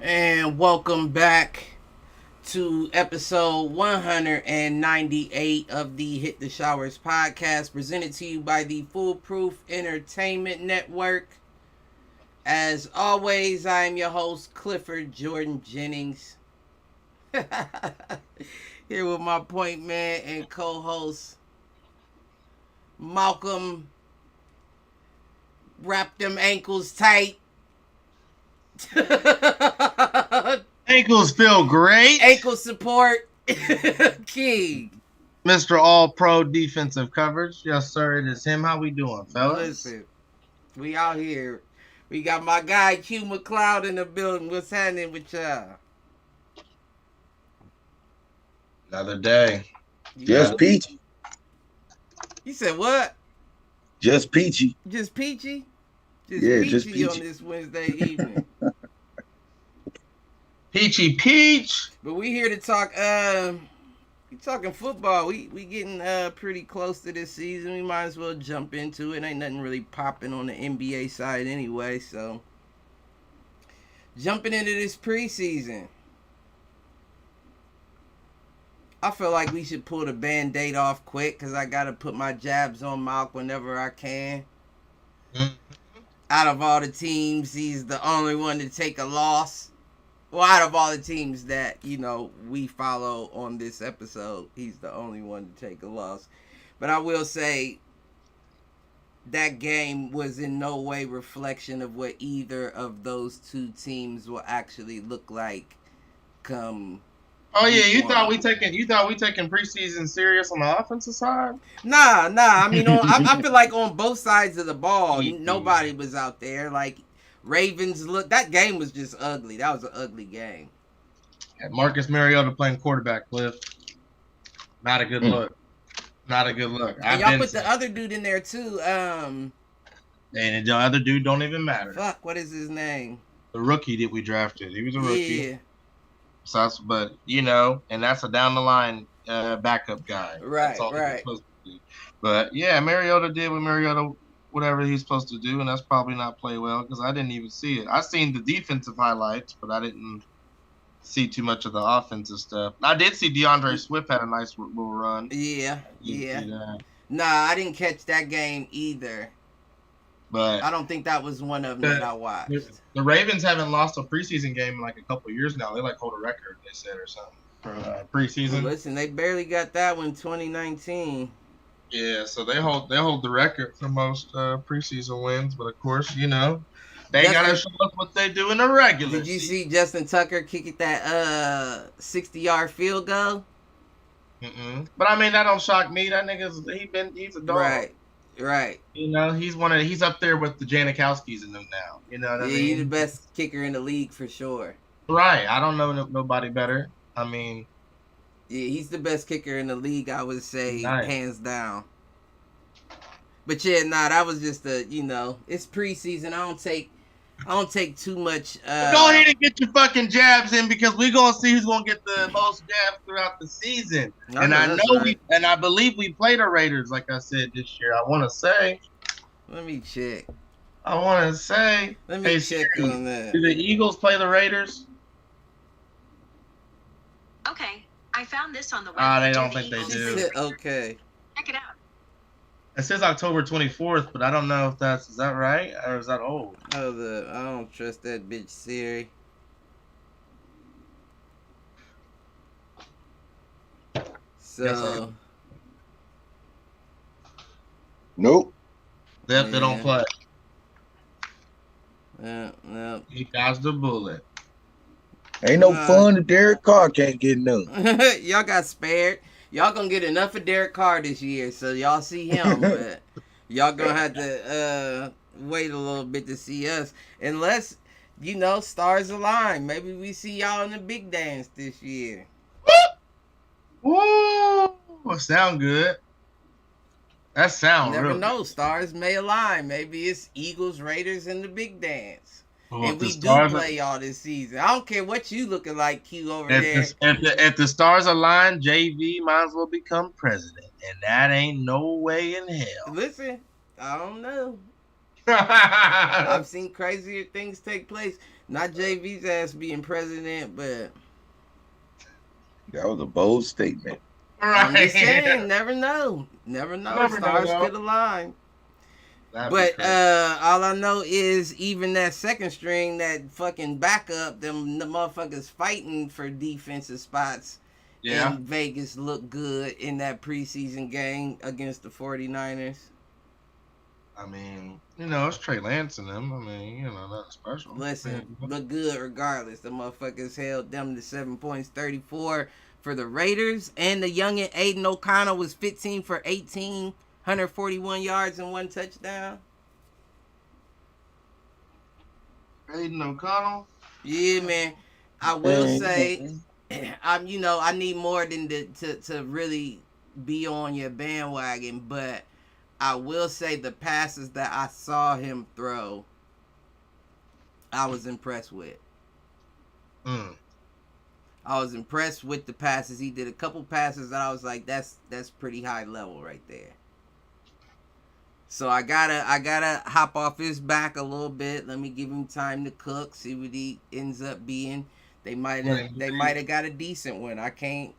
And welcome back to episode 198 of the Hit the Showers podcast, presented to you by the Foolproof Entertainment Network. As always, I am your host, Clifford Jordan Jennings. Here with my point man and co host, Malcolm. Wrap them ankles tight. Ankles feel great. Ankle support. Key. Mr. All-Pro defensive coverage. Yes, sir. It is him. How we doing, fellas? Listen, we out here. We got my guy Q McLeod in the building. What's happening with y'all? Another day. Just peachy. You said what? Just peachy. Just peachy? Yeah, peachy just peachy. on this Wednesday evening. Peachy peach. But we here to talk we talking football. We getting pretty close to this season. We might as well jump into it. Ain't nothing really popping on the NBA side anyway, so jumping into this preseason. I feel like we should pull the Band-Aid off quick because I got to put my jabs on Malk whenever I can. Mm-hmm. Out of all the teams, he's the only one to take a loss. Well, out of all the teams that, we follow on this episode, he's the only one to take a loss. But I will say that game was in no way reflection of what either of those two teams will actually look like come. Oh yeah, you thought we taking preseason serious on the offensive side? Nah. I mean, I feel like on both sides of the ball, nobody was out there. Like Ravens, that game was just ugly. That was an ugly game. And Marcus Mariota playing quarterback, Cliff. Not a good look. Not a good look. And y'all put the other dude in there too. And the other dude don't even matter. Fuck, what is his name? The rookie that we drafted. He was a rookie. Yeah. So but and that's a down the line backup guy. Right, that's all right. He's supposed to do. But yeah, Mariota did what Mariota whatever he's supposed to do, and that's probably not play well because I didn't even see it. I seen the defensive highlights, but I didn't see too much of the offensive stuff. I did see DeAndre Swift had a nice little run. Yeah. Nah, I didn't catch that game either. But I don't think that was one of them that I watched. The Ravens haven't lost a preseason game in like a couple of years now. They hold a record, they said, or something for preseason. Well, listen, they barely got that one in 2019. Yeah, so they hold the record for most preseason wins. But of course, they gotta show us what they do in the regular. Did you see Justin Tucker kicking that 60-yard field goal? But I mean, that don't shock me. That he's a dog. Right. He's up there with the Janikowskis and them now. You know what I mean? He's the best kicker in the league for sure. Right. I don't know nobody better. I mean, yeah, he's the best kicker in the league, I would say, hands down. But yeah, that was just it's preseason. I don't take too much. Go ahead and get your fucking jabs in because we're gonna see who's gonna get the most jabs throughout the season. I believe we play the Raiders, like I said this year. I want to say. Let me check. Let me check on that. Do the Eagles play the Raiders? Okay, I found this on the web. They don't think they do. Okay. Check it out. It says October 24th, but I don't know if is that right or is that old? I don't trust that bitch Siri. So. Nope. They don't play. No. He dodged the bullet. Ain't no fun if Derek Carr can't get none. Y'all got spared. Y'all gonna get enough of Derek Carr this year, so y'all see him, but y'all gonna have to wait a little bit to see us. Unless, stars align. Maybe we see y'all in the big dance this year. Woo! Sound good. That sound Never real know. Stars may align. Maybe it's Eagles, Raiders, and the big dance. And we do play y'all this season. I don't care what you looking like, Q, over there. If the stars align, JV might as well become president. And that ain't no way in hell. Listen, I don't know. I've seen crazier things take place. Not JV's ass being president, but That was a bold statement. I'm just Right. saying, never know. Never know. Never know, Stars though. could align. That'd be But crazy. all I know is even that second string, that fucking backup, the motherfuckers fighting for defensive spots Yeah. in Vegas look good in that preseason game against the 49ers. I mean, it's Trey Lance and them. I mean, nothing special. Listen, look good regardless. The motherfuckers held them to 7 points, 34 for the Raiders. And the youngin' Aiden O'Connell was 15 for 18, 141 yards and 1 touchdown. Aiden O'Connell. Yeah, man. I will say, I need more than to really be on your bandwagon, but I will say the passes that I saw him throw, I was impressed with. I was impressed with the passes. He did a couple passes that I was like, that's pretty high level right there. So I gotta hop off his back a little bit. Let me give him time to cook, see what he ends up being. They might have got a decent one. I can't,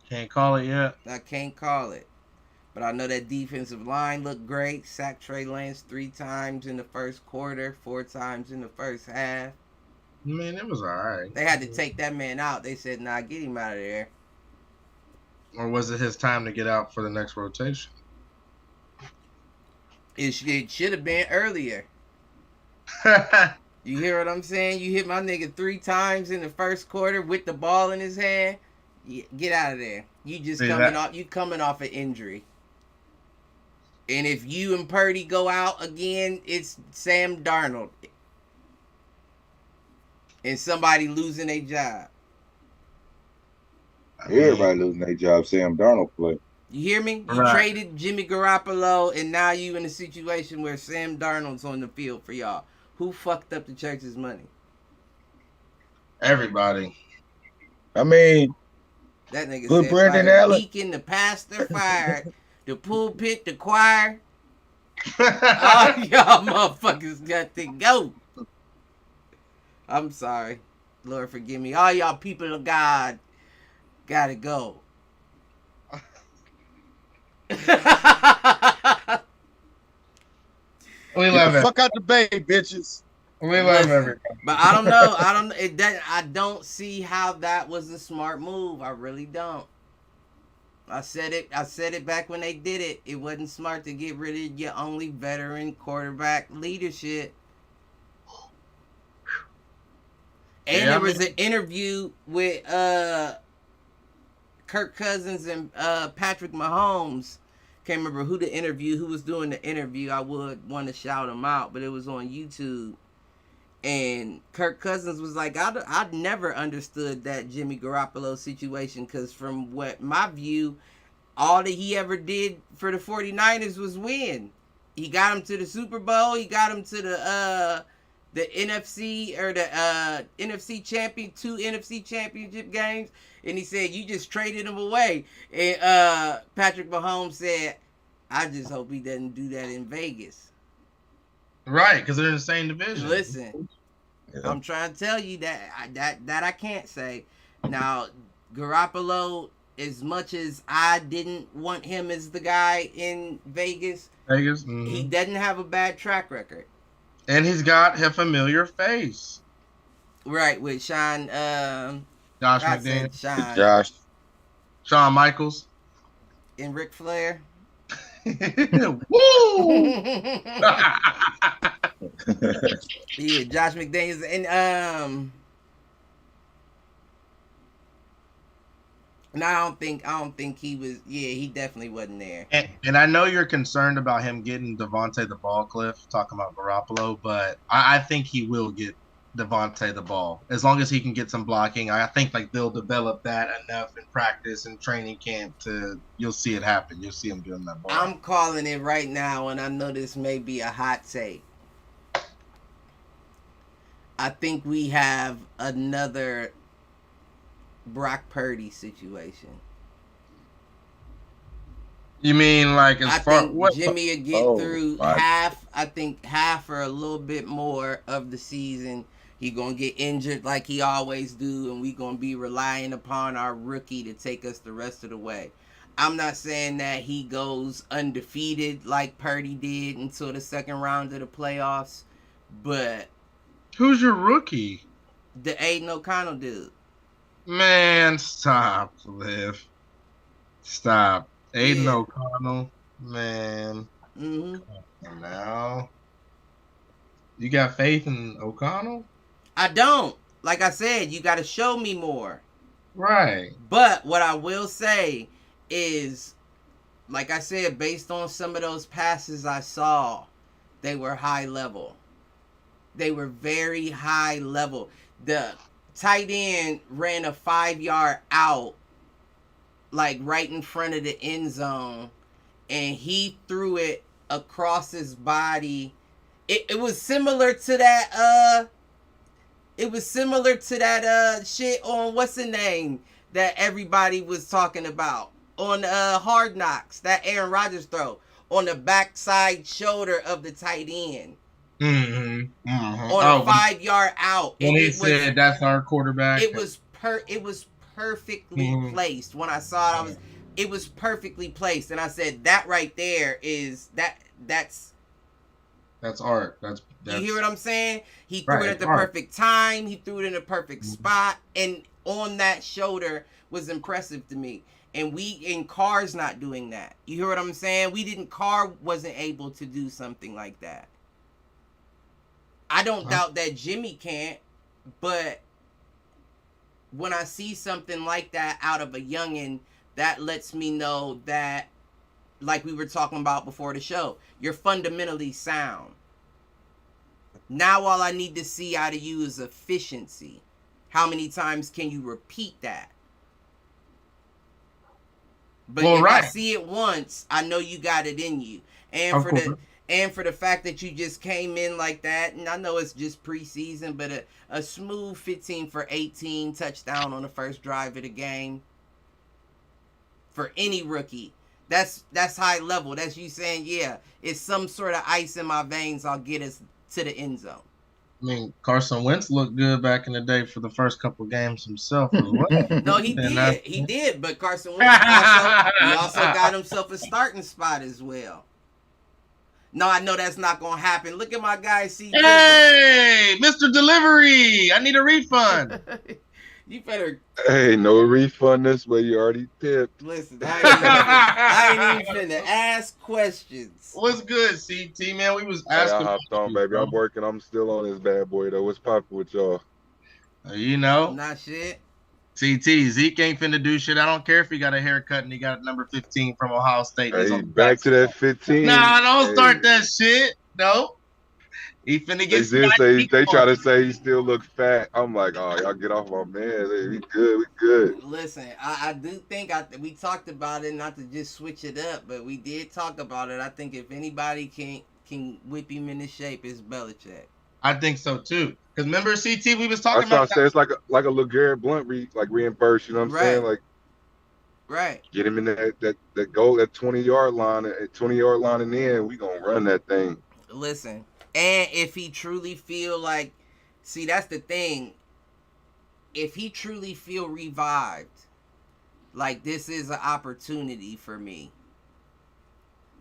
Can't call it yet. I can't call it. But I know that defensive line looked great. Sacked Trey Lance 3 times in the first quarter, 4 times in the first half. I mean, it was all right. They had to take that man out. They said, nah, get him out of there. Or was it his time to get out for the next rotation? It should have been earlier. You hear what I'm saying? You hit my nigga 3 times in the first quarter with the ball in his hand. Get out of there. You just coming off an injury. And if you and Purdy go out again, it's Sam Darnold. And somebody losing their job. Everybody losing their job. Sam Darnold play. You hear me? You Right. traded Jimmy Garoppolo, and now you in a situation where Sam Darnold's on the field for y'all. Who fucked up the church's money? Everybody. I mean, That nigga good said Brandon fired Allen. Deacon, the pastor fired, the pulpit, the choir. All y'all motherfuckers got to go. I'm sorry. Lord forgive me. All y'all people of God gotta go. We Get love the it. fuck out the bay, bitches. We love everybody. But I don't know. I don't see how that was a smart move. I really don't. I said it back when they did it. It wasn't smart to get rid of your only veteran quarterback leadership. And there was an interview with Kirk Cousins and Patrick Mahomes. Can't remember who was doing the interview. I would want to shout him out, but it was on YouTube. And Kirk Cousins was like, I'd never understood that Jimmy Garoppolo situation, because from what my view, all that he ever did for the 49ers was win. He got him to the Super Bowl. He got him to the NFC or the NFC champion, 2 NFC championship games. And he said, you just traded him away. And Patrick Mahomes said, I just hope he doesn't do that in Vegas. Right, because they're in the same division. Listen, I'm trying to tell you that I can't say. Now, Garoppolo, as much as I didn't want him as the guy in Vegas, he doesn't have a bad track record. And he's got a familiar face. Right, with Shawn Josh McDaniels. Josh. Shawn Michaels. And Ric Flair. Woo! Yeah, Josh McDaniels and no, I don't think he was. Yeah, he definitely wasn't there. And I know you're concerned about him getting Devontae the ball, Cliff, talking about Garoppolo, but I think he will get Devontae the ball as long as he can get some blocking. I think they'll develop that enough in practice and training camp you'll see it happen. You'll see him doing that ball. I'm calling it right now, and I know this may be a hot take. I think we have another Brock Purdy situation. You mean like as I far think what? Jimmy will get through half. I think half or a little bit more of the season. He gonna get injured like he always do, and we gonna be relying upon our rookie to take us the rest of the way. I'm not saying that he goes undefeated like Purdy did until the second round of the playoffs, but Who's your rookie? the Aiden O'Connell dude. Man, stop, Cliff. Stop. Aiden Yeah. O'Connell, man. Mm-hmm. Now, you got faith in O'Connell? I don't. Like I said, you got to show me more. Right. But what I will say is, like I said, based on some of those passes I saw, they were high level. They were very high level. The tight end ran a 5-yard out, like right in front of the end zone, and he threw it across his body. It was similar to that shit on what's the name that everybody was talking about on Hard Knocks, that Aaron Rodgers throw on the backside shoulder of the tight end. Mm-hmm. Mm-hmm. On a 5-yard out. When he said that's our quarterback. It was perfectly placed. When I saw it, it was perfectly placed, and I said that right there is that's art. That's you hear what I'm saying? He threw it at the perfect time. He threw it in the perfect spot, and on that shoulder was impressive to me. And Carr's not doing that. You hear what I'm saying? Carr wasn't able to do something like that. I don't doubt that Jimmy can't, but when I see something like that out of a youngin', that lets me know that, like we were talking about before the show, you're fundamentally sound. Now all I need to see out of you is efficiency. How many times can you repeat that? But if I see it once, I know you got it in you. And for the fact that you just came in like that, and I know it's just preseason, but a smooth 15 for 18 touchdown on the first drive of the game for any rookie, that's high level. That's you saying, yeah, it's some sort of ice in my veins. I'll get us to the end zone. I mean, Carson Wentz looked good back in the day for the first couple of games himself as well. No, he did. He did. But Carson Wentz also got himself a starting spot as well. No, I know that's not going to happen. Look at my guy, C. Hey, Mr. Delivery. I need a refund. You better. Hey, no refund this way. You already tipped. Listen, I ain't even finna ask questions. What's good, CT, man? We was asking. I hopped on, baby. I'm working. I'm still on this bad boy, though. What's poppin' with y'all? You know. Not shit. CT, Zeke ain't finna do shit. I don't care if he got a haircut and he got number 15 from Ohio State. Hey, back to that 15. Nah, don't start that shit. No. He finna get they try to say he still look fat. I'm like, oh, y'all get off my man. Hey, we good. Listen, I do think we talked about it, not to just switch it up, but we did talk about it. I think if anybody can whip him into shape, it's Belichick. I think so too. Because remember, CT, we was talking about that. It's like a LeGarrette Blunt reimburse. You know what I'm saying? Like, right. Get him in that goal, that 20-yard line, at 20-yard line, and then we gonna run that thing. Listen, and if he truly feel like, see, that's the thing. If he truly feel revived, like this is an opportunity for me,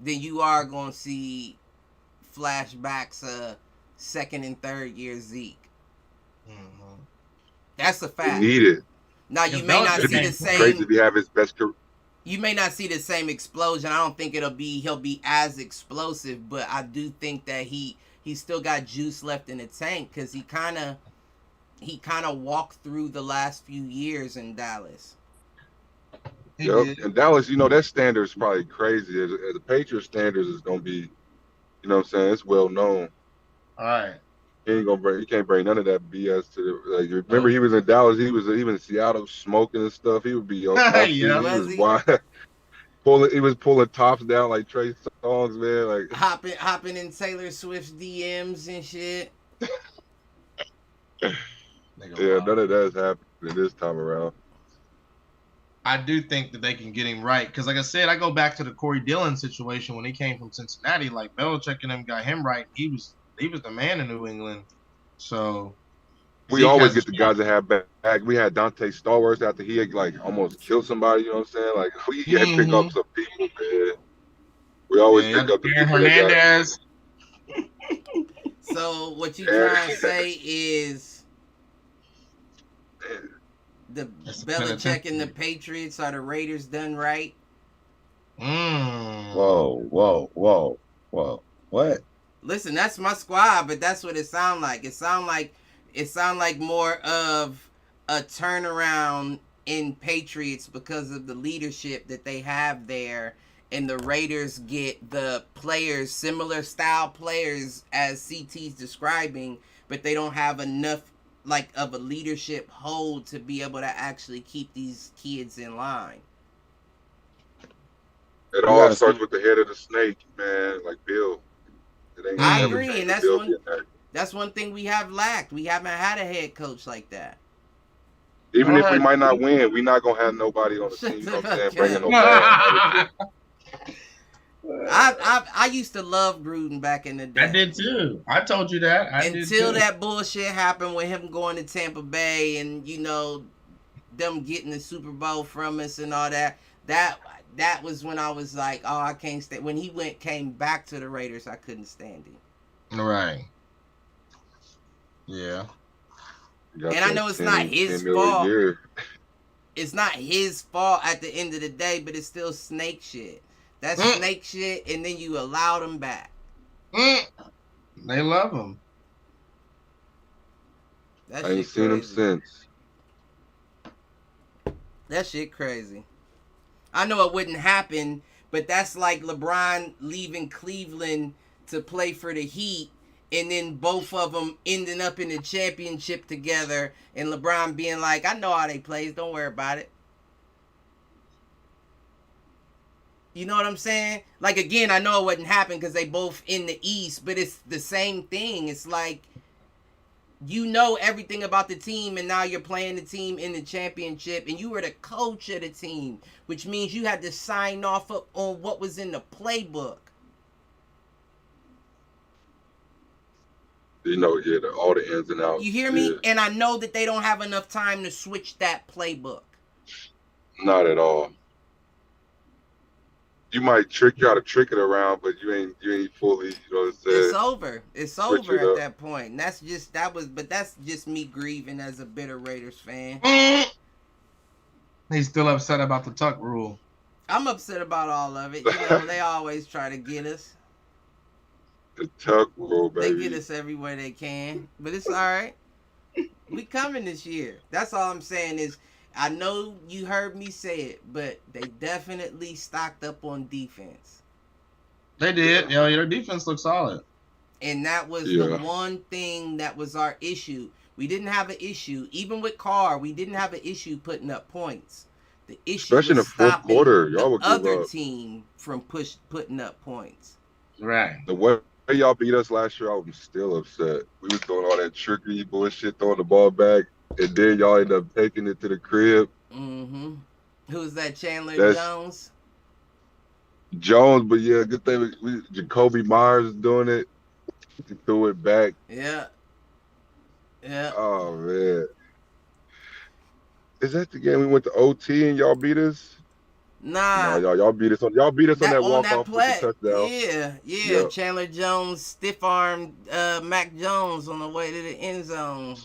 then you are gonna see flashbacks of second and third year Zeke. Mm-hmm. That's a fact. We need it. Now you may not see the same. Crazy to have his best career. You may not see the same explosion. I don't think he'll be as explosive, but I do think that he still got juice left in the tank because he kind of walked through the last few years in Dallas. Yep. In Dallas, that standard is probably crazy. As the Patriots standards is gonna be, you know what I'm saying? It's well known. All right. He can't bring none of that BS to the. Remember, he was in Dallas. He was even in Seattle smoking and stuff. He would be on. He was pulling tops down like Trey Songz, man. Like hopping in Taylor Swift's DMs and shit. Yeah, none of that's happening this time around. I do think that they can get him right because, like I said, I go back to the Corey Dillon situation when he came from Cincinnati. Like Belichick and them got him right. He was the man in New England. So we always get the guys that have back. We had Dante Stallworth after he had like almost killed somebody. You know what I'm saying? Like we can't pick up some people, man. We always pick up the people Hernandez. So what you trying to say is the Belichick and the Patriots are the Raiders done right? Whoa. What? Listen, that's my squad, but that's what it sound like. It sound like more of a turnaround in Patriots because of the leadership that they have there, and the Raiders get the players, similar style players as CT's describing, but they don't have enough like of a leadership hold to be able to actually keep these kids in line. It all starts with the head of the snake, man, like Bill. I agree, and that's one thing we have lacked. We haven't had a head coach like that. Even if we might not win, we're not gonna have nobody on the team. You know what I'm saying? Bringing no bad. I used to love Gruden back in the day. I did too. I told you that. Until that bullshit happened with him going to Tampa Bay and them getting the Super Bowl from us and all that. That was when I was like, oh, I can't stand. When he came back to the Raiders, I couldn't stand him. Right. Yeah. And I know it's not his fault. It's not his fault at the end of the day, but it's still snake shit. That's snake shit, and then you allowed him back. They love him. I ain't seen him since. That shit crazy. I know it wouldn't happen, but that's like LeBron leaving Cleveland to play for the Heat, and then both of them ending up in the championship together, and LeBron being like, I know how they play, don't worry about it. You know what I'm saying? Like, again, I know it wouldn't happen because they both in the East, but it's the same thing. It's like, you know everything about the team, and now you're playing the team in the championship, and you were the coach of the team, which means you had to sign off on what was in the playbook. All the ins and outs. You hear me? Yeah. And I know that they don't have enough time to switch that playbook. Not at all. You might try to trick it around, but you ain't fully, what I'm saying? It's over. It's over at that point. And that's just me grieving as a bitter Raiders fan. He's still upset about the tuck rule. I'm upset about all of it. They always try to get us. The tuck rule, baby. They get us everywhere they can, but it's all right. We coming this year. That's all I'm saying is, I know you heard me say it, but they definitely stocked up on defense. They did. Yeah, their defense looks solid. And that was the one thing that was our issue. We didn't have an issue. Even with Carr, we didn't have an issue putting up points. The issue especially was in the fourth quarter, the other team from putting up points. Right. The way y'all beat us last year, I was still upset. We was doing all that trickery bullshit, throwing the ball back. And then y'all end up taking it to the crib. Mm-hmm. Who's that? Chandler Jones? Jones, but yeah, good thing Jacoby Myers doing it. He threw it back. Yeah. Oh man. Is that the game we went to OT and y'all beat us? Nah. No, y'all beat us on that walk-off touchdown. Yeah. Chandler Jones stiff-armed Mac Jones on the way to the end zone.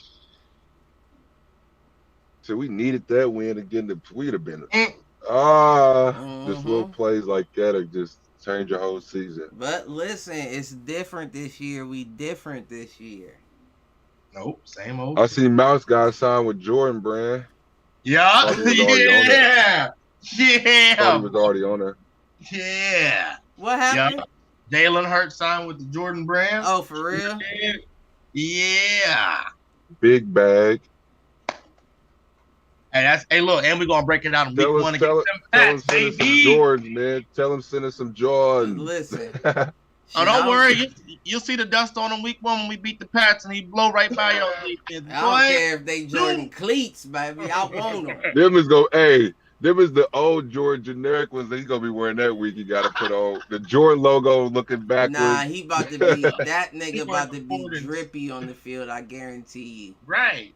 So we needed that win again. We'd have been just little plays like that are just change your whole season. But listen, it's different this year. We different this year. Nope, same old. I see Mouse got signed with Jordan Brand. Yeah. He was already on there. Yeah. What happened? Yeah. Jalen Hurts signed with the Jordan Brand. Oh, for real? Yeah. Big bag. Hey, look, and we're gonna break it out in week one against them Pats, baby. Jordans, man. Tell them send us some Jordans. Listen. Don't worry, you'll see the dust on them week one when we beat the Pats, and he blow right by your defense. I don't care if they Jordan cleats, baby. I want them. Them is go. Hey, There was the old Jordan generic ones that he's gonna be wearing that week. You gotta put on the Jordan logo looking backwards. Nah, he about to be that He nigga wearing about to the be Jordans. drippy on the field. I guarantee you. Right.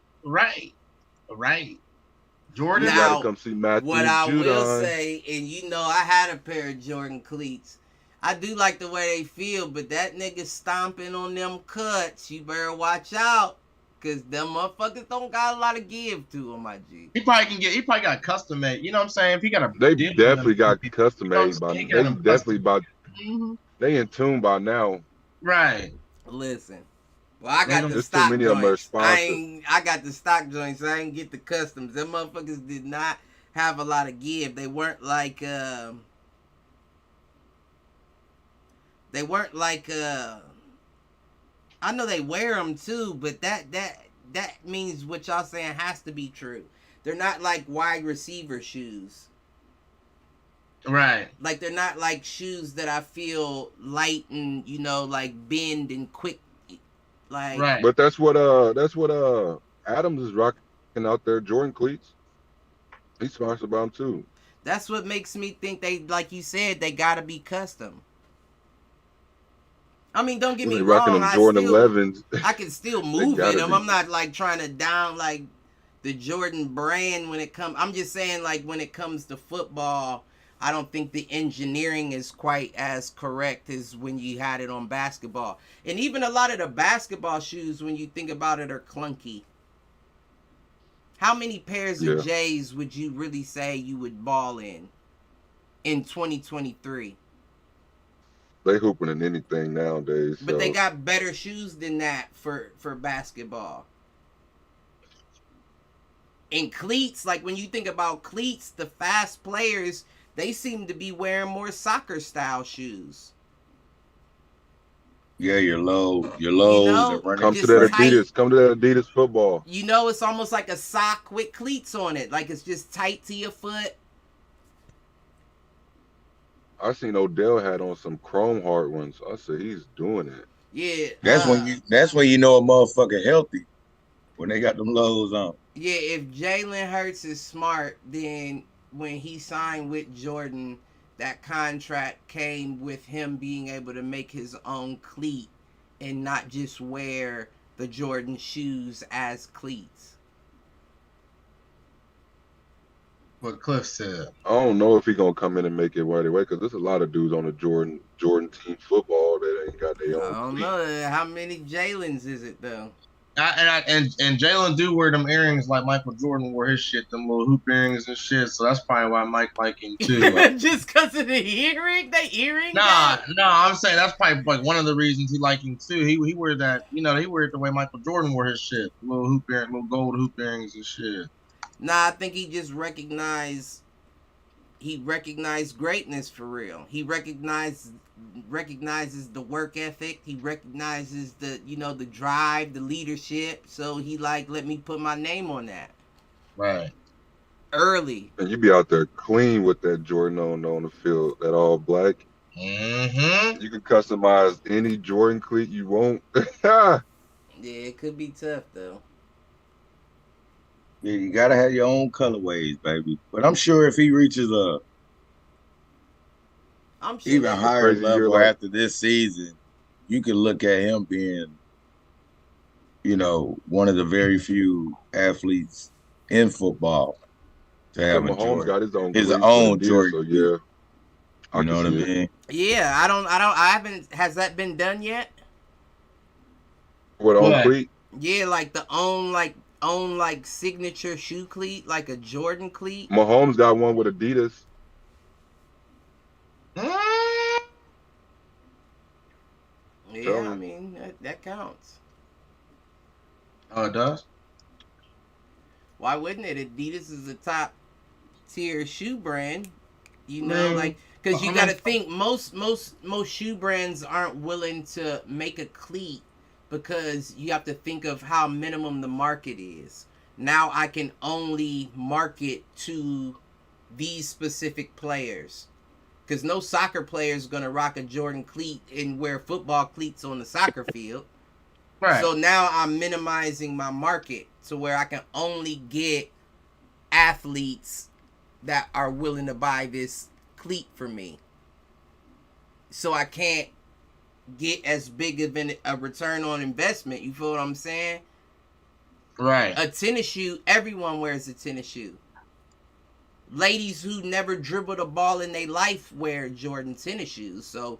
Jordan. You gotta Now, come see Matthew what I will Judon. say, and you know, I had a pair of Jordan cleats. I do like the way they feel, but that nigga stomping on them cuts, you better watch out. Cause them motherfuckers don't got a lot of give to them, my G. He probably got custom made. You know what I'm saying? If he got a They deal with definitely them, got custom made by. he got They them definitely custom. by. Mhm. They in tune by now. Right. Listen. Well, I They got gonna- the There's too stock many of them are joints. sponsored. I got the stock joints. I ain't get the customs. Them motherfuckers did not have a lot of give. They weren't like I know they wear them too, but that means what y'all saying has to be true. They're not like wide receiver shoes. Right. Like they're not like shoes that I feel light and like bend and quick. Like Right. But that's what Adams is rocking out there. Jordan cleats. He's sponsored by them too. that's what makes me think they, like you said, they gotta be custom. I mean, don't get When me they rocking wrong. them Jordan 11s. I can still move in gotta them. be. I'm not like trying to down like the Jordan brand when it comes. I'm just saying like when it comes to football, I don't think the engineering is quite as correct as when you had it on basketball. And even a lot of the basketball shoes, when you think about it, are clunky. How many pairs Yeah. of J's would you really say you would ball in 2023? They hooping in anything nowadays. But So. they got better shoes than that for basketball. And cleats, like when you think about cleats, the fast players, they seem to be wearing more soccer style shoes. Yeah, your lows know, and running. Come to just that tight. Adidas. Come to that Adidas football. It's almost like a sock with cleats on it. Like it's just tight to your foot. I seen Odell had on some chrome hard ones. I said he's doing it. Yeah. That's when you know a motherfucker healthy. When they got them lows on. Yeah, if Jalen Hurts is smart, then when he signed with Jordan, that contract came with him being able to make his own cleat and not just wear the Jordan shoes as cleats. What Cliff said. I don't know if he gonna come in and make it right away because there's a lot of dudes on the Jordan team football that ain't got their own. I don't know how many Jalen's is it though. And Jalen do wear them earrings like Michael Jordan wore his shit, them little hoop earrings and shit. So that's probably why Mike like him too. Just because of the earring, Nah, I'm saying that's probably like one of the reasons he like him too. He wear that, he wear it the way Michael Jordan wore his shit, little gold hoop earrings and shit. Nah, I think he just recognized greatness for real. He recognizes the work ethic. He recognizes the the drive, the leadership. So he like, let me put my name on that. Right. Early. And you be out there clean with that Jordan on the field, that all black. Mm-hmm. You can customize any Jordan cleat you want. Yeah, it could be tough though. Yeah, you gotta have your own colorways, baby. But I'm sure if he reaches a even higher level after this season, you can look at him being, one of the very few athletes in football to have a Mahomes got his own Jordan. So yeah, you know what I mean? Yeah, I haven't. Has that been done yet? What on cleat? Yeah, like the own signature shoe cleat, like a Jordan cleat. Mahomes got one with Adidas. Yeah, I mean that counts. Oh, it does? Why wouldn't it? Adidas is a top tier shoe brand. Because you got to think most shoe brands aren't willing to make a cleat because you have to think of how minimum the market is. Now I can only market to these specific players. Because no soccer player is going to rock a Jordan cleat and wear football cleats on the soccer field. Right. So now I'm minimizing my market to where I can only get athletes that are willing to buy this cleat for me. So I can't get as big of a return on investment. You feel what I'm saying? Right. A tennis shoe, everyone wears a tennis shoe. Ladies who never dribbled a ball in their life wear Jordan tennis shoes. So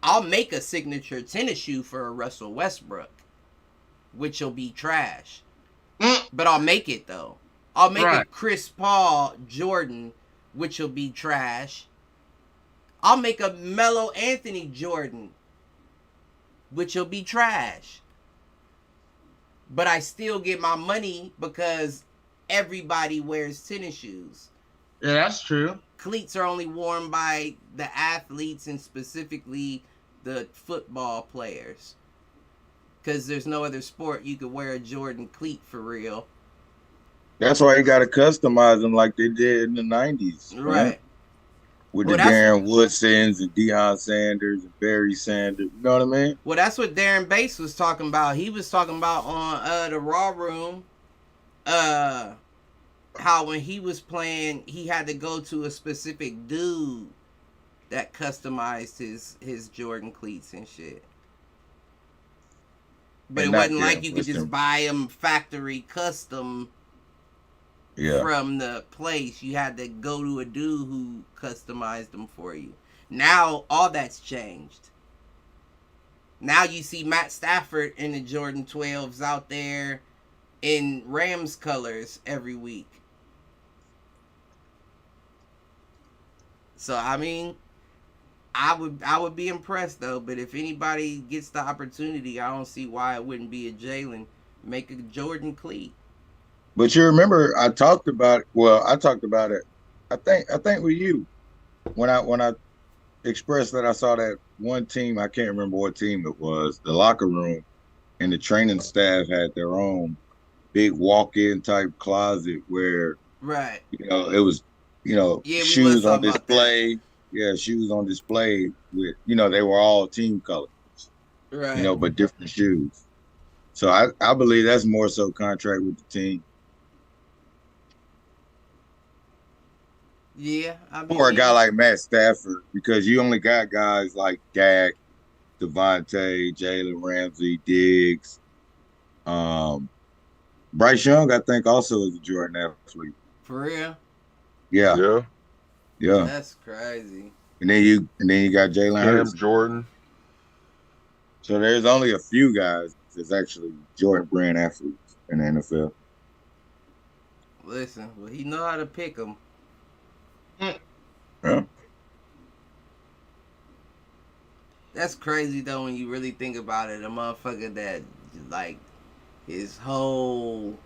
I'll make a signature tennis shoe for a Russell Westbrook, which will be trash. But I'll make it, though. I'll make a Chris Paul Jordan, which will be trash. I'll make a Melo Anthony Jordan, which will be trash. But I still get my money because everybody wears tennis shoes. Yeah, that's true. Cleats are only worn by the athletes and specifically the football players. Because there's no other sport you could wear a Jordan cleat for real. That's why you got to customize them like they did in the 90s. Right. With the Darren Woodsons and Deion Sanders and Barry Sanders. You know what I mean? Well, that's what Darren Bates was talking about. He was talking about on the Raw Room how when he was playing, he had to go to a specific dude that customized his Jordan cleats and shit. But it wasn't like you could just buy them factory custom from the place. You had to go to a dude who customized them for you. Now, all that's changed. Now you see Matt Stafford in the Jordan 12s out there in Rams colors every week. So, I mean, I would be impressed, though. But if anybody gets the opportunity, I don't see why it wouldn't be a Jalen. Make a Jordan cleat. But you remember, I talked about it. I think with you when I expressed that I saw that one team. I can't remember what team it was. The locker room and the training staff had their own big walk-in type closet where, it was, shoes on display. Yeah, shoes on display with, they were all team colors. Right. But different shoes. So I believe that's more so contract with the team. Yeah, I mean, or a guy like Matt Stafford, because you only got guys like Dak, Devontae, Jalen Ramsey, Diggs. Bryce Young, I think, also is a Jordan athlete. For real? Yeah. That's crazy. And then you got Jalen Hurts. Jordan. So there's only a few guys that's actually Jordan brand athletes in the NFL. Listen, well, he know how to pick them. Yeah. That's crazy though when you really think about it. A motherfucker that like his whole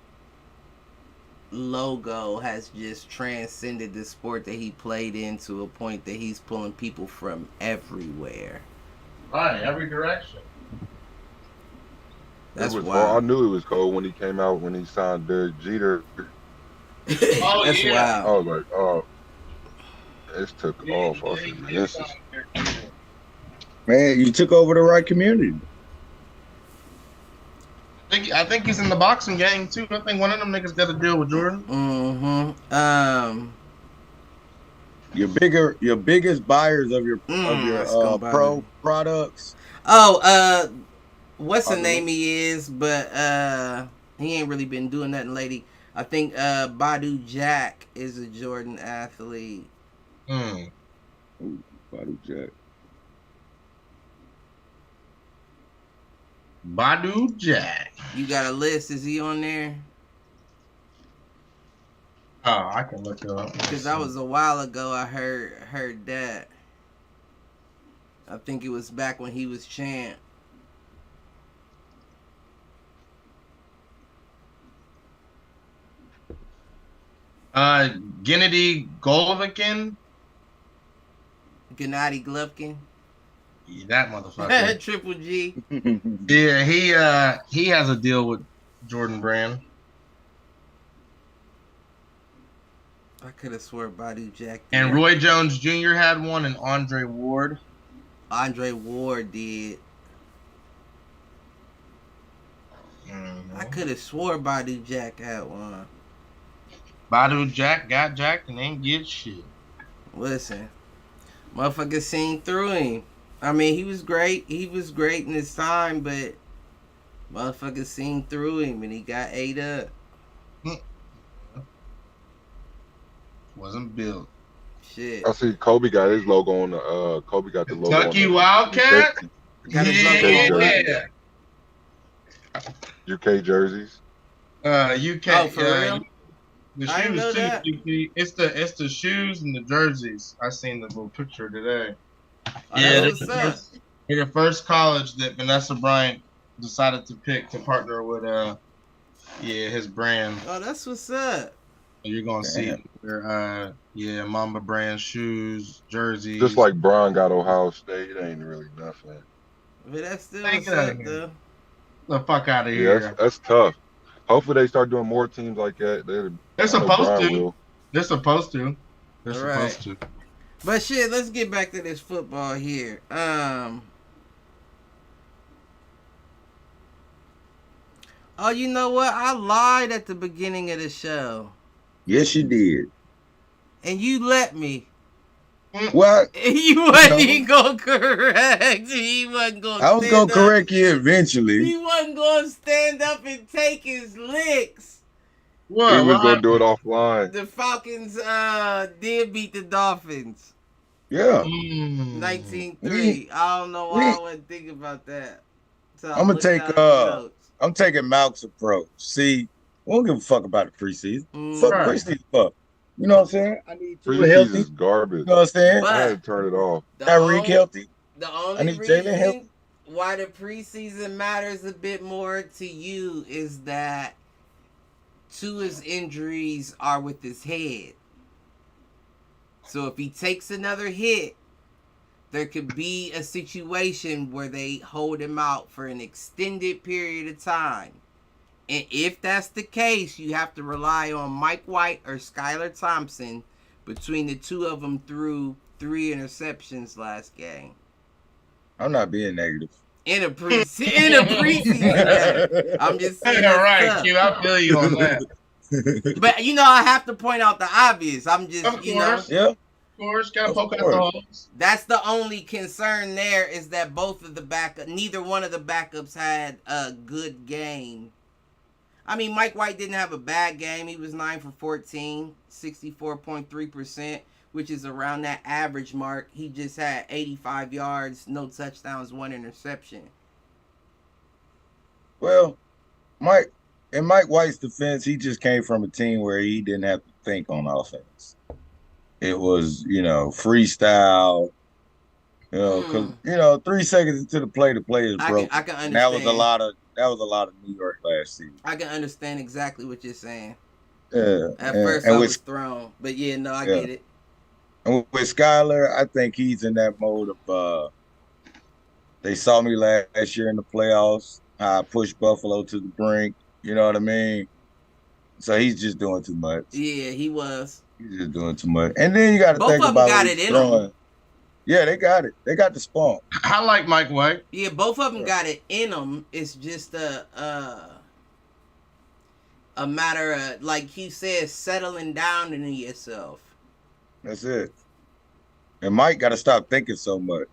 logo has just transcended the sport that he played in to a point that he's pulling people from everywhere. Right, every direction. That's wild. I knew it was cold when he came out when he signed Derek Jeter. That's wild. I was like, oh. This took off. Man, you took over the right community. I think he's in the boxing gang too. I think one of them niggas got to deal with Jordan. Mm-hmm. Your biggest buyers of your pro products. Oh, what's the name he is? But he ain't really been doing nothing lately. I think Badu Jack is a Jordan athlete. Ooh, Badu Jack. Badu Jack. You got a list? Is he on there? Oh, I can look it up. Because that was a while ago. I heard that. I think it was back when he was champ. Gennady Golovkin. Gennady Golovkin. Yeah, that motherfucker. Triple G. Yeah, he has a deal with Jordan Brand. I could have swore Badu Jack did. And Roy Jones Jr. had one, and Andre Ward. Andre Ward did. Mm-hmm. I could have swore Badu Jack had one. Badu Jack got jacked and ain't get shit. Listen, motherfucker seen through him. I mean, he was great. He was great in his time, but motherfucker seen through him and he got ate up. Wasn't built. Shit. I see Kobe got his logo on the. Kobe got the logo. Kentucky Wildcat. Got his logo on Yeah. UK jerseys. UK. Oh, for real? The I didn't know shoes too. that. It's the shoes and the jerseys. I seen the little picture today. Oh, that's what's up. They're the first college that Vanessa Bryant decided to pick to partner with his brand. Oh, that's what's up. You're gonna see their Mamba brand shoes, jerseys. Just like Bron got Ohio State, it ain't really nothing. But that's still Take what's it out up, of though. the fuck out of Yeah, here. that's tough. Hopefully they start doing more teams like that. They're supposed to. Will. They're supposed to. They're Right. supposed to. But shit, let's get back to this football here. Oh, you know what? I lied at the beginning of the show. Yes, you did. And you let me. Well, You wasn't even gonna correct. He wasn't gonna I was stand gonna up. correct you eventually. He wasn't gonna stand up and take his licks. What? He was What gonna do it offline. The Falcons did beat the Dolphins. Yeah. 19-3. I don't know why I wasn't thinking about that. So I'm gonna looking take at the notes. I'm taking Malk's approach. See, we don't give a fuck about the preseason. Fuck Right. preseason fuck. You know what I'm saying? I need two Preseason healthy. is garbage. You know what I'm saying? But I had to turn it off. the Tyreek only- healthy. The I only need Jalen reason healthy. why the preseason matters a bit more to you is that Tua's injuries are with his head. So if he takes another hit, there could be a situation where they hold him out for an extended period of time. And if that's the case, you have to rely on Mike White or Skylar Thompson. Between the two of them threw 3 interceptions last game. I'm not being negative. In a preseason game. I'm just saying. All that's right, tough. Q. I feel you on that. But you know, I have to point out the obvious. I'm just, Of you know, course. Yeah. Of course, gotta Of poke out course. the holes. that's the only concern there is that neither one of the backups had a good game. I mean, Mike White didn't have a bad game. He was 9 for 14, 64.3%, which is around that average mark. He just had 85 yards, no touchdowns, 1 interception. Well, in Mike White's defense, he just came from a team where he didn't have to think on offense. It was, freestyle. Because 3 seconds into the play is broken. I can understand. That was a lot of New York last season. I can understand exactly what you're saying. Yeah. At first, I was thrown. But yeah, no, I get it. And with Skylar, I think he's in that mode of they saw me last year in the playoffs. I pushed Buffalo to the brink. You know what I mean? So he's just doing too much. Yeah, he was. He's just doing too much. And then you got to Both think of them about got what it he's in 'em. throwing. Yeah, they got it. They got the spawn. I like Mike White. Yeah, both of them got it in them. It's just a matter of, like you said, settling down into yourself. That's it. And Mike got to stop thinking so much.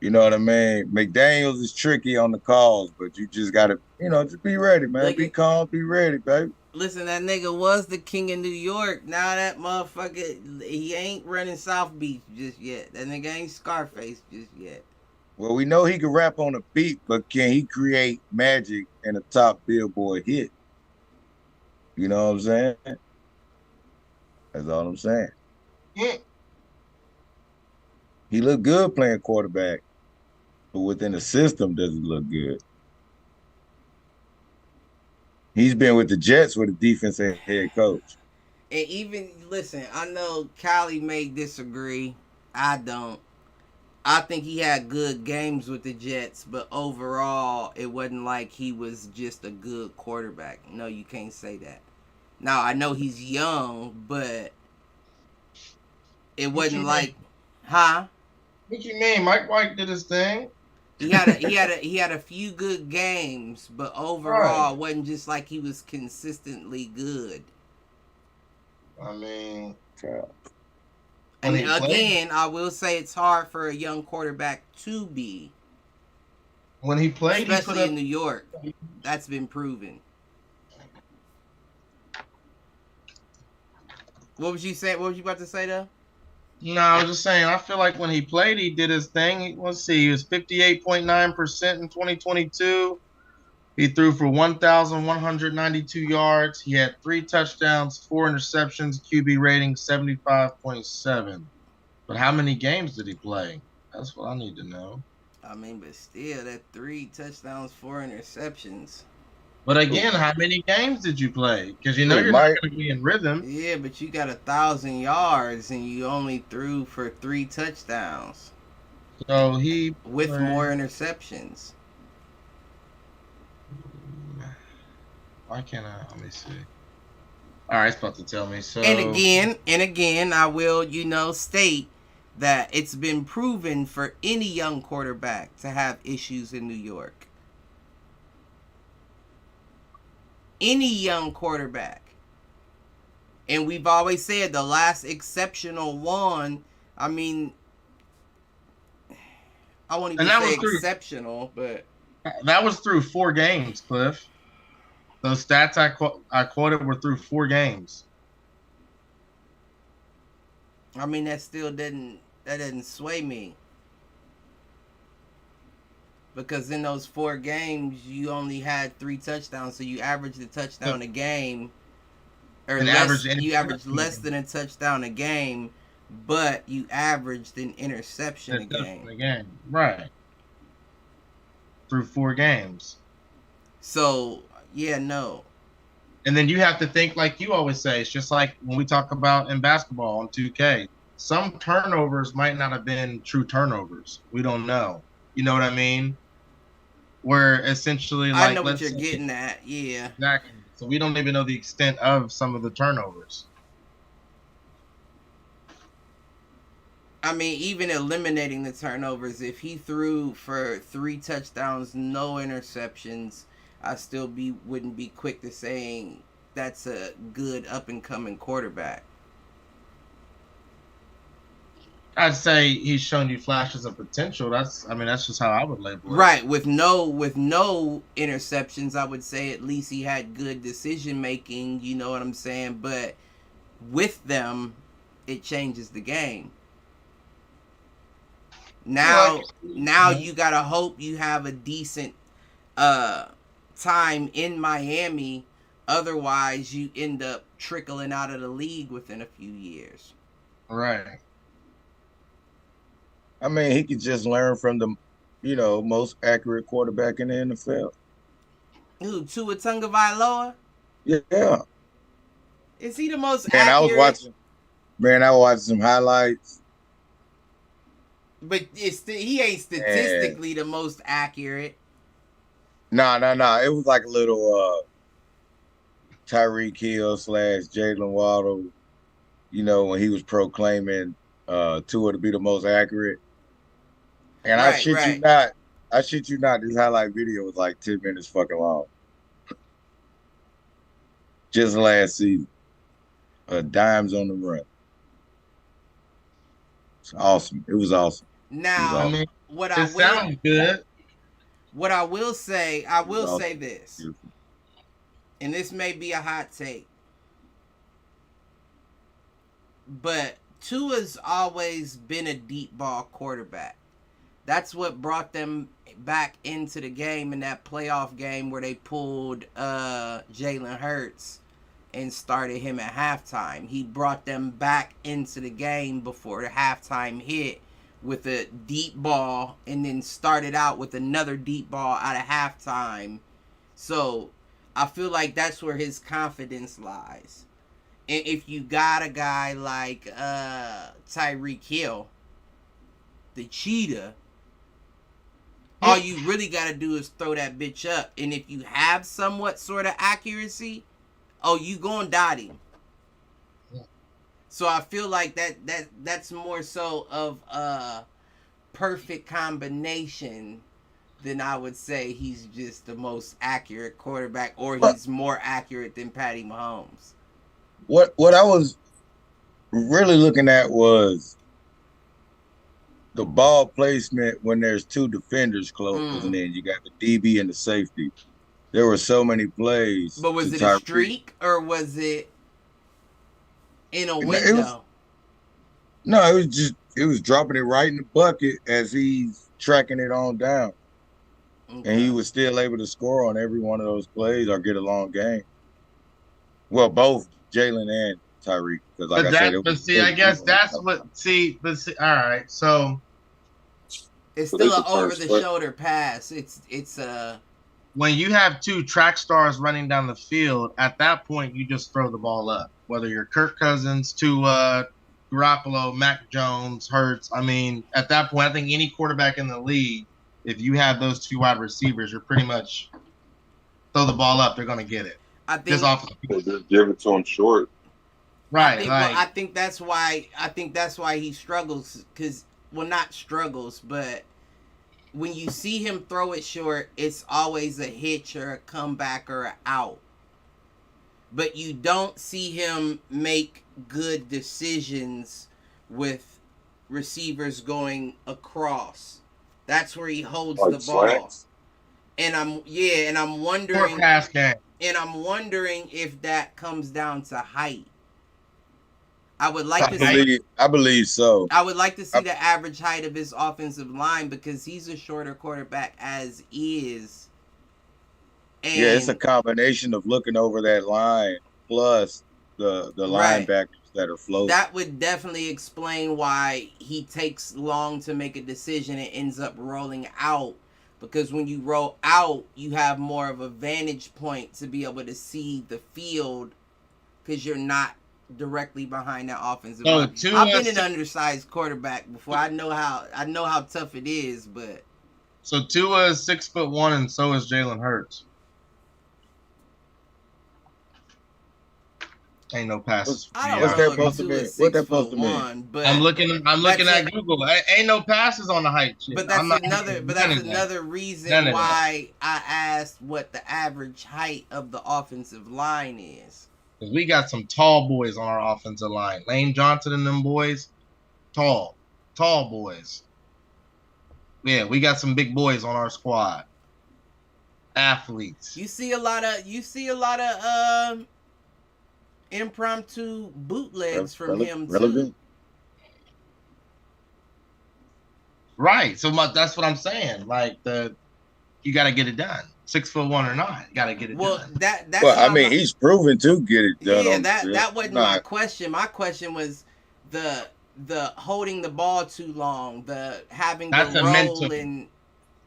You know what I mean? McDaniels is tricky on the calls, but you just got to, just be ready, man. Like be calm, be ready, baby. Listen, that nigga was the king of New York. Now that motherfucker, he ain't running South Beach just yet. That nigga ain't Scarface just yet. Well, we know he can rap on a beat, but can he create magic in a top Billboard hit? You know what I'm saying? That's all I'm saying. Yeah. He looked good playing quarterback, but within the system, does he look good? He's been with the Jets with a defensive head coach. And even, listen, I know Callie may disagree. I don't. I think he had good games with the Jets, but overall, it wasn't like he was just a good quarterback. No, you can't say that. Now, I know he's young, but it wasn't like, huh? What you mean? Mike White did his thing. He had a few good games, but overall, it wasn't just like he was consistently good. I mean, and again, I will say it's hard for a young quarterback to be. When he played, especially in New York, that's been proven. What was you saying? What was you about to say, though? No, I was just saying. I feel like when he played, he did his thing. Let's see, he was 58.9% in 2022. He threw for 1,192 yards. He had 3 touchdowns, 4 interceptions, QB rating 75.7. But how many games did he play? That's what I need to know. I mean, but still, that 3 touchdowns, 4 interceptions. But again, how many games did you play? Because you know you're not going to be in rhythm. Yeah, but you got 1,000 yards and you only threw for 3 touchdowns. So he with more interceptions. Why can't I? Let me see. All right, it's about to tell me. So and again, I will state that it's been proven for any young quarterback to have issues in New York. Any young quarterback. And we've always said the last exceptional one, I mean, I won't even say exceptional, but that was through 4 games, Cliff. Those stats I quoted were through 4 games. I mean, that still didn't sway me. Because in those 4 games, you only had 3 touchdowns, so you averaged a touchdown a game, or you averaged less than a touchdown a game, but you averaged an interception a game. Right. Through 4 games. So, yeah, no. And then you have to think, like you always say, it's just like when we talk about in basketball on 2K. Some turnovers might not have been true turnovers. We don't know. You know what I mean? Where essentially, like, I know what you're getting at, yeah. Exactly. So we don't even know the extent of some of the turnovers. I mean, even eliminating the turnovers, if he threw for 3 touchdowns, no interceptions, I still wouldn't be quick to saying that's a good up and coming quarterback. I'd say he's shown you flashes of potential. That's just how I would label it. Right, with no interceptions, I would say at least he had good decision making, you know what I'm saying? But with them, it changes the game. Now you got to hope you have a decent time in Miami, otherwise you end up trickling out of the league within a few years. Right. I mean, he could just learn from the, most accurate quarterback in the NFL. Who, Tua Tagovailoa? Yeah. Is he the most accurate? I was watching some highlights. But he ain't statistically the most accurate. No. It was like a little Tyreek Hill / Jalen Waddle, when he was proclaiming Tua to be the most accurate. And I shit you not, this highlight video was like 10 minutes fucking long. Just last season. Dimes on the run. It's awesome. It was awesome. Now, sounds good. What I will say, say this. Beautiful. And this may be a hot take. But Tua's always been a deep ball quarterback. That's what brought them back into the game in that playoff game where they pulled Jalen Hurts and started him at halftime. He brought them back into the game before the halftime hit with a deep ball and then started out with another deep ball out of halftime. So I feel like that's where his confidence lies. And if you got a guy like Tyreek Hill, the cheetah, all you really got to do is throw that bitch up. And if you have somewhat sort of accuracy, you gonna dot him. So I feel like that's more so of a perfect combination than I would say he's just the most accurate quarterback or he's more accurate than Patty Mahomes. What I was really looking at was the ball placement when there's two defenders close, and then you got the DB and the safety. There were so many plays But was to it a Tyreek. streak or was it in a It window? was it was dropping it right in the bucket as he's tracking it on down. Okay. And he was still able to score on every one of those plays or get a long game. Well, both Jalen and Tyreek, because like I said, I guess that's what. All right. So it's So still they an could turn over the shoulder pass. It's when you have two track stars running down the field, at that point you just throw the ball up. Whether you're Kirk Cousins, Tua, Garoppolo, Mac Jones, Hurts. I mean, at that point, I think any quarterback in the league, if you have those two wide receivers, you're pretty much throw the ball up. They're going to get it. I think Just off. Just give it to him short. Right. I think that's why he struggles not struggles, but when you see him throw it short, it's always a hitch or a comeback or an out. But you don't see him make good decisions with receivers going across. That's where he holds Like the ball. slants? And I'm wondering Short pass game. And I'm wondering if that comes down to height. I would like to see. I believe so. I would like to see the average height of his offensive line because he's a shorter quarterback as is. And yeah, it's a combination of looking over that line plus the Right. linebackers that are floating. that would definitely explain why he takes long to make a decision and ends up rolling out. Because when you roll out, you have more of a vantage point to be able to see the field because you're not directly behind that offensive line. I've been an undersized quarterback before. I know how tough it is, but So Tua is 6'1", and so is Jalen Hurts. Ain't no passes. I don't What's know that supposed to if mean? Tua is What that supposed to mean? 6'1", but I'm looking at Google. Ain't no passes on the height shit. But that's None of that. another reason None of why I asked what the average height of the offensive line is. Because we got some tall boys on our offensive line. Lane Johnson and them boys, tall boys. Yeah, we got some big boys on our squad. Athletes. You see a lot of impromptu bootlegs from him too. Right. So that's what I'm saying. Like you got to get it done. 6'1" or not, got to get it done. That's Well, I mean, he's proven to get it done. Yeah, that wasn't my question. My question was the holding the ball too long, the having That's the a roll mental. and.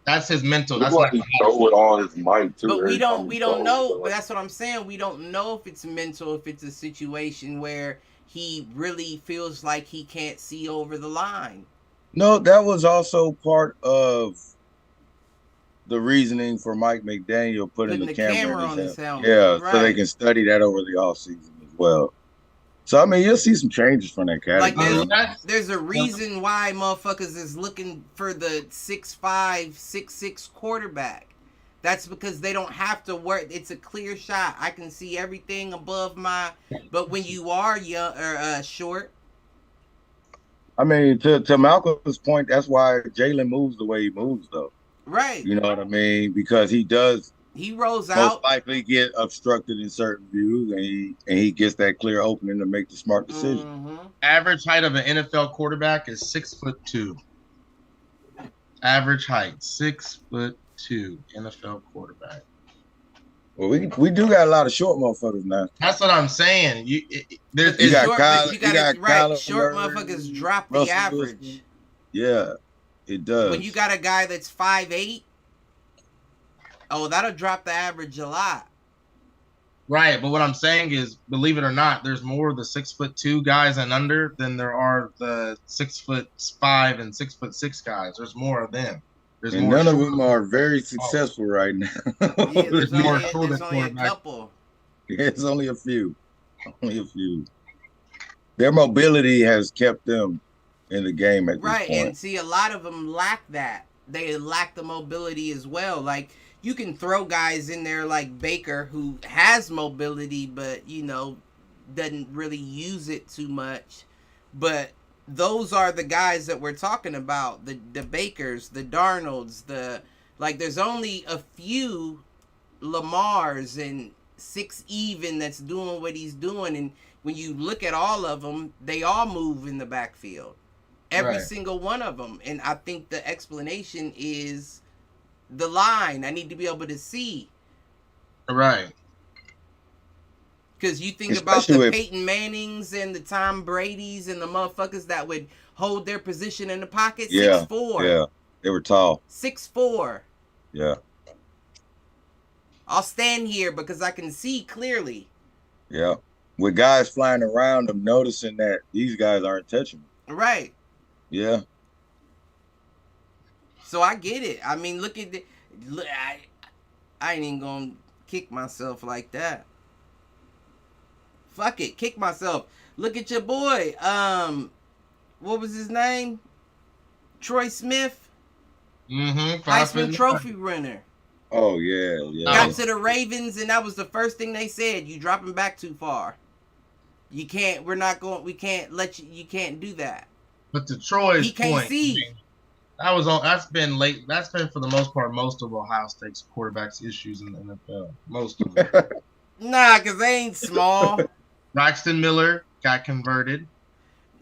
That's his mental. That's like he throw it on his mic too. But we don't know. But that's what I'm saying. We don't know if it's mental, if it's a situation where he really feels like he can't see over the line. No, that was also part of the reasoning for Mike McDaniel putting the camera on his helmet. Yeah, right. So they can study that over the offseason as well. So, I mean, you'll see some changes from that category. Like there's a reason why motherfuckers is looking for the 6'5", 6'6" quarterback. That's because they don't have to work. It's a clear shot. I can see everything above my. But when you are young or short. I mean, to Malcolm's point, that's why Jalen moves the way he moves, though. Right. You know what I mean? Because he does. He rolls most out. Likely get obstructed in certain views, and he gets that clear opening to make the smart decision. Mm-hmm. Average height of an NFL quarterback is 6'2". Average height 6'2" NFL quarterback. Well, we do got a lot of short motherfuckers now. That's what I'm saying. You got Kyler short Murray, motherfuckers drop Russell the average. Wilson. Yeah, it does. When you got a guy that's 5'8", that'll drop the average a lot. Right, but what I'm saying is, believe it or not, there's more of the 6'2" guys and under than there are the 6'5" and 6'6" guys. There's more of them. And none of them are very successful right now. Yeah, there's only a couple. Yeah, it's only a few. Only a few. Their mobility has kept them in the game at this point. Right, and see, a lot of them lack that. They lack the mobility as well. Like, you can throw guys in there like Baker who has mobility, but, doesn't really use it too much. But those are the guys that we're talking about, the Bakers, the Darnolds, there's only a few Lamars and 6 even that's doing what he's doing, and when you look at all of them, they all move in the backfield. Every single one of them. And I think the explanation is the line. I need to be able to see. Right. Because you think about the Peyton Mannings and the Tom Bradys and the motherfuckers that would hold their position in the pocket. 6'4". Yeah, they were tall. 6'4". Yeah. I'll stand here because I can see clearly. Yeah. With guys flying around them, noticing that these guys aren't touching them. Right. Yeah. So I get it. I mean, look at the... I ain't even gonna kick myself like that. Fuck it. Kick myself. Look at your boy. What was his name? Troy Smith? Mm-hmm. Heisman Trophy winner. Oh, yeah. Got to the Ravens, and that was the first thing they said. You dropping back too far. You can't, we can't let you can't do that. But to Troy's he can't point, see. That's been for the most part most of Ohio State's quarterbacks' issues in the NFL. Most of them. Nah, because they ain't small. Braxton Miller got converted.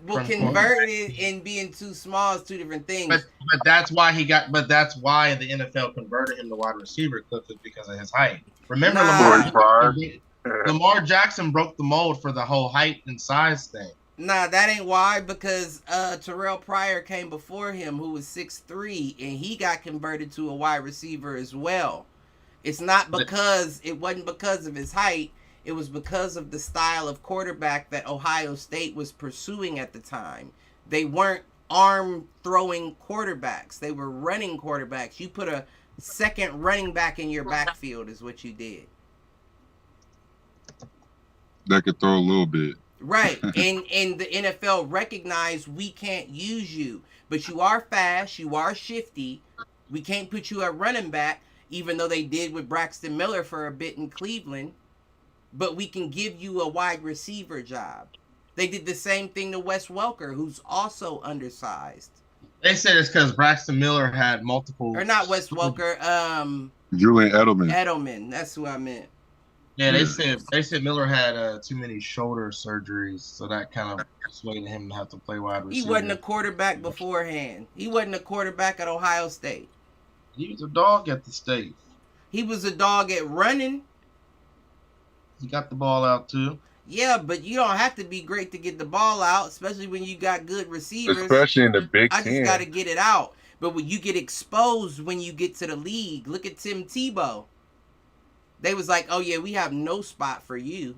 Well, converted and being too small is two different things. But that's why the NFL converted him to wide receiver, Cliff, is because of his height. Remember, Lamar Jackson broke the mold for the whole height and size thing. Nah, that ain't why, because Terrell Pryor came before him, who was 6'3", and he got converted to a wide receiver as well. It wasn't because of his height. It was because of the style of quarterback that Ohio State was pursuing at the time. They weren't arm-throwing quarterbacks. They were running quarterbacks. You put a second running back in your backfield is what you did. That could throw a little bit. Right. And the NFL recognized we can't use you. But you are fast. You are shifty. We can't put you at running back, even though they did with Braxton Miller for a bit in Cleveland. But we can give you a wide receiver job. They did the same thing to Wes Welker, who's also undersized. They said it's because Braxton Miller had multiple... Or not Wes Welker, Julian Edelman. Edelman, that's who I meant. Yeah, they said Miller had too many shoulder surgeries, so that kind of persuaded him to have to play wide receiver. He wasn't a quarterback beforehand. He wasn't a quarterback at Ohio State. He was a dog at the state. He was a dog at running. He got the ball out too. Yeah, but you don't have to be great to get the ball out, especially when you got good receivers. Especially in the Big Ten. I just got to get it out. But when you get exposed when you get to the league, look at Tim Tebow. They was like, oh, yeah, we have no spot for you.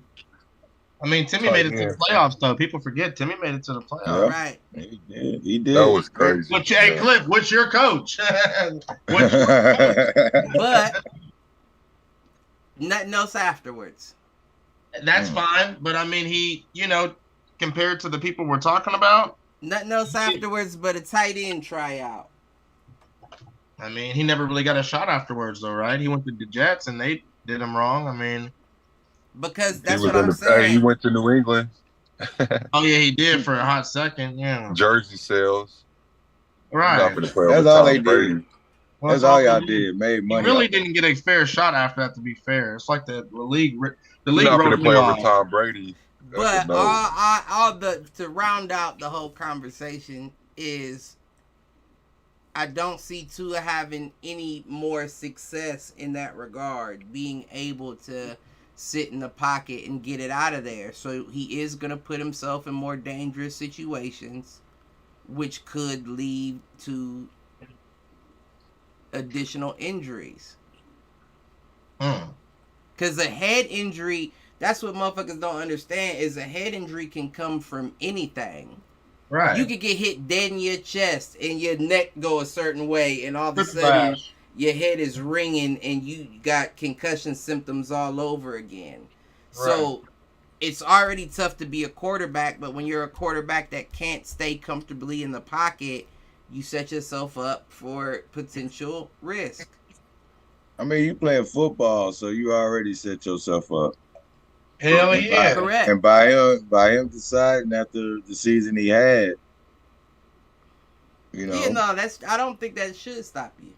I mean, Timmy made it to the playoffs, though. People forget Timmy made it to the playoffs. Yeah. Right. He did. That was crazy. Hey, Cliff, what's your coach? But nothing else afterwards. That's fine. But, I mean, he, compared to the people we're talking about. Nothing else afterwards but a tight end tryout. I mean, he never really got a shot afterwards, though, right? He went to the Jets, and they did him wrong. I mean. Because that's what I'm saying. He went to New England. Oh, yeah, he did for a hot second, yeah. Jersey sales. Right. That's all they did. Well, that's all y'all did. Made money. He really didn't get a fair shot after that, to be fair. It's like the league wrote to play over Tom Brady. But to round out the whole conversation is I don't see Tua having any more success in that regard, being able to sit in the pocket and get it out of there. So he is going to put himself in more dangerous situations, which could lead to additional injuries. Because a head injury, that's what motherfuckers don't understand, is a head injury can come from anything. Right. You could get hit dead in your chest and your neck go a certain way, and all of a sudden your head is ringing and you got concussion symptoms all over again. Right. So it's already tough to be a quarterback, but when you're a quarterback that can't stay comfortably in the pocket, you set yourself up for potential risk. I mean, you playing football, so you already set yourself up. Hell And yeah. Correct. And by him deciding after the season he had, Yeah, no, I don't think that should stop you.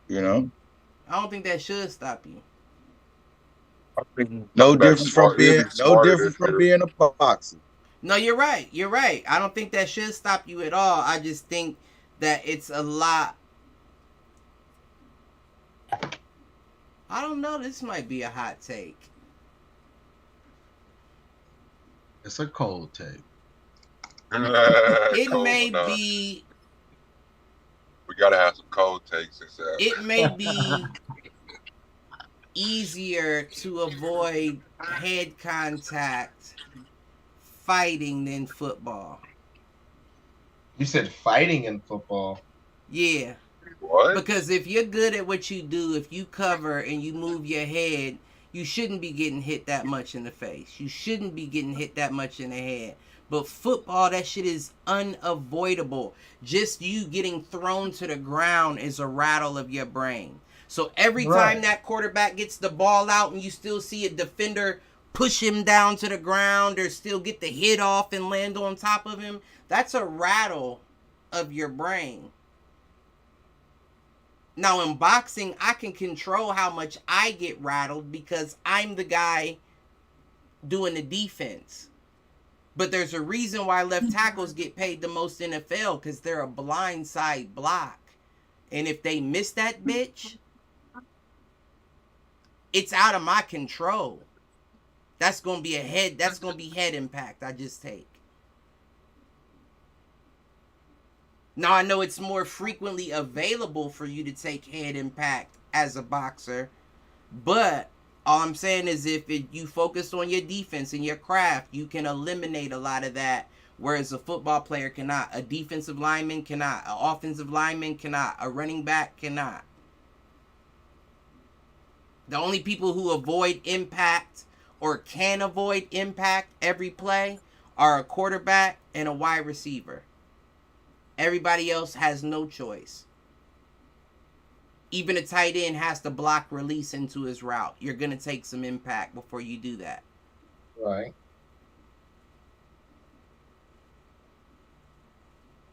I don't think that should stop you. I think No that's difference from smart. It'd be smarter this year. being a boxer. No, you're right. You're right. I don't think that should stop you at all. I just think that it's a lot. I don't know. This might be a hot take. It's a cold take. It Cold may one, be. We gotta have some cold takes. It may be easier to avoid head contact fighting than football. You said fighting in football. Yeah. What? Because if you're good at what you do, if you cover and you move your head, you shouldn't be getting hit that much in the face. You shouldn't be getting hit that much in the head. But football, that shit is unavoidable. Just you getting thrown to the ground is a rattle of your brain. So every time that quarterback gets the ball out and you still see a defender push him down to the ground or still get the hit off and land on top of him, that's a rattle of your brain. Now in boxing, I can control how much I get rattled because I'm the guy doing the defense. But there's a reason why left tackles get paid the most in NFL, because they're a blind side block. And if they miss that bitch, it's out of my control. That's gonna be head impact I just take. Now I know it's more frequently available for you to take head impact as a boxer, but all I'm saying is if you focus on your defense and your craft, you can eliminate a lot of that, whereas a football player cannot. A defensive lineman cannot. An offensive lineman cannot. A running back cannot. The only people who avoid impact or can avoid impact every play are a quarterback and a wide receiver. Everybody else has no choice. Even a tight end has to block release into his route. You're going to take some impact before you do that. Right.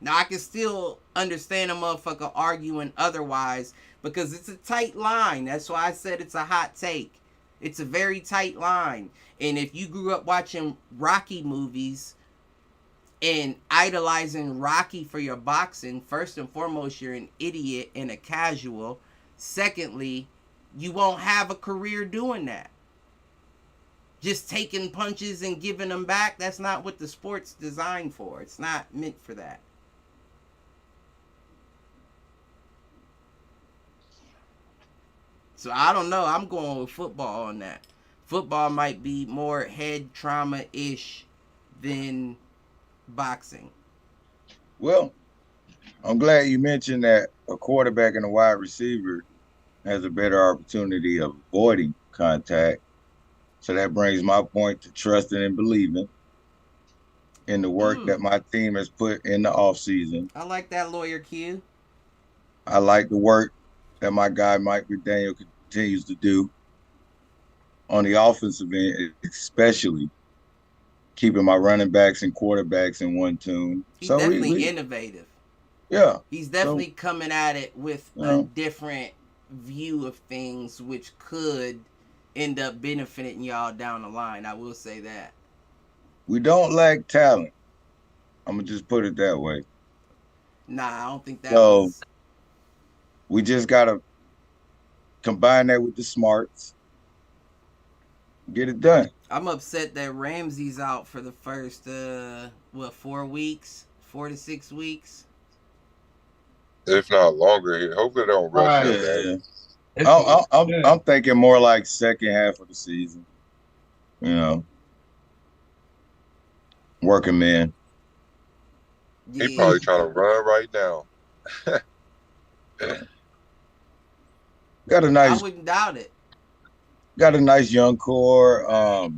Now, I can still understand a motherfucker arguing otherwise because it's a tight line. That's why I said it's a hot take. It's a very tight line. And if you grew up watching Rocky movies and idolizing Rocky for your boxing, first and foremost, you're an idiot and a casual. Secondly, you won't have a career doing that. Just taking punches and giving them back, that's not what the sport's designed for. It's not meant for that. So I don't know. I'm going with football on that. Football might be more head trauma-ish than boxing. Well, I'm glad you mentioned that a quarterback and a wide receiver has a better opportunity of avoiding contact. So that brings my point to trusting and believing in the work that my team has put in the offseason. I like that, Lawyer Q. I like the work that my guy Mike McDaniel continues to do on the offensive end, especially keeping my running backs and quarterbacks in one tune. He's definitely innovative. Yeah. He's definitely coming at it with a different view of things, which could end up benefiting y'all down the line. I will say that. We don't lack talent. I'm going to just put it that way. Nah, I don't think that was... We just got to combine that with the smarts. Get it done. I'm upset that Ramsey's out for the first, 4 weeks? 4 to 6 weeks? If not longer. Hopefully they don't rush it. I'm thinking more like second half of the season. You know. Working man. Yeah. He probably trying to run right now. Got a nice. I wouldn't doubt it. Got a nice young core.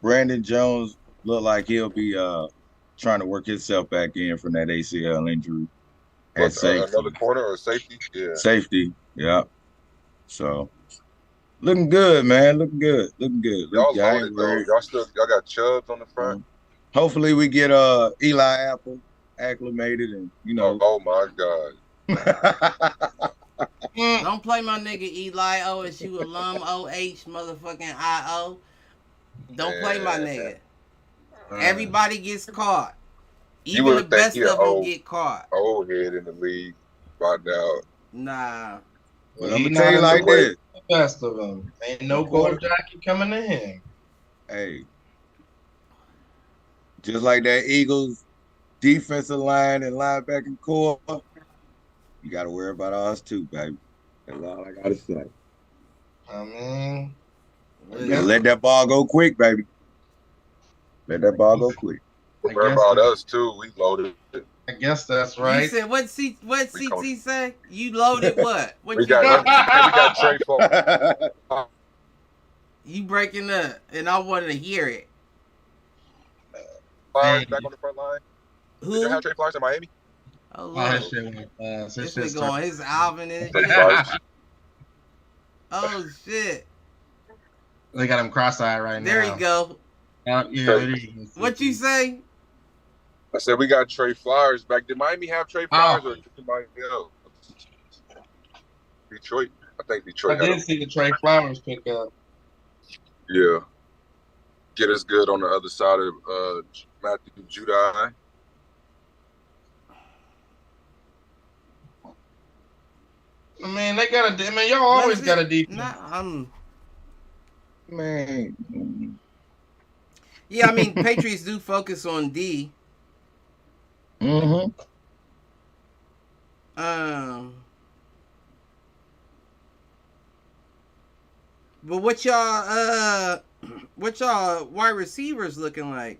Brandon Jones looked like he'll be trying to work himself back in from that ACL injury. Another corner or safety? Yeah. Safety, yeah. So Looking good, man. Looking good. Looking good. Y'all I loaded ain't though. worried. Y'all got Chubbs on the front. Hopefully we get Eli Apple acclimated and Oh my God. Don't play my nigga Eli OSU alum OH motherfucking IO. Don't play my nigga. Everybody gets caught. You Even the would think best he an of them get caught. old head in the league by now. Nah. Well, I'm gonna tell you like this. The best of them. Ain't no quarterback coming to him. Hey, just like that Eagles defensive line and linebacking core, you got to worry about us too, baby. That's all I gotta say. I mean, Let that ball go quick, baby. Let that ball go quick. Worry about us too. We loaded. I guess that's right. You said what CT say? You loaded what? What we you got Trey Flowers. You breaking up, and I wanted to hear it. Flowers back on the front line. Who? Did you have Trey Flowers in Miami? Oh, Lord. This nigga on his Alvin and shit. Oh, shit. They got him cross-eyed right there now. There you go. Yeah, what you say? I said we got Trey Flowers back. Did Miami have Trey Flowers or somebody else? Detroit. I think Detroit. I did see the Trey Flowers pick up. Yeah. Get us good on the other side of Matthew Judai. I mean, they got a. I mean, y'all always got a defense. Nah, Man. Yeah, I mean, Patriots do focus on D. Mm-hmm. But what y'all wide receivers looking like?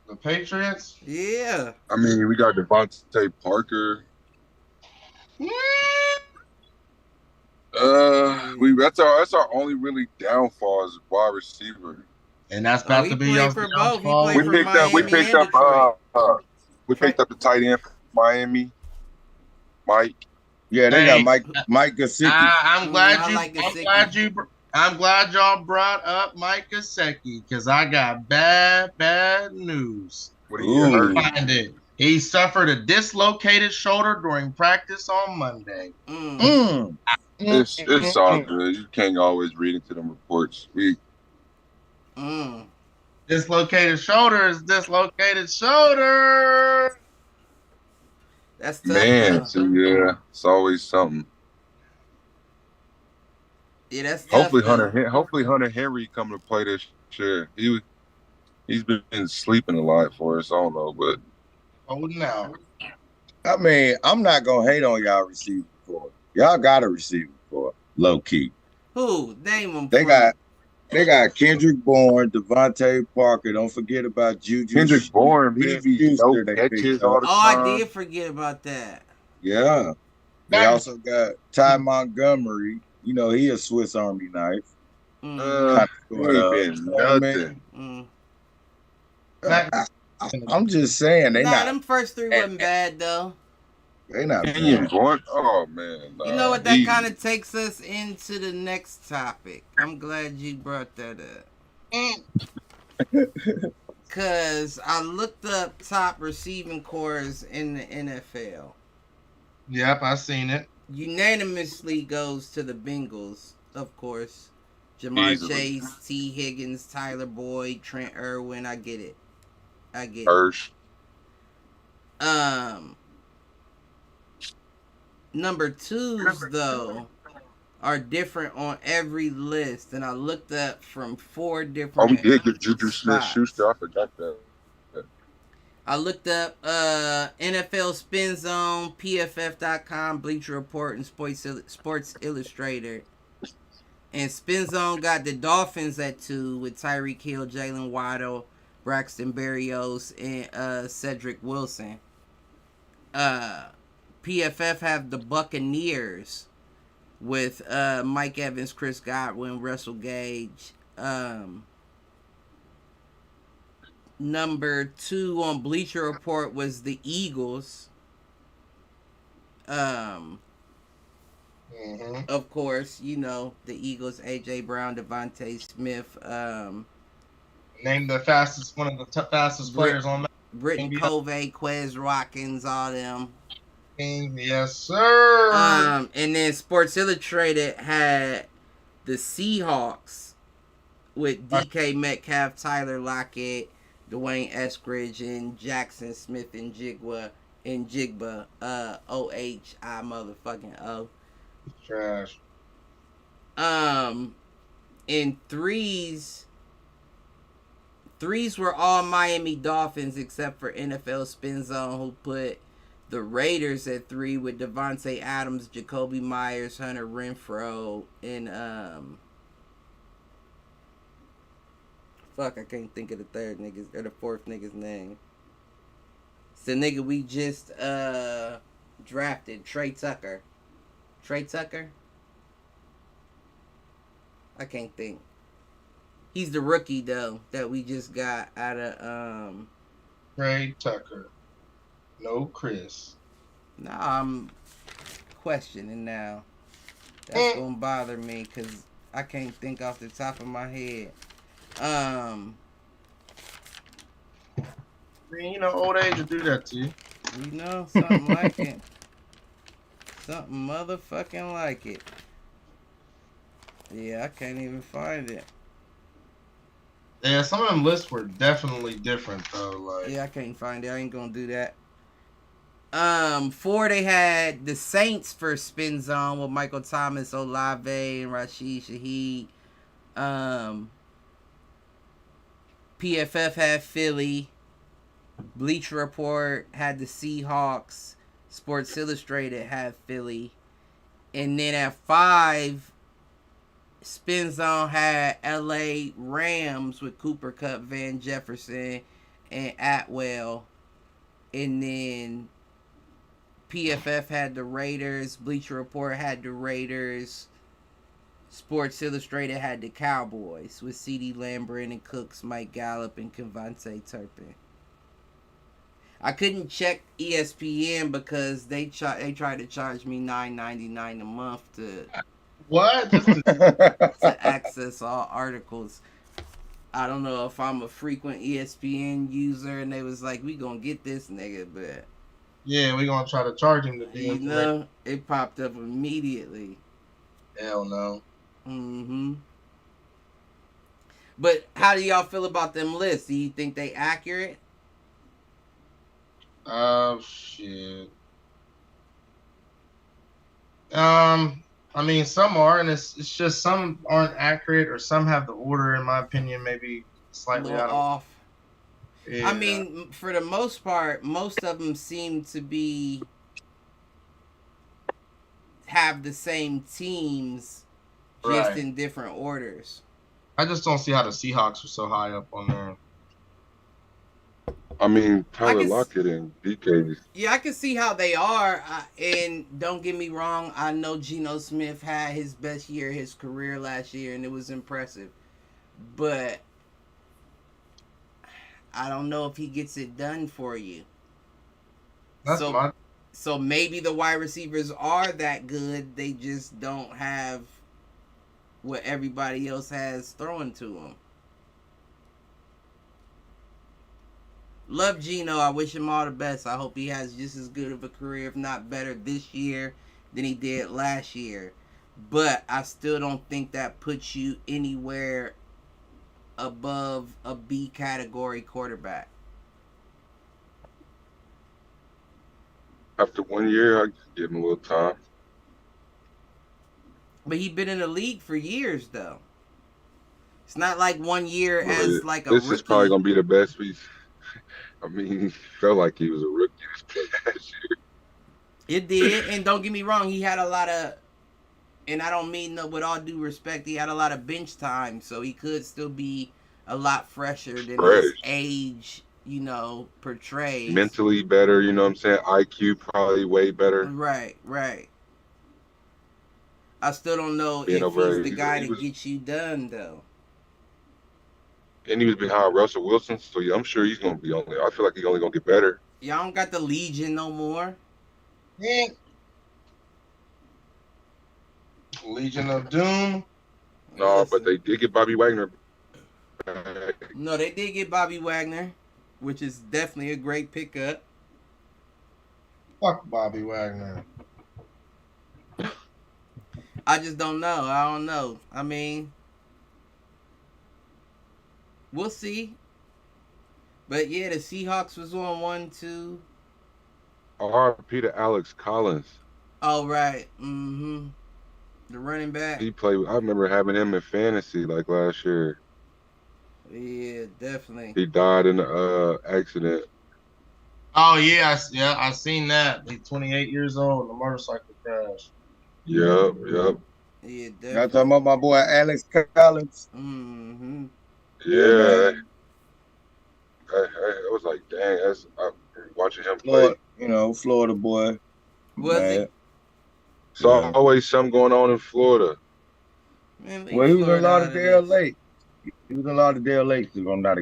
The Patriots? Yeah. I mean, we got Devontae Parker. That's our only really downfall as wide receiver. And that's about to be your downfall. We picked up the tight end from Miami, Mike. Yeah, they got Mike Gesicki. I'm glad y'all brought up Mike Gesicki because I got bad news. What do you heard? Find it. He suffered a dislocated shoulder during practice on Monday. It's all good. You can't always read into them reports. Dislocated shoulder is dislocated shoulder. That's tough. Man, so yeah, it's always something. Yeah, that's tough. Hopefully Hunter Henry come to play this year. He's been sleeping a lot for us. I don't know, but now. I mean, I'm not gonna hate on y'all receiving core. Y'all got a receiving core, low key. Who? Name them. They got Kendrick Bourne, Devontae Parker. Don't forget about Juju. Kendrick Bourne, he be no catches all the time. I did forget about that. Yeah. They also got Ty Montgomery. You know, he a Swiss Army knife. I'm just saying they not. Them first three wasn't bad though. They not bad. Oh man. You know what? That kind of takes us into the next topic. I'm glad you brought that up. Cause I looked up top receiving cores in the NFL. Yep, I seen it. Unanimously goes to the Bengals, of course. Jamar Chase, T. Higgins, Tyler Boyd, Trent Irwin. I get it. Hirsch. Number twos though are different on every list, and I looked up from 4 different. We did get Juju Smith-Schuster. I forgot that. I looked up NFL Spin Zone, PFF.com, Bleacher Report, and Sports Illustrated. And Spin Zone got the Dolphins at 2 with Tyreek Hill, Jalen Waddle, Braxton Berrios, and Cedric Wilson. PFF have the Buccaneers with Mike Evans, Chris Godwin, Russell Gage. Number 2 on Bleacher Report was the Eagles. Mm-hmm. Of course, you know, the Eagles, A.J. Brown, Devontae Smith, Named the one of the fastest Brit, players on Britton NBA Covey, Quez Watkins, all them. team. Yes, sir. And then Sports Illustrated had the Seahawks with DK Metcalf, Tyler Lockett, Dwayne Eskridge, and Jackson Smith and Jigba. OHI motherfucking O. Trash. In threes were all Miami Dolphins except for NFL Spin Zone, who put the Raiders at 3 with Devontae Adams, Jacoby Myers, Hunter Renfrow, and fuck, I can't think of the third niggas or the fourth nigga's name. It's the nigga we just drafted, Trey Tucker. Trey Tucker? I can't think. He's the rookie though that we just got out of Trey Tucker. No Chris. Nah, I'm questioning now. That's gonna bother me because I can't think off the top of my head. You know, old age will do that to you. You know, something like it. Something motherfucking like it. Yeah, I can't even find it. Yeah, some of them lists were definitely different though. Like, yeah, I can't find it. I ain't gonna do that. 4 they had the Saints for Spin Zone with Michael Thomas, Olave, and Rashid Shaheed. PFF had Philly. Bleacher Report had the Seahawks. Sports Illustrated had Philly. And then at 5, Spin Zone had LA Rams with Cooper Kupp, Van Jefferson, and Atwell. And then PFF had the Raiders. Bleacher Report had the Raiders. Sports Illustrated had the Cowboys with CeeDee Lamb, Brandon Cooks, Mike Gallup, and Kevontae Turpin. I couldn't check ESPN because they tried to charge me $9.99 a month to what? to access all articles. I don't know if I'm a frequent ESPN user, and they was like, "We gonna get this nigga," but yeah, we gonna try to charge him to do you know, it popped up immediately. Hell no. Mm-hmm. But how do y'all feel about them lists? Do you think they accurate? Shit. I mean, some are, and it's just some aren't accurate, or some have the order, in my opinion, maybe slightly out of off. Yeah. I mean, for the most part, most of them seem to have the same teams, just Right. in different orders. I just don't see how the Seahawks are so high up on there. I mean, Tyler Lockett and DK. Yeah, I can see how they are. And don't get me wrong, I know Geno Smith had his best year of his career last year, and it was impressive. But I don't know if he gets it done for you. So maybe the wide receivers are that good. They just don't have what everybody else has thrown to them. Love Geno. I wish him all the best. I hope he has just as good of a career, if not better, this year than he did last year. But I still don't think that puts you anywhere above a B category quarterback. After 1 year, I just give him a little time. But he's been in the league for years, though. It's not like 1 year as like a rookie. This is probably going to be the best piece. I mean, he felt like he was a rookie this past year. It did, and don't get me wrong, he had a lot of, and I don't mean that with all due respect, he had a lot of bench time, so he could still be a lot fresher than his age, you know, portrays. Mentally better, you know what I'm saying? IQ probably way better. Right. I still don't know if he's the guy that gets you done, though. And he was behind Russell Wilson, so yeah, I'm sure he's going to be only. I feel like he's only going to get better. Y'all don't got the Legion no more. Yeah. Legion of Doom. No, Listen. but they did get Bobby Wagner back. No, they did get Bobby Wagner, which is definitely a great pickup. Fuck Bobby Wagner. I just don't know. I don't know. I mean, we'll see. But yeah, the Seahawks was on 1-2. RP to Alex Collins. Oh, right. Mm-hmm. The running back. He played. I remember having him in fantasy like last year. Yeah, definitely. He died in a accident. Oh yeah, I seen that. He's 28 years old in a motorcycle crash. Yep. Yeah, Y'all definitely. talking about my boy Alex Collins? Mm-hmm. Yeah, man. I was like, dang, watching him play. Florida boy. Was Man. it? So Yeah. always something going on in Florida. Man, Well, he was in Florida out of Lauderdale this. Lake. He was in Lauderdale Lake, if I'm not,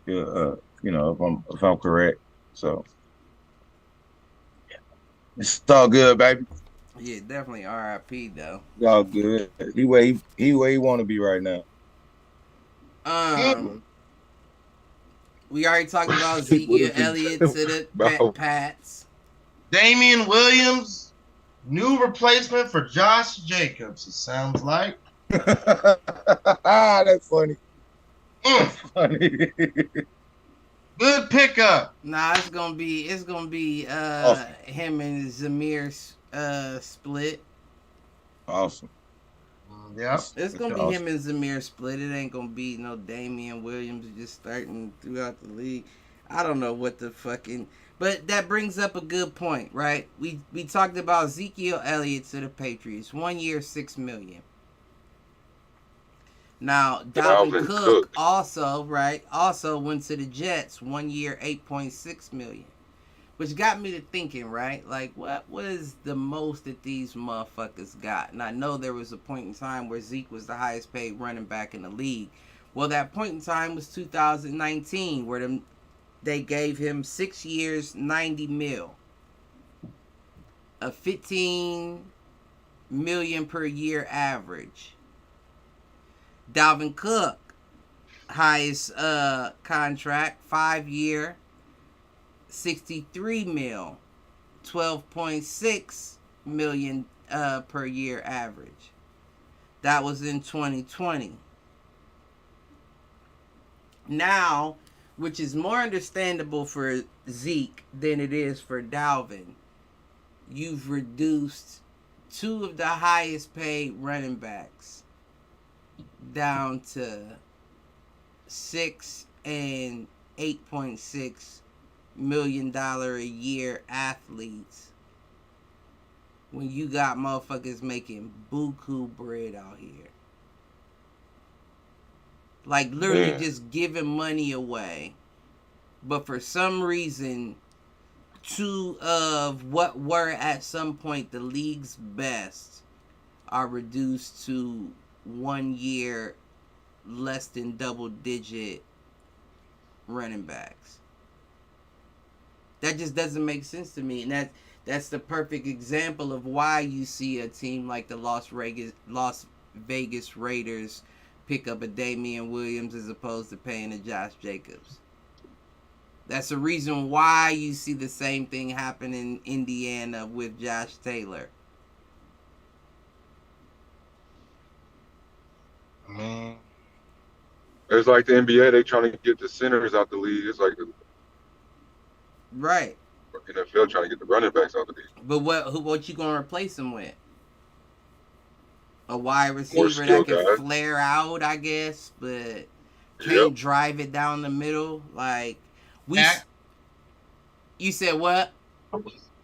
if I'm correct. So it's all good, baby. Yeah, definitely RIP though. It's all good. He where he want to be right now. We already talked about Ezekiel Elliott to the Pats. Damian Williams, new replacement for Josh Jacobs. It sounds like. That's funny. That's funny. Good pickup. Nah, it's gonna be awesome. Him and Zamir's split. Awesome. Yeah. It's gonna be him and Zamir split. It ain't gonna be no Damian Williams just starting throughout the league. I don't know what the fucking. But that brings up a good point, right? We talked about Ezekiel Elliott to the Patriots. 1 year, $6 million. Now Dalvin Cook also went to the Jets. 1 year, $8.6 million. Which got me to thinking, right? Like, what was the most that these motherfuckers got? And I know there was a point in time where Zeke was the highest paid running back in the league. Well, that point in time was 2019, where they gave him 6 years, $90 million. A $15 million per year average. Dalvin Cook, highest contract, 5 year, $63 million, $12.6 million per year average. That was in 2020. Now, which is more understandable for Zeke than it is for Dalvin, you've reduced two of the highest paid running backs down to $6 and $8.6 million a year athletes, when you got motherfuckers making buku bread out here. Like, literally just giving money away. But for some reason, two of what were at some point the league's best are reduced to 1 year, less than double digit running backs. That just doesn't make sense to me. And that's the perfect example of why you see a team like the Las Vegas Raiders pick up a Damian Williams as opposed to paying a Josh Jacobs. That's the reason why you see the same thing happen in Indiana with Josh Taylor. It's like the NBA, they trying to get the centers out the league. It's like the right. NFL trying to get the running backs out the league. But what you gonna replace them with? A wide receiver that can flare out, I guess, but can't drive it down the middle. Like you said, what?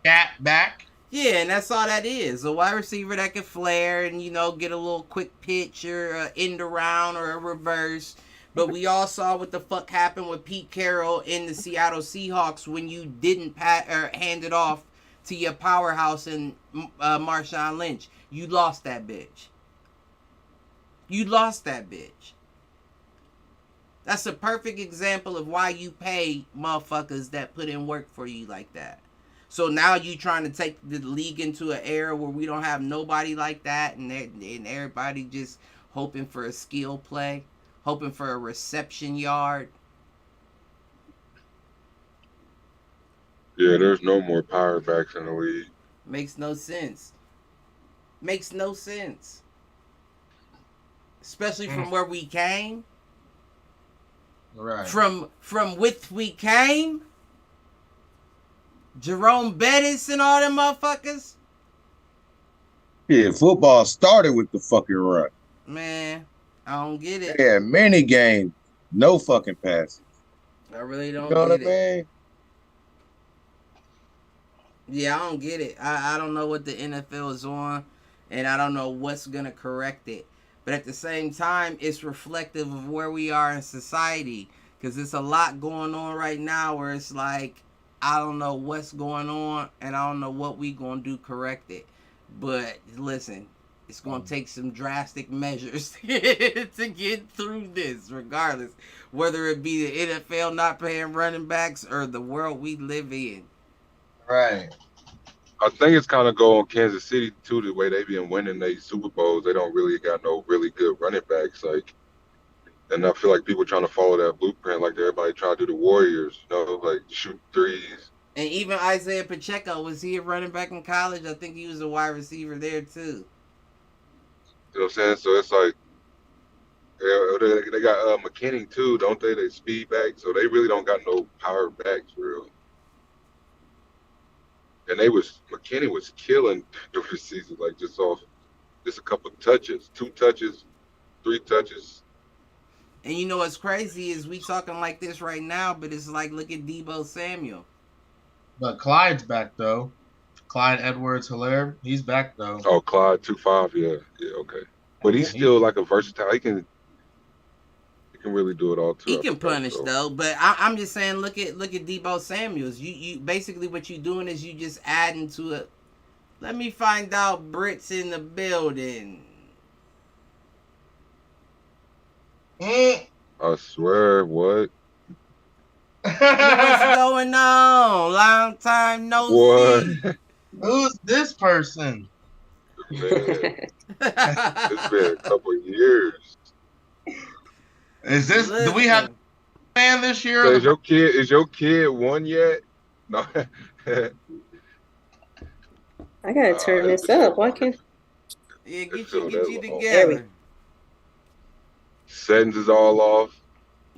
Back. Yeah, and that's all that is. A wide receiver that can flare and get a little quick pitch or an end around or a reverse. But we all saw what the fuck happened with Pete Carroll in the Seattle Seahawks when you didn't hand it off to your powerhouse in Marshawn Lynch. You lost that bitch. That's a perfect example of why you pay motherfuckers that put in work for you like that. So now you trying to take the league into an era where we don't have nobody like that, and everybody just hoping for a skill play, hoping for a reception yard. Yeah, there's no more power backs in the league. Makes no sense. Makes no sense. Especially from where we came. Right. From which we came. Jerome Bettis and all them motherfuckers. Yeah, football started with the fucking run. Man, I don't get it. Yeah, many games, no fucking passes. I really don't You know what get I it. mean? Yeah, I don't get it. I don't know what the NFL is on, and I don't know what's going to correct it. But at the same time, it's reflective of where we are in society, because there's a lot going on right now where it's like, I don't know what's going on, and I don't know what we going to do correct it. But listen, it's going to take some drastic measures to get through this, regardless. Whether it be the NFL not paying running backs or the world we live in. Right. I think it's kind of go on Kansas City too. The way they been winning they Super Bowls, they don't really got no really good running backs. Like, and I feel like people trying to follow that blueprint, like everybody trying to do the Warriors, like shoot threes. And even Isaiah Pacheco, was he a running back in college? I think he was a wide receiver there too. You know what I'm saying? So it's like, they got McKinney too, don't they? They speed back, so they really don't got no power backs for real. And McKinney was killing the preseason, like just off just a couple of touches, 2 touches, 3 touches. And you know what's crazy is we talking like this right now, but it's like, look at Deebo Samuel. But Clyde's back though. Clyde Edwards-Helaire, he's back though. Oh, Clyde 2.5, yeah, okay. But he's still like a versatile. He can really do it all too. He can punish though, but I'm just saying, look at Deebo Samuels. You basically what you doing is you just adding to it. Let me find out Brits in the building. I swear, what? What's going on? Long time no see. Who's this person? Man, it's been a couple of years. Is this? Listen. Do we have a fan this year? So is your kid one yet? No. I gotta turn this up. Why can't? Yeah, get you together. Settings is all off.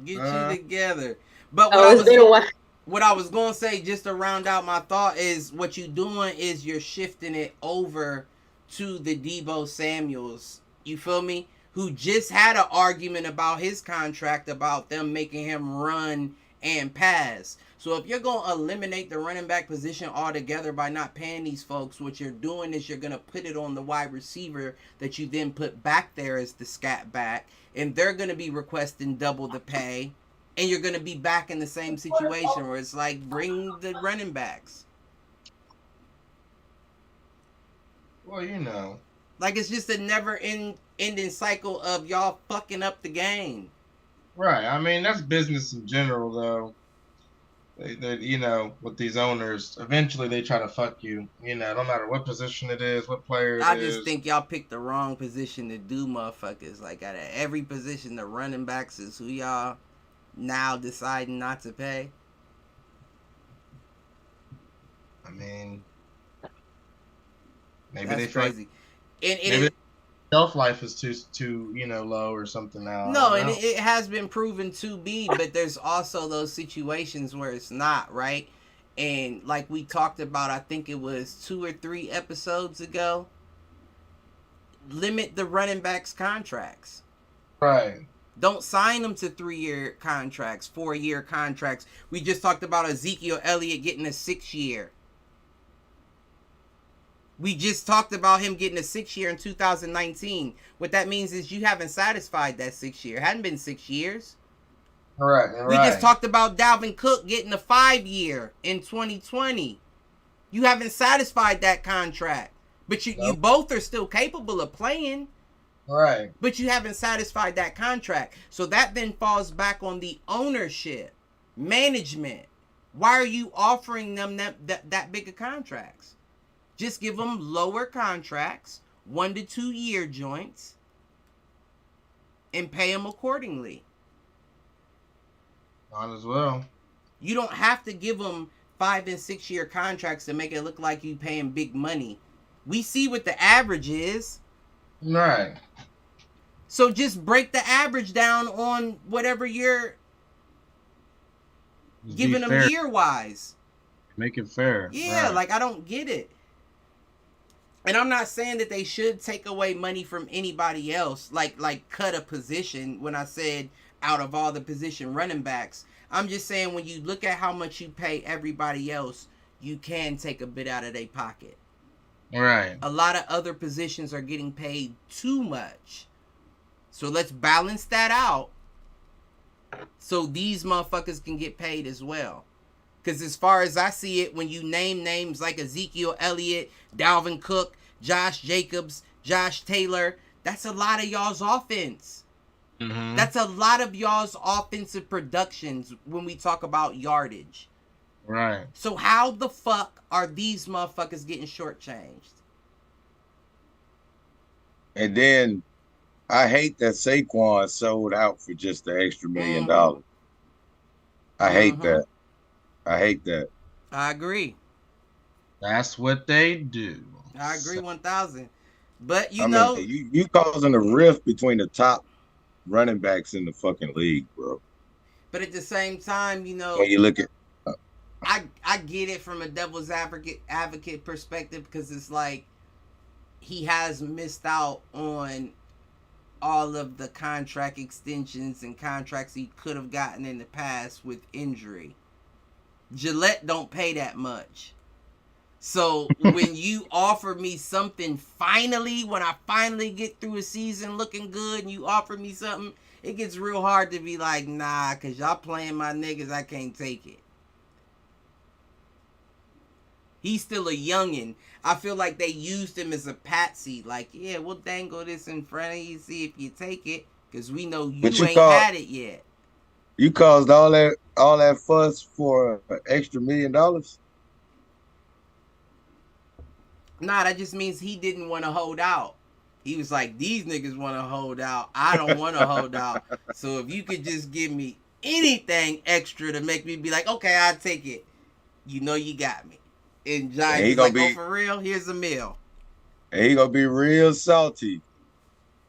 Get you together. But what I was going to say, just to round out my thought, is what you're doing is you're shifting it over to the Deebo Samuels. You feel me? Who just had an argument about his contract, about them making him run and pass. So if you're going to eliminate the running back position altogether by not paying these folks, what you're doing is you're going to put it on the wide receiver that you then put back there as the scat back. And they're going to be requesting double the pay. And you're going to be back in the same situation where it's like, bring the running backs. Well, you know. Like, it's just a never-ending cycle of y'all fucking up the game. Right. I mean, that's business in general, though. They you know, with these owners, eventually they try to fuck you. You know, no matter what position it is, what player it is. I just think y'all picked the wrong position to do, motherfuckers. Like, out of every position, the running backs is who y'all now deciding not to pay. I mean, maybe that's they crazy. Maybe shelf life is too low or something now. No, and it has been proven to be, but there's also those situations where it's not, right? And like we talked about, I think it was 2 or 3 episodes ago, limit the running backs' contracts. Right. Don't sign them to 3-year contracts, 4-year contracts. We just talked about Ezekiel Elliott getting a 6-year. We just talked about him getting a 6-year in 2019. What that means is you haven't satisfied that 6-year. It hadn't been 6 years. Right. We just talked about Dalvin Cook getting a 5-year in 2020. You haven't satisfied that contract. But you both are still capable of playing. Right. But you haven't satisfied that contract. So that then falls back on the ownership, management. Why are you offering them that big of contracts? Just give them lower contracts, 1 to 2 year joints, and pay them accordingly. Might as well. You don't have to give them 5 and 6 year contracts to make it look like you paying big money. We see what the average is. Right. So just break the average down on whatever you're Just giving them fair. year wise. Make it fair. Yeah, right. like I don't get it. And I'm not saying that they should take away money from anybody else, like cut a position when I said out of all the position running backs. I'm just saying when you look at how much you pay everybody else, you can take a bit out of their pocket. Right. A lot of other positions are getting paid too much. So let's balance that out so these motherfuckers can get paid as well. Because as far as I see it, when you name names like Ezekiel Elliott, Dalvin Cook, Josh Jacobs, Josh Taylor, that's a lot of y'all's offense. Mm-hmm. That's a lot of y'all's offensive productions when we talk about yardage. Right. So how the fuck are these motherfuckers getting shortchanged? And then I hate that Saquon sold out for just the extra $1 million. Mhm. I hate Mhm. that. I hate that. I agree. That's what they do. I agree 1,000. But I mean, you causing a rift between the top running backs in the fucking league, bro. But at the same time, When you look at, I get it from a devil's advocate perspective because it's like he has missed out on all of the contract extensions and contracts he could have gotten in the past with injury. Gillette don't pay that much. So when you offer me something finally, when I finally get through a season looking good and you offer me something, it gets real hard to be like, nah, because y'all playing my niggas, I can't take it. He's still a youngin'. I feel like they used him as a patsy. Like, yeah, we'll dangle this in front of you, see if you take it, because we know you ain't had it yet. You caused all that fuss for an extra $1 million? Nah, that just means he didn't want to hold out. He was like, these niggas want to hold out. I don't want to hold out. So if you could just give me anything extra to make me be like, okay, I'll take it. You know you got me. And Giants is like, oh, for real? Here's a meal. And he gonna be real salty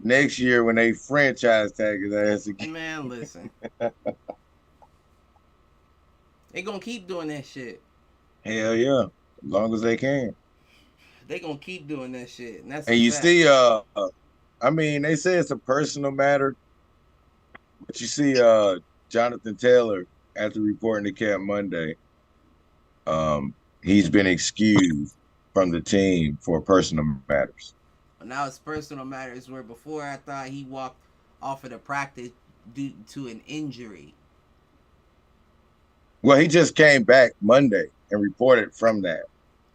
next year when they franchise tag his ass again. Man, listen. They gonna keep doing that shit. Hell yeah. As long as they can. They gonna keep doing that shit. And that's and you see, I mean, they say it's a personal matter, but you see Jonathan Taylor after reporting to Camp Monday, he's been excused from the team for personal matters. Now it's personal matters where before I thought he walked off of the practice due to an injury. Well, he just came back Monday and reported from that.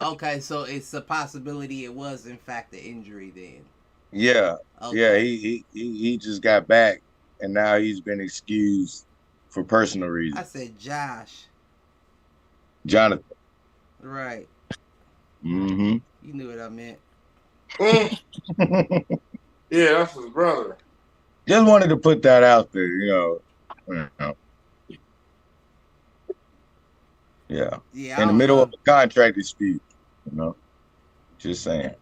Okay, so it's a possibility it was in fact the injury then. Yeah, okay. Yeah, he just got back and now he's been excused for personal reasons. I said Josh. Jonathan. Right. Mm-hmm. You knew what I meant. Yeah, that's his brother. Just wanted to put that out there, you know. Yeah. In the middle of a contract dispute, you know. Just saying.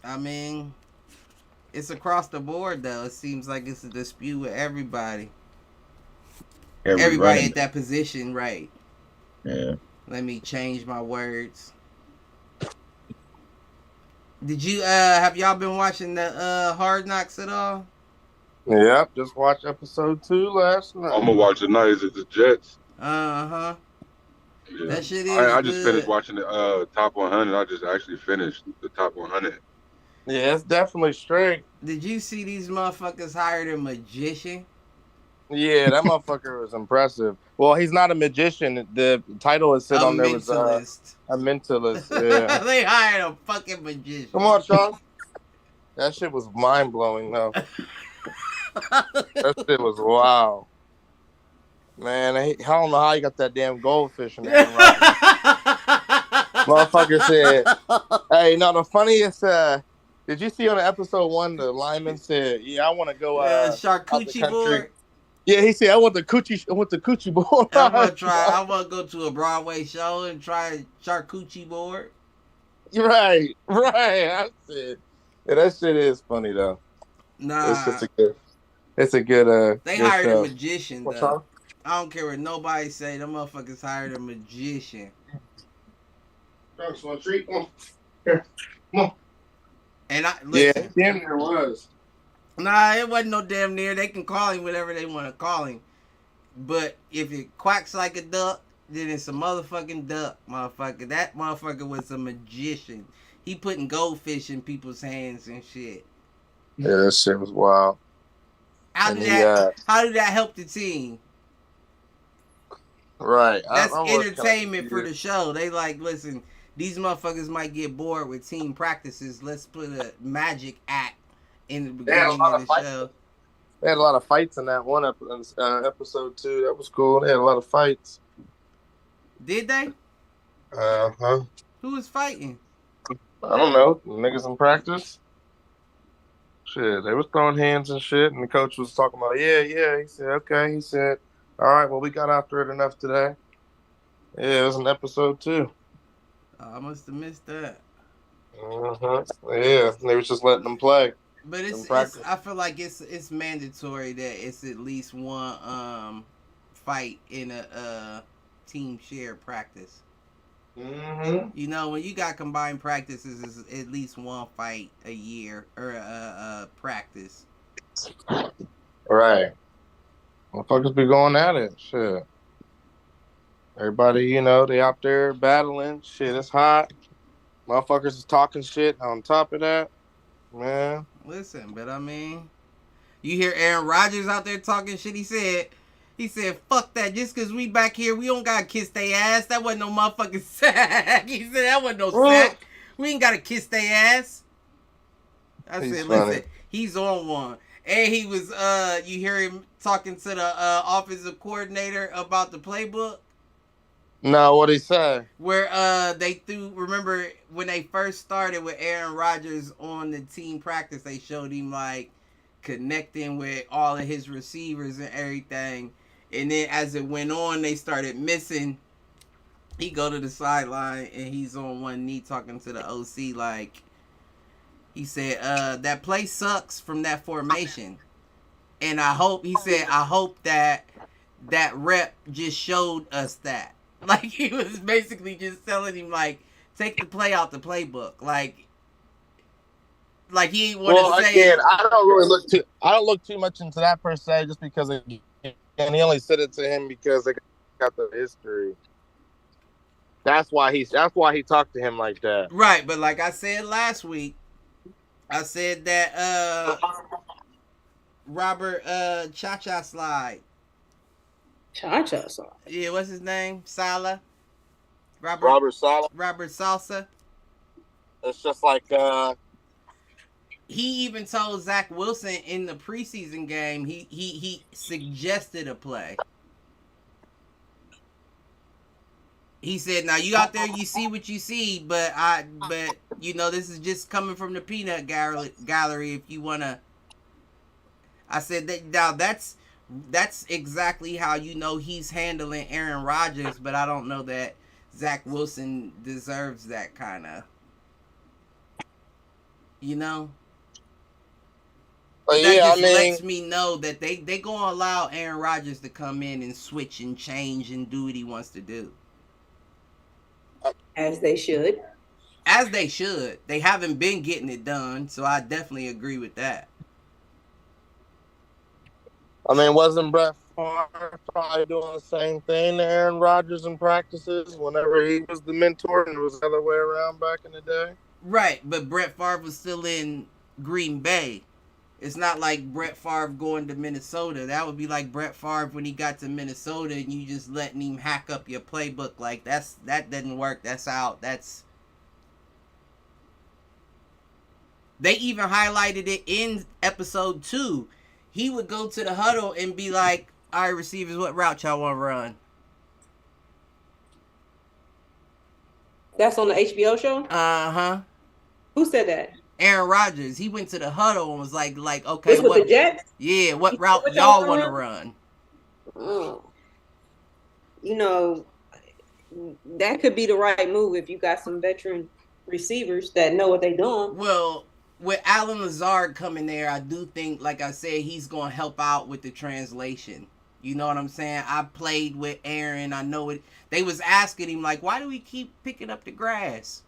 I mean, it's across the board though. It seems like it's a dispute with everybody. Everybody at that position, right? Yeah. Let me change my words. Did you have y'all been watching the Hard Knocks at all? Yep, just watched episode 2 last night. I'm gonna watch tonight. Is it the Jets? Uh-huh. Yeah. That shit is I just finished watching the top 100. I just actually finished the top 100. Yeah, it's definitely straight. Did you see these motherfuckers hired a magician? Yeah, that motherfucker was impressive. Well, he's not a magician. The title is said on there was a mentalist. Yeah. They hired a fucking magician. Come on, Sean. That shit was mind blowing though. That shit was wow. Man, I don't know how you got that damn goldfish in there. Motherfucker said, "Hey, no, the funniest. Did you see on episode 1 the lineman said, "Yeah, I want to go out the charcuterie country." board. Yeah, he said, "I want the coochie board." I want to go to a Broadway show and try charcuterie board. Right. That's it. Yeah, that shit is funny though. Nah, it's a good. They good hired show. a magician though. I don't care what nobody say. Them motherfuckers hired a magician. Thanks, one treat. Come on. Here. Come on. And listen. Yeah, damn near was. Nah, it wasn't no damn near. They can call him whatever they want to call him. But if it quacks like a duck, then it's a motherfucking duck, motherfucker. That motherfucker was a magician. He putting goldfish in people's hands and shit. Yeah, that shit was wild. How did that help the team? Right. That's entertainment for the show. They like, listen, these motherfuckers might get bored with team practices. Let's put a magic act in the beginning of the show. They had a lot of fights in that one episode too. That was cool. They had a lot of fights. Did they? Uh-huh. Who was fighting? I don't know. Niggas in practice. Shit, they was throwing hands and shit, and the coach was talking about, yeah. He said, okay. He said, all right, well, we got after it enough today. Yeah, it was an episode 2. I must have missed that. Uh-huh. Yeah, they was just letting them play. But I feel like it's mandatory that it's at least one fight in a team share practice. Mm-hmm. You know, when you got combined practices, it's at least one fight a year or a practice. Right. Motherfuckers be going at it. Shit. Everybody, they out there battling. Shit, it's hot. Motherfuckers is talking shit on top of that. Man. Listen, but I mean, you hear Aaron Rodgers out there talking shit. He said, fuck that. Just because we back here, we don't got to kiss they ass. That wasn't no motherfucking sack. He said, that wasn't no sack. We ain't got to kiss they ass. I said, listen, he's on one. And he was, you hear him talking to the offensive coordinator about the playbook? No, what'd he say? Where remember when they first started with Aaron Rodgers on the team practice, they showed him like connecting with all of his receivers and everything. And then as it went on, they started missing. He go to the sideline and he's on one knee talking to the OC like, he said, that play sucks from that formation. And I hope that rep just showed us that. Like, he was basically just telling him, like, take the play out the playbook. Like he wanted to say. Again, I don't look too much into that per se, just because he only said it to him because they got the history. That's why he talked to him like that. Right, but like I said last week, I said that Robert Cha-Cha Slide. Cha-Cha Slide. Yeah, what's his name? Sala. Robert Sala. Robert Salsa. It's just like he even told Zach Wilson in the preseason game he suggested a play. He said, now you out there, you see what you see, but this is just coming from the peanut gallery if you wanna. I said that now that's exactly how he's handling Aaron Rodgers, but I don't know that Zach Wilson deserves that kind of, But that lets me know that they gonna allow Aaron Rodgers to come in and switch and change and do what he wants to do. As they should. As they should. They haven't been getting it done, so I definitely agree with that. I mean, wasn't Brett Favre probably doing the same thing to Aaron Rodgers in practices whenever he was the mentor, and it was the other way around back in the day? Right, but Brett Favre was still in Green Bay. It's not like Brett Favre going to Minnesota. That would be like Brett Favre when he got to Minnesota and you just letting him hack up your playbook. Like, that doesn't work. That's out. They even highlighted it in episode 2. He would go to the huddle and be like, All right, receivers, what route y'all want to run? That's on the HBO show? Uh-huh. Who said that? Aaron Rodgers, he went to the huddle and was like, okay, This with the Jets? Yeah, what route What y'all y'all want to wanna run? Oh. You know, that could be the right move if you got some veteran receivers that know what they're doing. Well, with Alan Lazard coming there, I do think, like I said, he's going to help out with the translation. You know what I'm saying? I played with Aaron. I know it. They was asking him, like, why do we keep picking up the grass?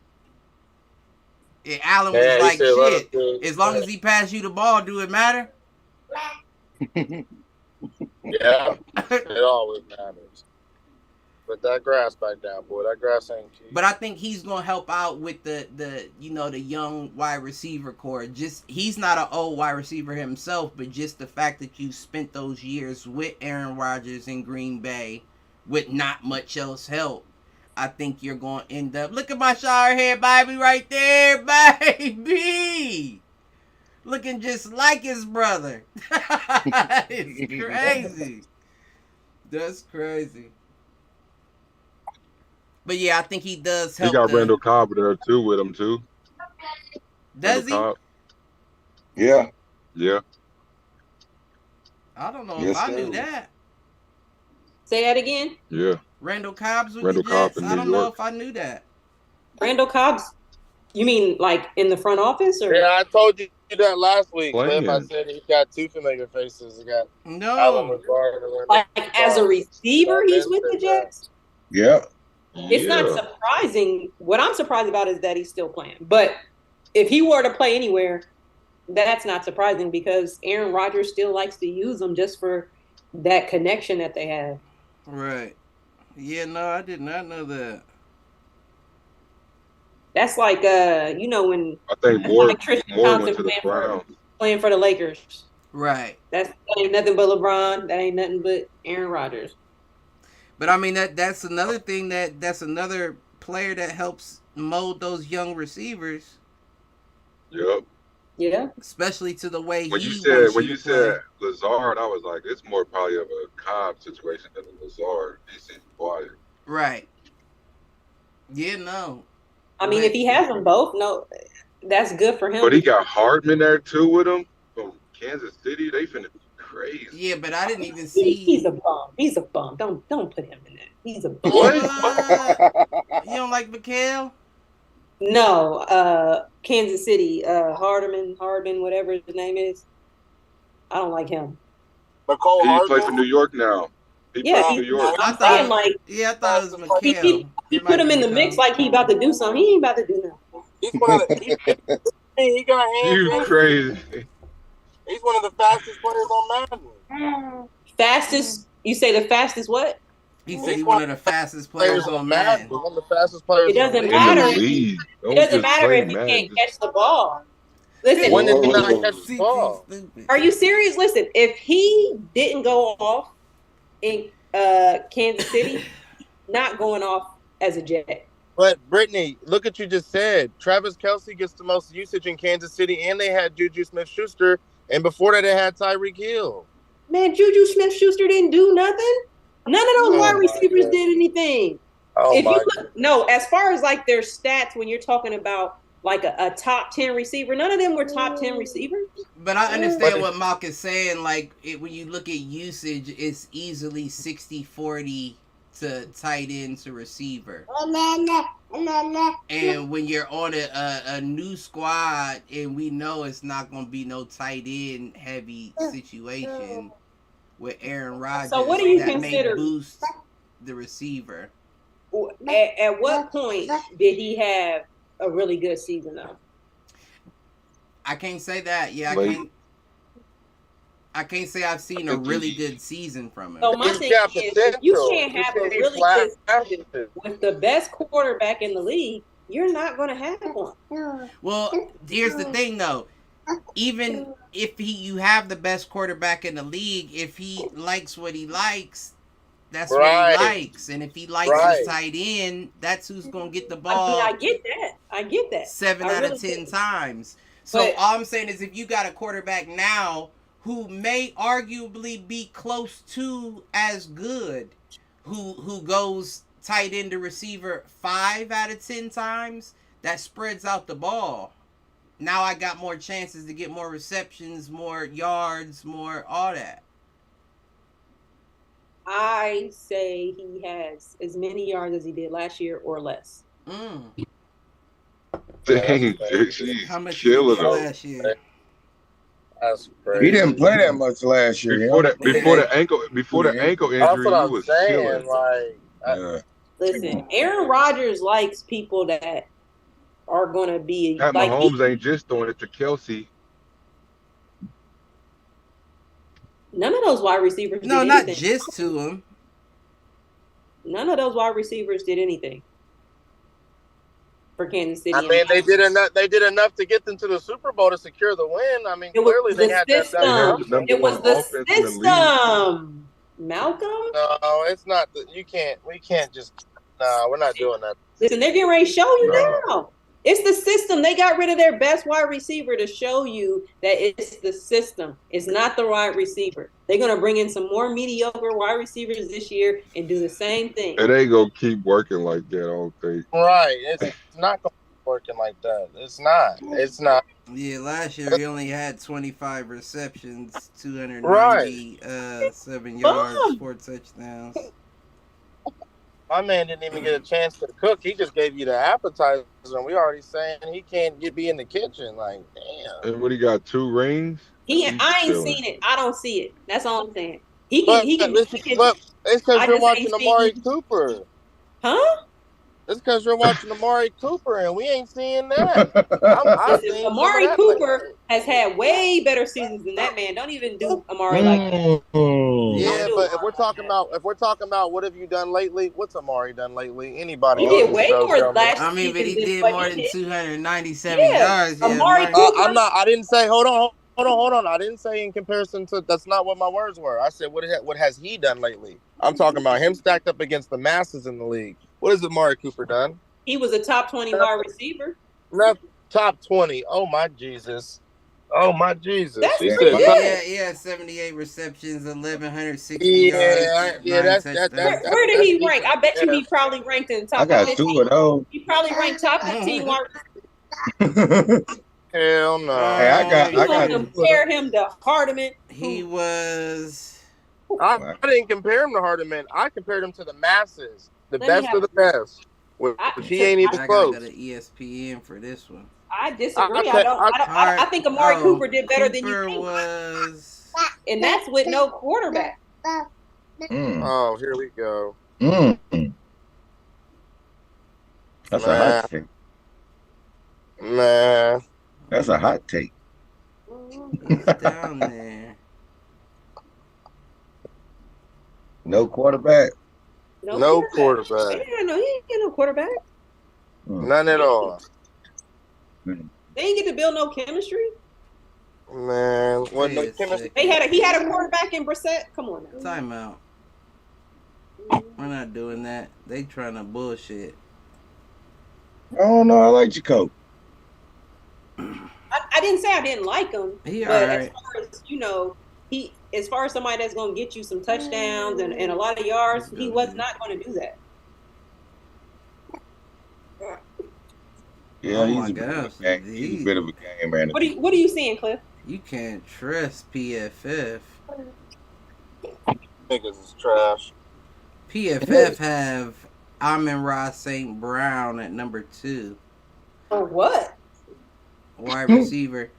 And Alan was Yeah, he like, said, "Let us shit, do it." as long as he pass you the ball, do it matter? Yeah, it always matters. Put that grass back down, boy. That grass ain't cheap. But I think he's gonna help out with the young wide receiver core. Just he's not an old wide receiver himself, but just the fact that you spent those years with Aaron Rodgers in Green Bay with not much else help, I think you're gonna end up. Look at my shower head, baby, right there, baby. Looking just like his brother. It's crazy. That's crazy. But yeah, I think he does help. He got Randall Cobb there too with him too. Does he? Cobb. Yeah. Yeah. I don't know Yes, if I sir. knew that. Say that again. Yeah. Randall Cobb's with Randall the Jets. Cobb in I New don't know York. if I knew that. Randall Cobb's, you mean like in the front office? Or? Yeah, I told you that last week. Playing. Cliff. I said he got two familiar faces. He got Alan No. Lazard and Randall Like as a Cobb. receiver, he's with the Jets? Yeah. It's not surprising. What I'm surprised about is that he's still playing. But if he were to play anywhere, that's not surprising because Aaron Rodgers still likes to use them just for that connection that they have. Right. Yeah, no, I did not know that. That's like when I think that's Moore like Tristan went Thompson to the Browns. playing for the Lakers. Right. That ain't nothing but LeBron. That ain't nothing but Aaron Rodgers. But I mean that's another thing that's another player that helps mold those young receivers. Yep. Yeah. Especially to the way When he you said Lazard, I was like, it's more probably of a Cobb situation than a Lazard. He seems quiet. Right. Yeah, no. I mean, if he has them both, no, that's good for him. But he got Hardman there too with him from Kansas City. They finna be crazy. Yeah, but I didn't even see. He's a bum. He's a bum. Don't put him in there. He's a bum. You don't like Mikhail? No, Kansas City, Hardman, whatever his name is. I don't like him. Nicole He plays for Hardman. New York now. He plays for New York. I'm saying like Yeah, I thought it was Mikhail. he put him in the mix like he about to do something. He ain't about to do nothing. He's one of the. He got You hands. crazy. He's one of the fastest players on Madden. Fastest? You say the fastest what? He said he's one of the fastest players on Madden. One of the fastest players. It doesn't in the matter. league. League. It doesn't matter if you can't catch the ball. Listen, When did he Whoa. not catch the ball? are you serious? Listen, if he didn't go off in Kansas City, not going off as a Jet. But Brittany, look what you just said. Travis Kelce gets the most usage in Kansas City, and they had Juju Smith-Schuster, and before that, they had Tyreek Hill. Man, Juju Smith-Schuster didn't do nothing. None of those wide my receivers God. did anything. Oh If my! you look, no, as far as like their stats, when you're talking about like a top 10 receiver, none of them were top 10 receivers. But I understand what Mark is saying. Like, when you look at usage, it's easily 60-40 to tight end to receiver. And when you're on a new squad, and we know it's not going to be no tight end heavy situation with Aaron Rodgers, So what do you that consider- may boost the receiver. At what point did he have a really good season though? I can't say that. Yeah, Late. I can't say I've seen a really good season from him. So my He's thing got is, if you potential. can't have a He's really flat good season with the best quarterback in the league, you're not going to have one. Well, here's the thing though. Even if you have the best quarterback in the league, if he likes what he likes, that's what Right. he likes. And if he likes Right. his tight end, that's who's going to get the I ball mean, I get that. 7 I out really of 10 do. times. So But- all I'm saying is if you got a quarterback now who may arguably be close to as good, who goes tight end to receiver 5 out of 10 times, that spreads out the ball. Now I got more chances to get more receptions, more yards, more all that. I say he has as many yards as he did last year or less. Dang, she's How much did he killing get them. last year? That's crazy. He didn't play that much last year. Before yeah. the ankle That's injury, what he I'm was saying. killing. Like, Yeah. Listen, Aaron Rodgers likes people that are going to be Pat like Mahomes ain't just throwing it to Kelsey. none of those wide receivers No, did not anything. just to him. None of those wide receivers did anything for Kansas City. I mean, they did enough. They did enough to get them to the Super Bowl to secure the win. I mean, It was clearly they the had that. system. They have the number It was one the offense in the league. system. Malcolm? No, it's not. You can't. We can't just. No, we're not doing that. Listen, they're getting ready to show you now. It's the system. They got rid of their best wide receiver to show you that it's the system. It's not the wide receiver. They're going to bring in some more mediocre wide receivers this year and do the same thing. It ain't gonna keep working like that, I don't think. Right. It's not going to be working like that. It's not. It's not. Yeah, last year he only had 25 receptions, 297 yards, 4 touchdowns. My man didn't even get a chance to cook. He just gave you the appetizer, and we already saying he can't be in the kitchen. Like, damn. And what, he got 2 rings? I ain't seen it. I don't see it. That's all I'm saying. He But can. it's because you're watching Amari Cooper. Huh? It's because you're watching Amari Cooper, and we ain't seeing that. Listen, Amari Cooper has had way better seasons than that man. Don't even do Amari like that. Yeah, but if we're talking about what have you done lately? What's Amari done lately? Anybody? He did way more last I mean, but he did more than 297 Yeah. yards. Yeah, Amari Cooper. I'm not. I didn't say. Hold on. I didn't say in comparison to. That's not what my words were. I said, what has he done lately? I'm talking about him stacked up against the masses in the league. What has Amari Cooper done? He was a top 20 wide receiver. Not top 20. Oh my Jesus. That's He pretty said, good. Yeah, 78 receptions, 1,160 yeah, yards. Where did he rank? I bet you he probably ranked in the top 15. I got 2 of those. He probably ranked top 15 wide receiver. Hell no. Hey, I got compare him to Hardeman. He was. I didn't compare him to Hardeman. I compared him to the masses, the best of the best. Which he ain't even close. I got an ESPN for this one. I disagree. I think Amari Cooper did better than you think. Was... And that's with no quarterback. Oh, here we go. That's a hot take. Man. That's a hot take. He's down there. No quarterback. No quarterback. Yeah, no, he ain't get no quarterback. None at all. They ain't get to build no chemistry. Man, what no chemistry? He had a quarterback in Brissett. Come on now. Timeout. We're not doing that. They trying to bullshit. Oh no, I like Jacob. I didn't say I didn't like him, but as far as as far as somebody that's going to get you some touchdowns and a lot of yards, he was not going to do that. Yeah, he's a bit of a game manager. What are you seeing, Cliff? You can't trust PFF. Niggas is trash. PFF have Amon-Ra St. Brown at number 2. For what? Wide receiver.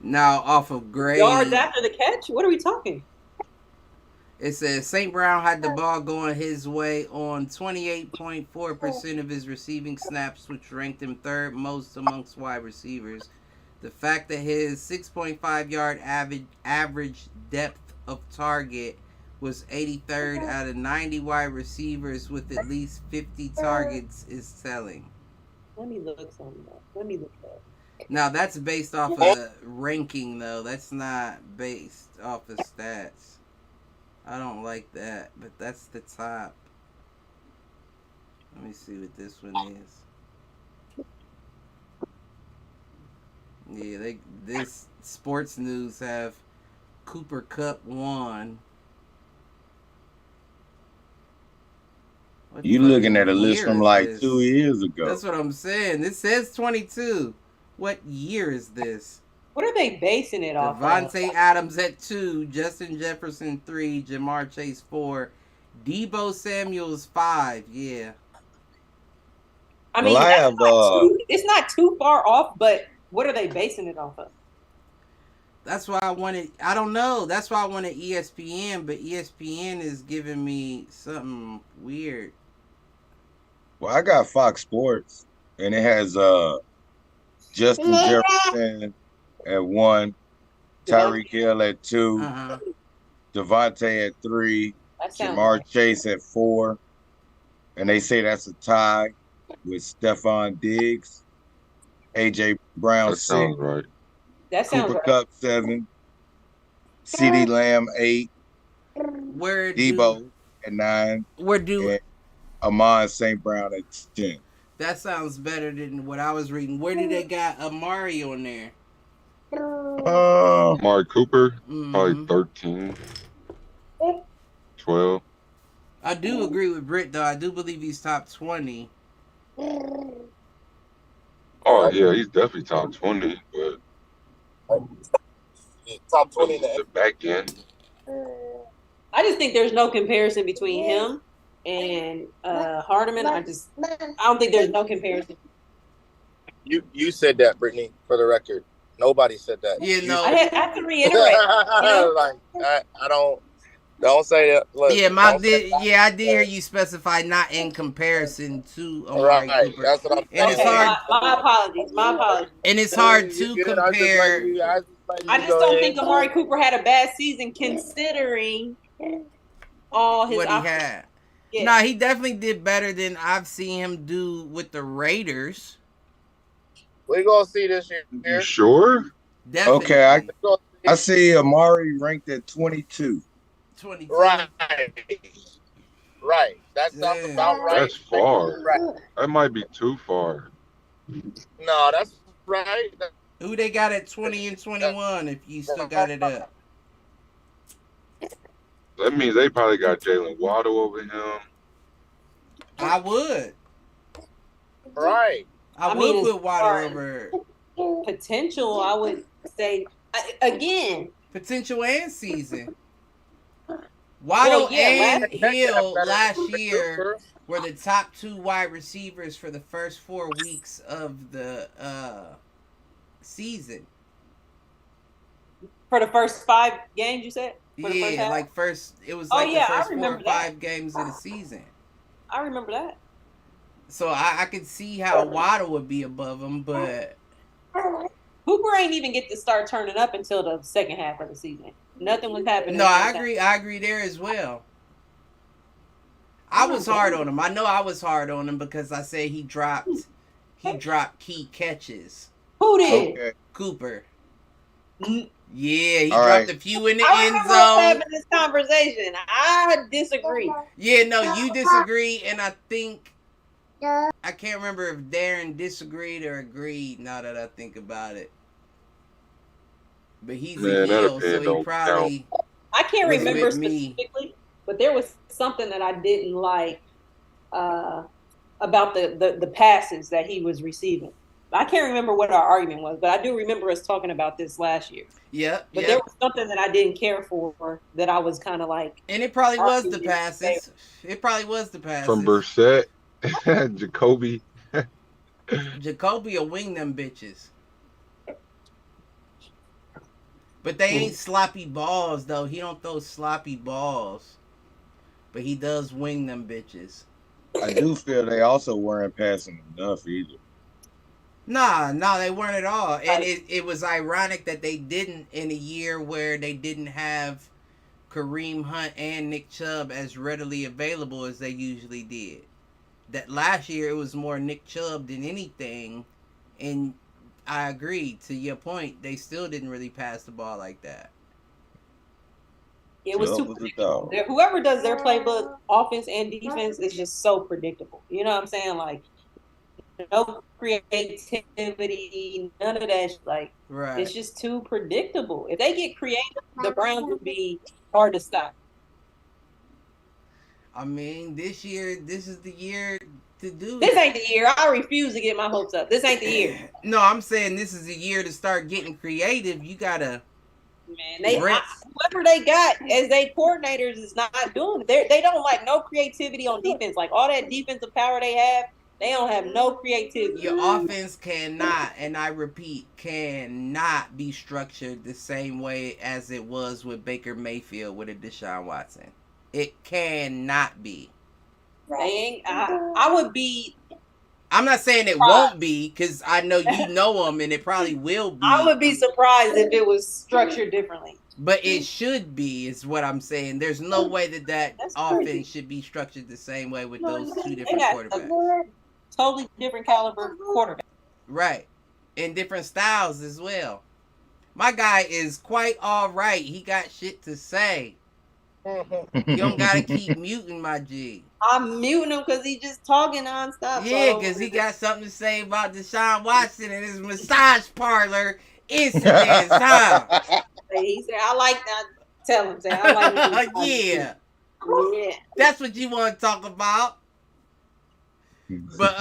Now off of grade. Yards after the catch? What are we talking? It says St. Brown had the ball going his way on 28.4% of his receiving snaps, which ranked him 3rd most amongst wide receivers. The fact that his 6.5 yard average depth of target was 83rd out of 90 wide receivers with at least 50 targets is telling. Let me look something up. Now, that's based off of ranking, though. That's not based off of stats. I don't like that, but that's the top. Let me see what this one is. Yeah, this Sports News have Cooper Cup 1. You looking at a list from like 2 years ago. That's what I'm saying. This says 22. What year is this? What are they basing it off of? Devontae Adams at 2, Justin Jefferson 3, Jamar Chase 4, Debo Samuel's 5. Yeah. I mean, it's not too far off, but what are they basing it off of? That's why I wanted. I don't know. That's why I wanted ESPN, but ESPN is giving me something weird. Well, I got Fox Sports, and it has Justin Jefferson at 1, Tyreek Hill at 2, Devontae at 3, Jamar Chase at 4, and they say that's a tie with Stephon Diggs, AJ Brown 6. Sounds right. That sounds Cooper right. Cup 7, CeeDee Lamb 8, Debo at 9, and Amon St. Brown at 10. That sounds better than what I was reading. Where did they got Amari on there? Amari Cooper, probably 13, 12. I do agree with Britt, though. I do believe he's top 20. Oh, yeah, he's definitely top 20, but top 20 in the back end. I just think there's no comparison between him and Hardeman. I don't think there's no comparison. You said that, Brittany, for the record. Nobody said that. Yeah, no. I have to reiterate. Like, I don't say that. Look, I did hear you specify not in comparison to Amari Cooper. That's what I'm saying. And it's hard. My apologies. And it's hard to compare. I just don't think Amari Cooper had a bad season considering all his what he had. Yeah. Nah, he definitely did better than I've seen him do with the Raiders. We're going to see this year. You sure? Definitely. Okay, I see Amari ranked at 22. 22. Right. That sounds about right. That's far. Right. That might be too far. No, that's right. Who they got at 20 and 21 if you still got it up? That means they probably got Jalen Waddle over him. I would. Right. I would put Waddle over. Potential, I would say, again. Potential and season. Waddle and Hill last year were the top 2 wide receivers for the first 4 weeks of the season. For the first 5 games, you said? It was like the first 4 or 5 games of the season. I remember that. So I could see how Waddle would be above him, but Hooper ain't even get to start turning up until the second half of the season. Nothing was happening. No, I agree there as well. I was hard on him. I know I was hard on him because I said he dropped key catches. Who did? Okay. Cooper. Yeah, he All dropped right. a few in the I end remember zone. having this conversation. I disagree. Yeah, no, you disagree, and I think I can't remember if Darren disagreed or agreed. Now that I think about it, but he's a heel, so he probably. I can't remember specifically, but there was something that I didn't like about the passes that he was receiving. I can't remember what our argument was, but I do remember us talking about this last year. Yeah. But there was something that I didn't care for that I was kind of like. And it probably was the passes. It probably was the passes. From Brissett, Jacoby. Jacoby will wing them bitches. But they ain't sloppy balls, though. He don't throw sloppy balls. But he does wing them bitches. I do feel they also weren't passing enough either. Nah, they weren't at all. And it was ironic that they didn't in a year where they didn't have Kareem Hunt and Nick Chubb as readily available as they usually did. That last year it was more Nick Chubb than anything. And I agree, to your point, they still didn't really pass the ball like that. It was too predictable. Whoever does their playbook, offense and defense, is just so predictable. You know what I'm saying? Like, no creativity, none of that. Like, Right. it's just too predictable. If they get creative, the Browns would be hard to stop. I mean, this is the year to do This it. ain't the year. I refuse to get my hopes up. This ain't the year. No, I'm saying this is the year to start getting creative. You gotta, man. Whoever they got as they coordinators is not doing it. They don't like no creativity on defense. Like all that defensive power they have, they don't have no creativity. Your offense cannot, and I repeat, cannot be structured the same way as it was with Baker Mayfield with a Deshaun Watson. It cannot be. I would be. I'm not saying it won't be, because I know you know them, and it probably will be. I would be surprised if it was structured differently. But it should be, is what I'm saying. There's no way that offense should be structured the same way with those two different quarterbacks. Totally different caliber quarterback. Right. And different styles as well. My guy is quite all right. He got shit to say. You don't gotta keep muting my G. I'm muting him because he's just talking nonstop. Yeah, because he got something to say about Deshaun Watson and his massage parlor incidents, huh? He said, I like that. Tell him, say, I like yeah. Yeah. That's what you want to talk about. But,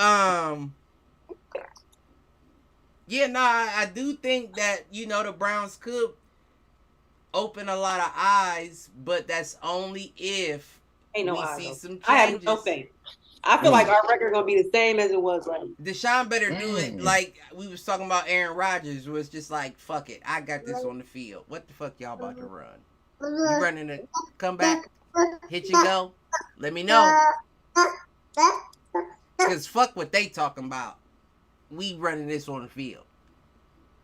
yeah, no, I do think that, the Browns could open a lot of eyes, but that's only if we see some changes. I have no faith. I feel like our record gonna be the same as it was right now. Deshaun better do it like we was talking about Aaron Rodgers, was just like, fuck it, I got this on the field. What the fuck y'all about to run? You running a comeback? Hit you go? Let me know. Because fuck what they talking about. We running this on the field.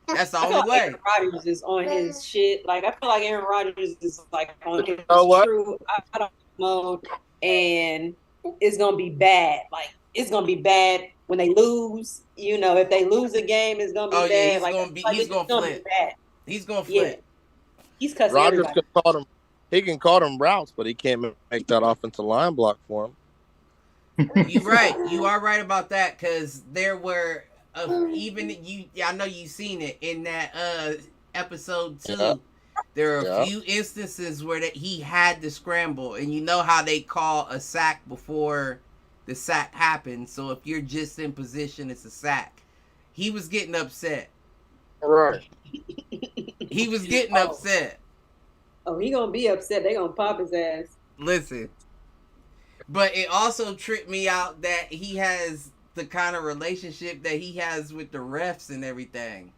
That's the only way. Aaron Rodgers is on his shit. Like, I feel like Aaron Rodgers is like on his true I don't mode, and it's gonna be bad. Like, it's gonna be bad when they lose. If they lose a game, it's gonna be bad. Yeah, he's gonna flip. He's gonna flip. Yeah. He's cussing Rodgers everybody. he can call them routes, but he can't make that offensive line block for him. You're right. You are right about that, because there were I know you've seen it in that episode 2. Yeah. There are a few instances where he had to scramble, and you know how they call a sack before the sack happens. So if you're just in position, it's a sack. He was getting upset. Right. He was getting upset. Oh, he gonna be upset. They gonna pop his ass. Listen. But it also tripped me out that he has the kind of relationship that he has with the refs and everything.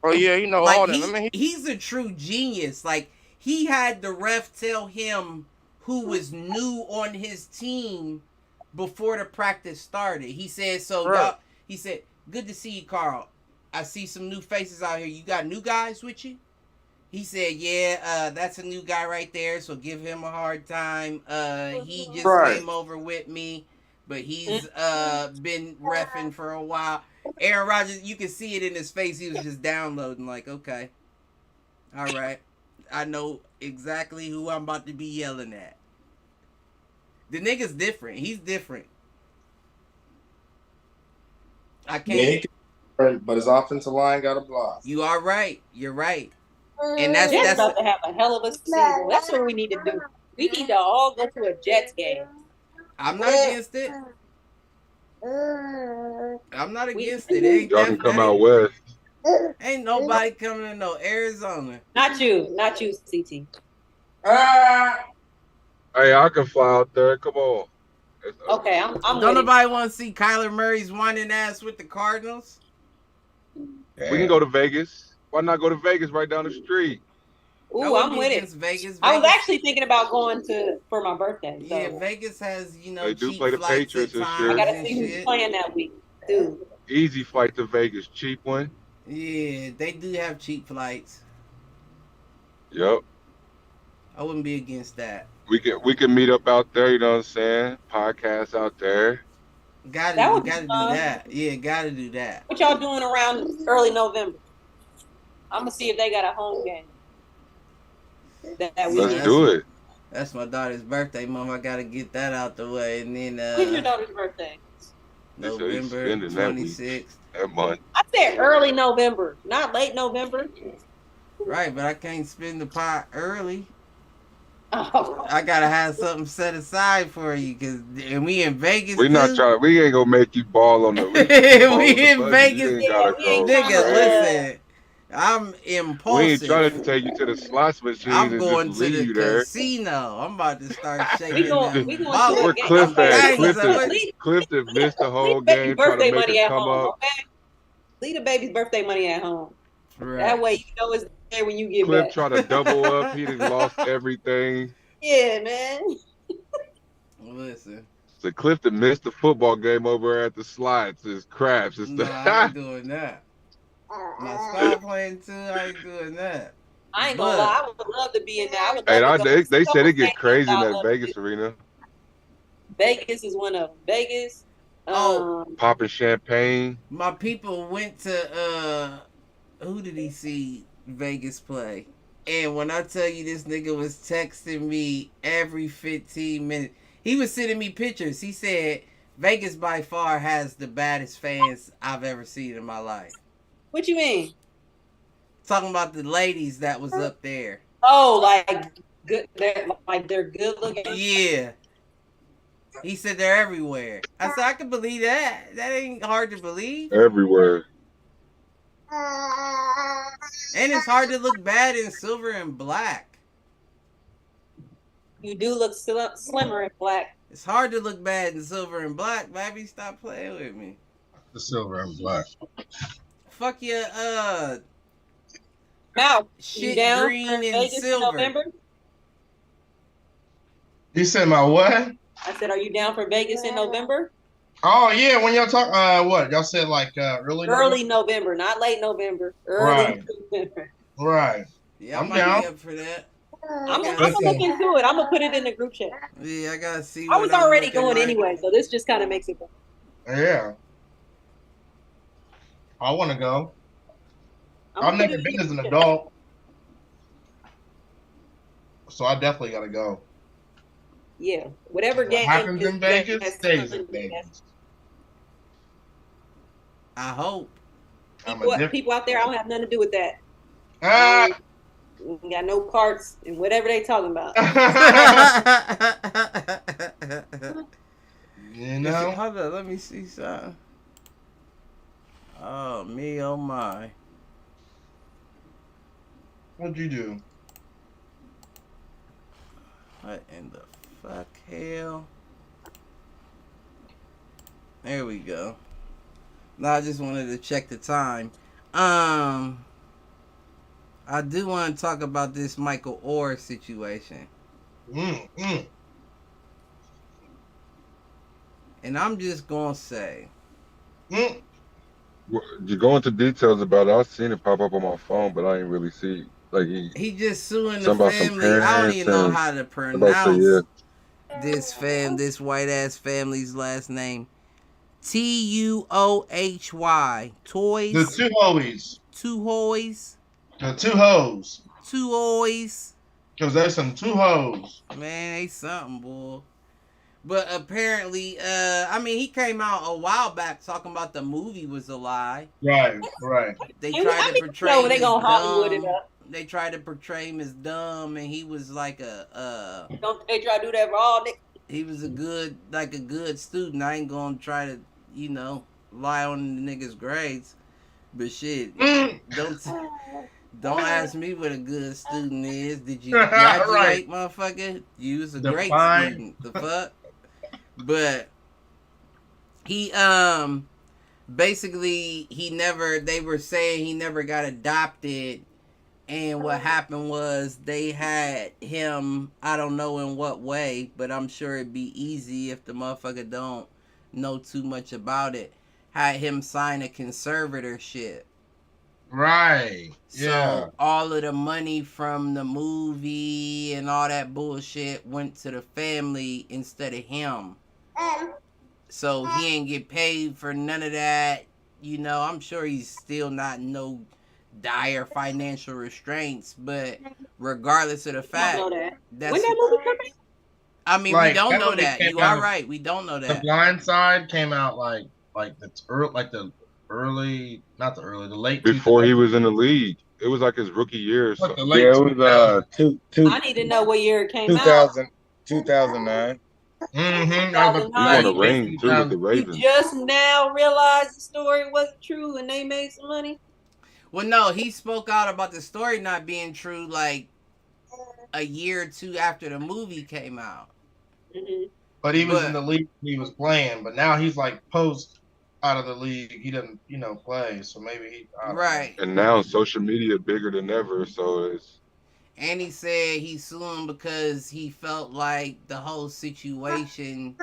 Oh yeah, like all that. He's a true genius. Like, he had the ref tell him who was new on his team before the practice started. He said, he said, good to see you, Carl. I see some new faces out here. You got new guys with you? He said, yeah, that's a new guy right there, so give him a hard time. He just came over with me, but he's been reffing for a while. Aaron Rodgers, you can see it in his face. He was just downloading, like, okay. All right. I know exactly who I'm about to be yelling at. The nigga's different. He's different. I can't. But his offensive line got a block. You are right. You're right. And that's about to have a hell of a season. That's what we need to do. We need to all go to a Jets game. I'm not against it. I'm not against it. Y'all can come out west. Ain't nobody coming to no Arizona. Not you, CT. Hey, I can fly out there. Come on. Okay, I'm Don't nobody want to see Kyler Murray's whining ass with the Cardinals? We can go to Vegas. Why not go to Vegas right down the street? Ooh, I'm with it. Vegas. I was actually thinking about going for my birthday. So. Yeah, Vegas has, they do play the Patriots and shit. I gotta see who's playing that week, dude. Easy flight to Vegas, cheap one. Yeah, they do have cheap flights. Yep. I wouldn't be against that. We can meet up out there. You know what I'm saying? Podcast out there. Gotta do that. Yeah, gotta do that. What y'all doing around early November? I'm gonna see if they got a home game. Let's do it. That's my daughter's birthday, Mom. I gotta get that out the way, and then. When's your daughter's birthday? They said he's November spending that week, 26th. that month. I said early November, not late November. Right, but I can't spend the pot early. Oh. I gotta have something set aside for you, and we in Vegas We not too. trying. We ain't gonna make you ball on the. We in Vegas, You ain't gotta go nigga. crazy. Listen, I'm impulsive. We ain't trying to take you to the slots machine I'm and going just to leave the you there. casino. I'm about to start shaking We going them. to Where a game. Cliff Okay, at? leave Clifton missed the whole the baby's game trying to birthday make money a at come home. up. Okay, leave the baby's birthday money at home. Right. That way you know it's there when you get Cliff back. trying to double up. He done lost everything. Yeah, man. Listen. So Clifton missed the football game over at the slides. It's craps. It's No, I ain't doing that. My star playing too. I ain't doing that. I ain't gonna lie. I would love to be in there. I would Hey, love to go. they said it get Stadiums crazy in I that love Vegas to arena. Vegas is one of them. Vegas. Popping champagne. My people went to who did he see Vegas play? And when I tell you this nigga was texting me every 15 minutes, he was sending me pictures. He said Vegas by far has the baddest fans I've ever seen in my life. What you mean? Talking about the ladies that was up there. Oh, like good. They're good looking. Yeah. He said they're everywhere. I said I can believe that. That ain't hard to believe. Everywhere. And it's hard to look bad in silver and black. You do look slimmer in black. It's hard to look bad in silver and black, baby. Stop playing with me. The silver and black. Fuck your Now, shit you down green for and Vegas silver. in November? You said my what? I said, are you down for Vegas in November? Oh yeah, when y'all talk, what y'all said like early November, not late November. Early November. Right. Yeah, I'm I might down. be up for that. I'm gonna look into it. I'm gonna put it in the group chat. Yeah, I gotta see. I was already going like. anyway, so this just kind of makes it better. Yeah. I want to go. I've never been as an adult, so I definitely got to go. Yeah, whatever What game happens in Vegas stays in Vegas. I hope. People out there, I don't have nothing to do with that. We got no parts and whatever they talking about. You know? Hold on, let me see something. Oh, me, oh my. What'd you do? What in the fuck hell? There we go. No, I just wanted to check the time. I do want to talk about this Michael Orr situation. And I'm just gonna say. You go into details about it. I've seen it pop up on my phone, but I ain't really see like he just suing the family. I don't even know how to pronounce this white ass family's last name. Tuohy. Toys. The two hoes. Two hoes. The two hoes. Two hoes. Because there's some two hoes. Man, they something, boy. But apparently, I mean, he came out a while back talking about the movie was a lie. Right. They tried to portray him as Hollywood it dumb. up. They tried to portray him as dumb, and he was like Don't they try to do that for all niggas? He was a good student. I ain't gonna try to, lie on the nigga's grades. But shit, don't ask me what a good student is. Did you graduate, motherfucker? You was a great student. The fuck? But he basically they were saying he never got adopted, and what happened was they had him, I don't know in what way, but I'm sure it'd be easy if the motherfucker don't know too much about it, had him sign a conservatorship. Right. So all of the money from the movie and all that bullshit went to the family instead of him. So he ain't get paid for none of that. I'm sure he's still not in no dire financial restraints, but regardless of the fact, that's when that movie coming? I mean, we don't know that. You are right. We don't know that. The Blind Side came out like the late before 2000s. he was in the league. It was like his rookie year or What, the something. late Yeah, it was I need to know what year it came out. 2009. Mm-hmm. He won a 2009. ring too with the You Ravens. just now realized the story wasn't true and they made some money? Well, no, he spoke out about the story not being true like a year or two after the movie came out. Mm-hmm. But he was in But the league when he was playing. But now he's like post out of the league. He doesn't, play. So maybe I don't know. right. And now social media bigger than ever, so it's And he said he sued him because he felt like the whole situation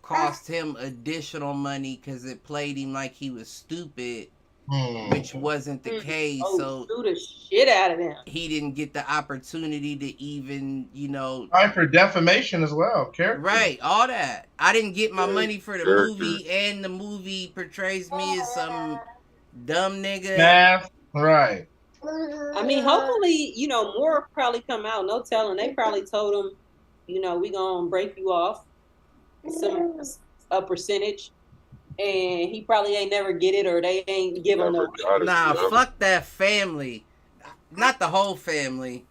cost him additional money because it played him like he was stupid, which wasn't the case. Oh, So sue the shit out of them. he didn't get the opportunity to even, Right, for defamation as well. Character. right, all that. I didn't get my money for the character. movie, and the movie portrays me as some dumb nigga. Math. Right. I mean, hopefully, more probably come out. No telling. They probably told him, we gonna break you off a percentage, and he probably ain't never get it, or they ain't give him Never no. got it. Nah, Never. fuck that family. Not the whole family,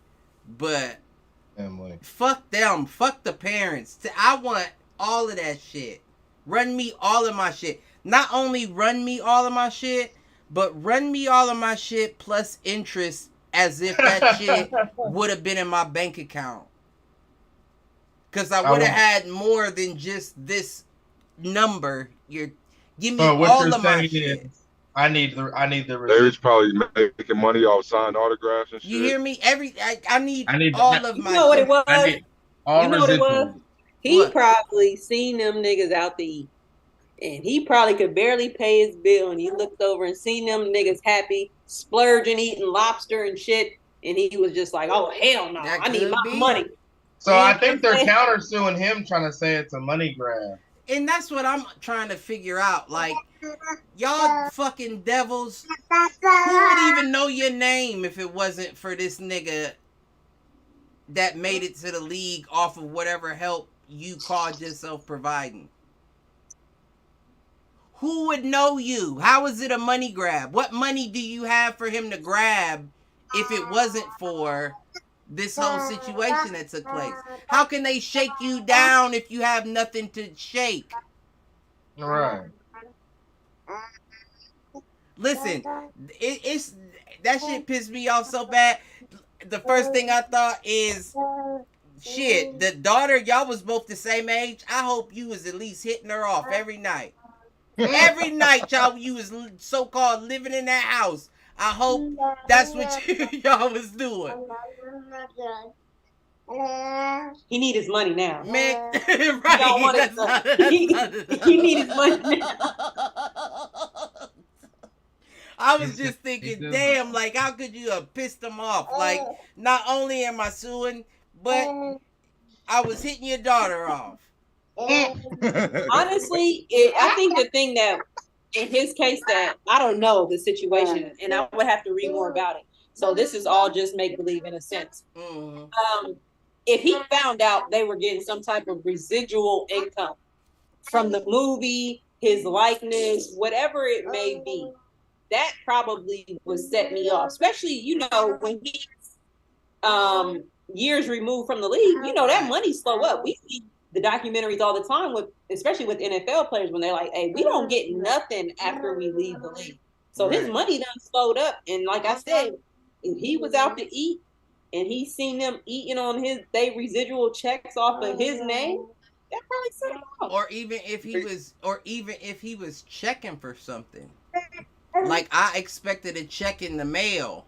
but Family. fuck them. Fuck the parents. I want all of that shit. Run me all of my shit. Not only run me all of my shit, but run me all of my shit plus interest as if that shit would have been in my bank account. Because I would have had more than just this number. Give me all of my shit. I need the They receipt. was probably making money off signed autographs and shit. You hear me? I need all of my You know what it was? I need all You know what it was? residuals. He What? probably seen them niggas out to eat. And he probably could barely pay his bill. And he looked over and seen them niggas happy, splurging, eating lobster and shit. And he was just like, oh, hell no. That I need could my be. money. So I think they're Yeah. countersuing him, trying to say it's a money grab. And that's what I'm trying to figure out. Like, y'all fucking devils, who would even know your name if it wasn't for this nigga that made it to the league off of whatever help you called yourself providing? Who would know you? How is it a money grab? What money do you have for him to grab if it wasn't for this whole situation that took place? How can they shake you down if you have nothing to shake? Right. Listen, it's that shit pissed me off so bad. The first thing I thought is, shit, the daughter, y'all was both the same age. I hope you was at least hitting her off every night. Every night you was so-called living in that house. I hope that's what y'all was doing. He need his money now. Man, right. He don't want it. He need his money now. I was just thinking, damn, like, how could you have pissed them off? Like, not only am I suing, but I was hitting your daughter off. Honestly, I think the thing that, in his case, that I don't know the situation, and I would have to read more about it. So this is all just make believe in a sense. Mm-hmm. If he found out they were getting some type of residual income from the movie, his likeness, whatever it may be, that probably would set me off. Especially, when he's years removed from the league, that money slow up. We see the documentaries all the time especially with NFL players, when they're like, hey, we don't get nothing after we leave the league. So his money done slowed up. And like I said, if he was out to eat and he seen them eating on they residual checks off of his name, that probably set him off. Or even if he was checking for something. Like, I expected a check in the mail.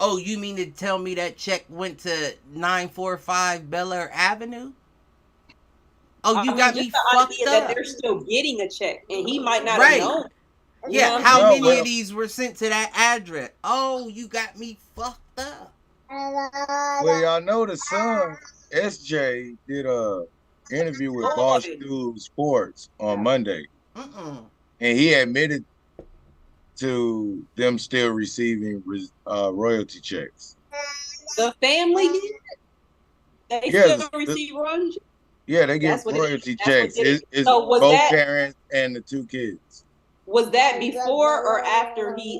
Oh, you mean to tell me that check went to 945 Bel Air Avenue? Oh, you got me fucked up. That they're still getting a check, and he might not have known. Yeah, how many of these were sent to that address? Oh, you got me fucked up. Well, y'all know the son, SJ, did a interview with Barstool Sports on Monday. And he admitted to them still receiving royalty checks. The family did? They still receive royalty checks? Yeah, they get That's what it is. royalty That's what checks. it is. It's So was both that parents and the 2 kids. was that before or after he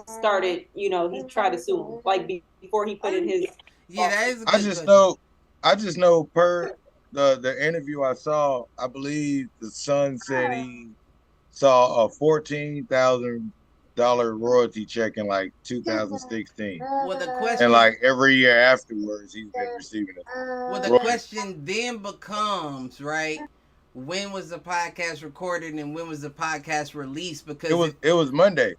started? You know, he tried to sue him, like before he put in his. Yeah, that is a good I just know per the interview I saw, I believe the son said he saw a $14,000 royalty check in like 2016. Well, the question, And like every year afterwards, he's been receiving it. well, the question then becomes, right? When was the podcast recorded and when was the podcast released? Because it was Monday.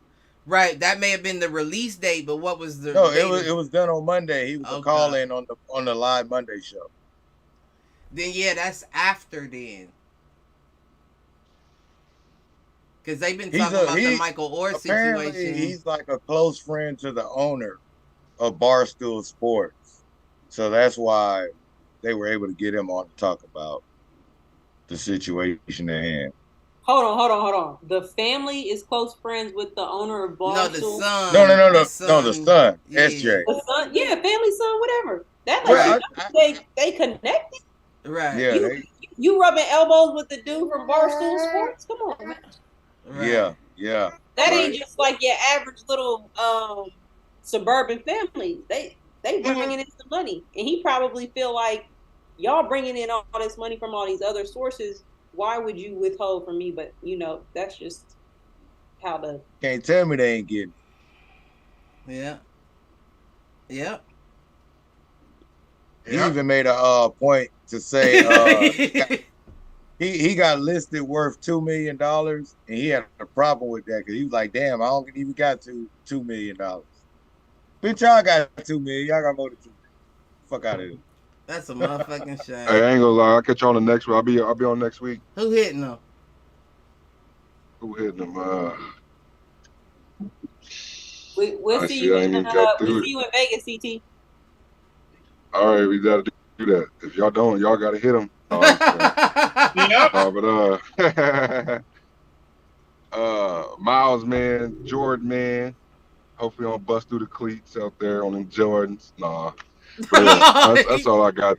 Right, that may have been the release date, but what was the? No, it was done on Monday. He was a call in on the live Monday show. Then yeah, that's after then. Because they've been talking about the Michael Orr situation. He's like a close friend to the owner of Barstool Sports. So that's why they were able to get him on to talk about the situation at hand. Hold on. The family is close friends with the owner of Barstool. No, the son. No, the son. Yeah. SJ. The son, yeah, family son, whatever. That lets you know they connected. Right. Yeah. You rubbing elbows with the dude from Barstool Sports? Come on, man. Right. Yeah. That ain't just like your average little suburban family. They bringing in some money, and he probably feel like y'all bringing in all this money from all these other sources. Why would you withhold from me? But you know, that's just how the can't tell me they ain't getting. Yeah. Yep. He even made a point to say he got listed worth $2 million, and he had a problem with that because he was like, "Damn, I don't even got $2 million. Bitch, y'all got $2 million. Y'all got more than $2 million. Fuck out of here." That's a motherfucking shame. Hey, I ain't gonna lie. I'll catch you on the next one. I'll be on next week. Who hitting them? we'll see you in Vegas, CT. All right, we gotta do that. If y'all don't, y'all gotta hit them. Miles, man, Jordan, man. Hopefully, don't bust through the cleats out there on them Jordans. Nah, that's all I got.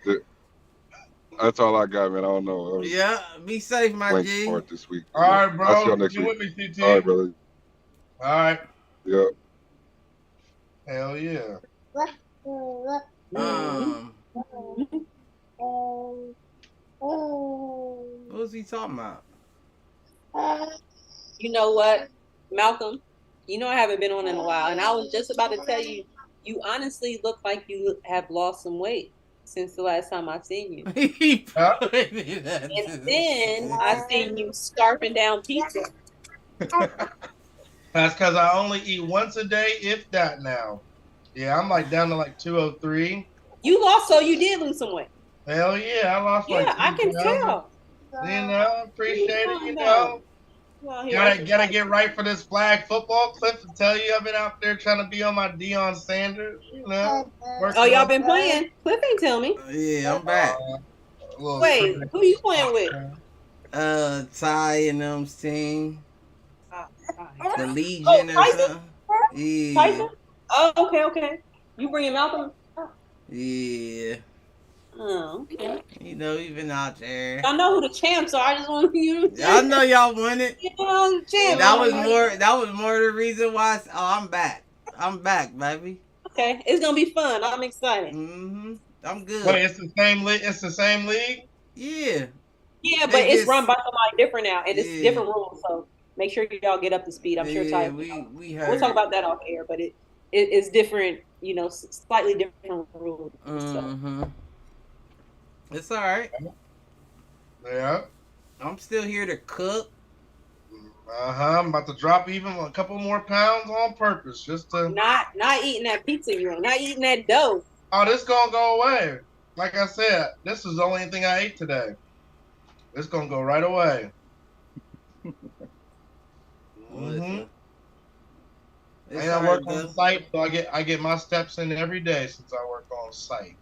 That's all I got, man. I don't know. Yeah, be safe, my G. For it this week. All right, bro. I'll see y'all next week. With me, CT. All right, brother. All right. Yep. Hell yeah. What was he talking about? You know what, Malcolm? You know I haven't been on in a while, and I was just about to tell you, you honestly look like you have lost some weight since the last time I've seen you. And then I seen you scarfing down pizza. That's because I only eat once a day, if that now. Yeah, I'm like down to like 203. You lost, so you did lose some weight. Hell yeah, I lost like 2 I can tell. You know, appreciate it, you know. Well, gotta get right for this flag football. Cliff to tell you I've been out there trying to be on my Deion Sanders, you know. Oh, y'all been playing? Cliff ain't tell me. Yeah, I'm back. Wait, who you playing with? Ty and them's team. The Legion or Tyson? something. Yeah. Tyson? Oh, okay. You bringing Malcolm? Yeah. Oh, okay. You know, you've been out there. I know who the champs are. I just want you to. I know y'all won it. You know the champs. That was more the reason why. I'm back. I'm back, baby. Okay, it's gonna be fun. I'm excited. I'm good. Wait, it's the same league. It's the same league. Yeah. Yeah, but it's run by somebody different now, and it's different rules. So make sure y'all get up to speed. I'm sure Ty. We heard. We'll talk about that off air, but it is different. You know, slightly different rules. So. It's all right. Yeah. I'm still here to cook. I'm about to drop even a couple more pounds on purpose, just to not eating that pizza. You ain't not eating that dough. Oh, this gonna go away. Like I said, this is the only thing I ate today. It's gonna go right away. I work on site, so I get my steps in every day since I work on site.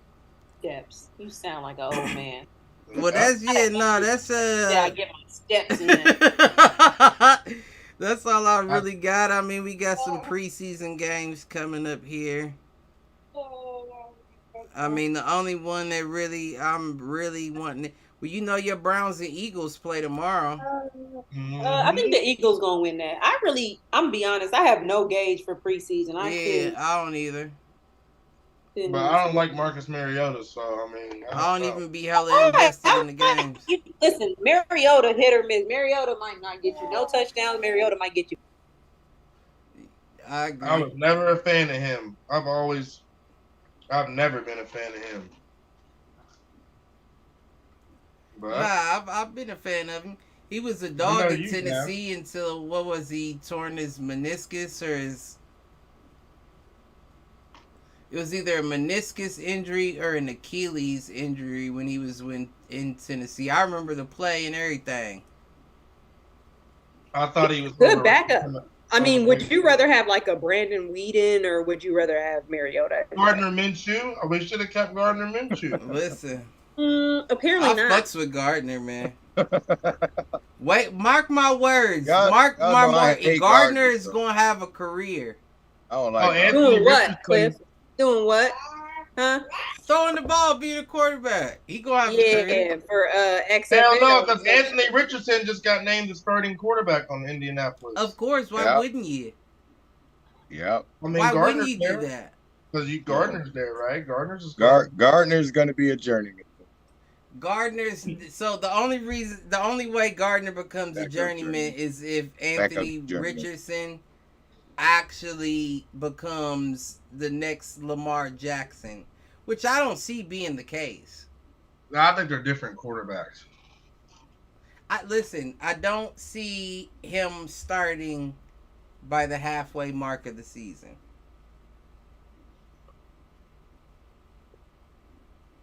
Steps. You sound like an old man. Well, that's I get my steps in. That's all I really got. I mean, we got some preseason games coming up here. I mean, the only one that I'm really wanting it. Well, you know your Browns and Eagles play tomorrow. I think the Eagles gonna win that. I'm gonna be honest. I have no gauge for preseason. I don't either. But I don't like Marcus Mariota, so I mean, I don't even be hella invested in the games. Listen, Mariota hit or miss. Mariota might not get you no touchdowns. Mariota might get you. I agree. I was never a fan of him. I've never been a fan of him. But I've been a fan of him. He was a dog in Tennessee until, what was he, torn his meniscus or his... It was either a meniscus injury or an Achilles injury when he was in Tennessee. I remember the play and everything. I thought he was good backup. I mean, would you rather have like a Brandon Weeden or would you rather have Mariota? Gardner Minshew? We should have kept Gardner Minshew. Listen. Apparently not. I fucks with Gardner, man. Wait, mark my words. Mark my words. Gardner is going to have a career. I don't like doing what, Cliff? Doing what? Huh? Throwing the ball, being a quarterback. He gonna have a career. For XFL. Hell no, because Anthony Richardson just got named the starting quarterback on Indianapolis. Of course, why wouldn't you? Yep. I mean, why Gardner's wouldn't you do that? Because Gardner's there, right? Gardner's going to be a journeyman. So the only way Gardner becomes a journeyman is if Anthony Richardson actually becomes the next Lamar Jackson, which I don't see being the case. I think they're different quarterbacks. I don't see him starting by the halfway mark of the season.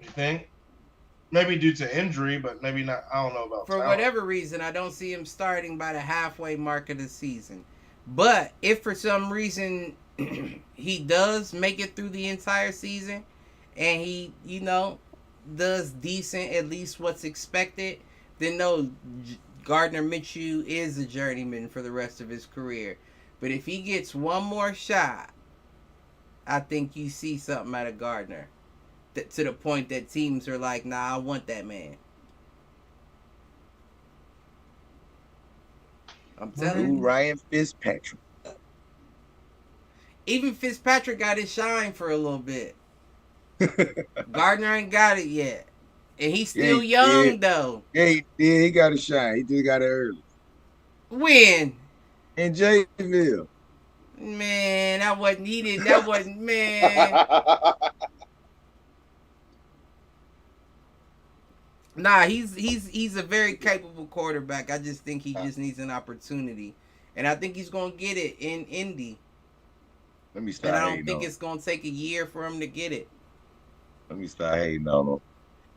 You think? Maybe due to injury, but maybe not. I don't know about For whatever reason, I don't see him starting by the halfway mark of the season. But if for some reason he does make it through the entire season and he, does decent, at least what's expected, then no, Gardner Minshew is a journeyman for the rest of his career. But if he gets one more shot, I think you see something out of Gardner to the point that teams are like, nah, I want that man. I'm telling you. Ryan Fitzpatrick. Even Fitzpatrick got his shine for a little bit. Gardner ain't got it yet. And he's still young, though. Yeah, he got his shine. He just got it early. When? In Jacksonville. Man, that wasn't, man. Nah, he's a very capable quarterback. I just think he just needs an opportunity. And I think he's going to get it in Indy. Let me start. And I don't think it's going to take a year for him to get it. Let me start hating on him.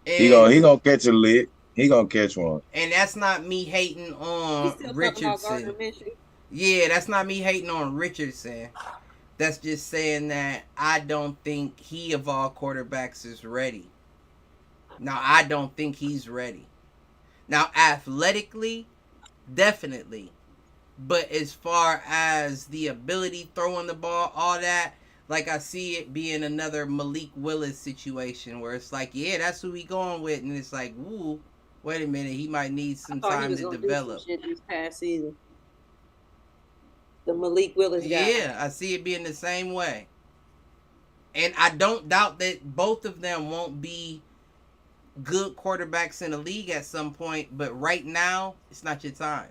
He gonna catch a lick. He gonna catch one. And that's not me hating on Richardson. Yeah, that's not me hating on Richardson. That's just saying that I don't think he of all quarterbacks is ready. Now, I don't think he's ready. Now, athletically, definitely. But as far as the ability, throwing the ball, all that, like I see it being another Malik Willis situation where it's like, yeah, that's who we going with. And it's like, ooh, wait a minute, he might need some time to develop. Do some shit this past season. The Malik Willis guy. Yeah, I see it being the same way. And I don't doubt that both of them won't be good quarterbacks in the league at some point, but right now, it's not your time.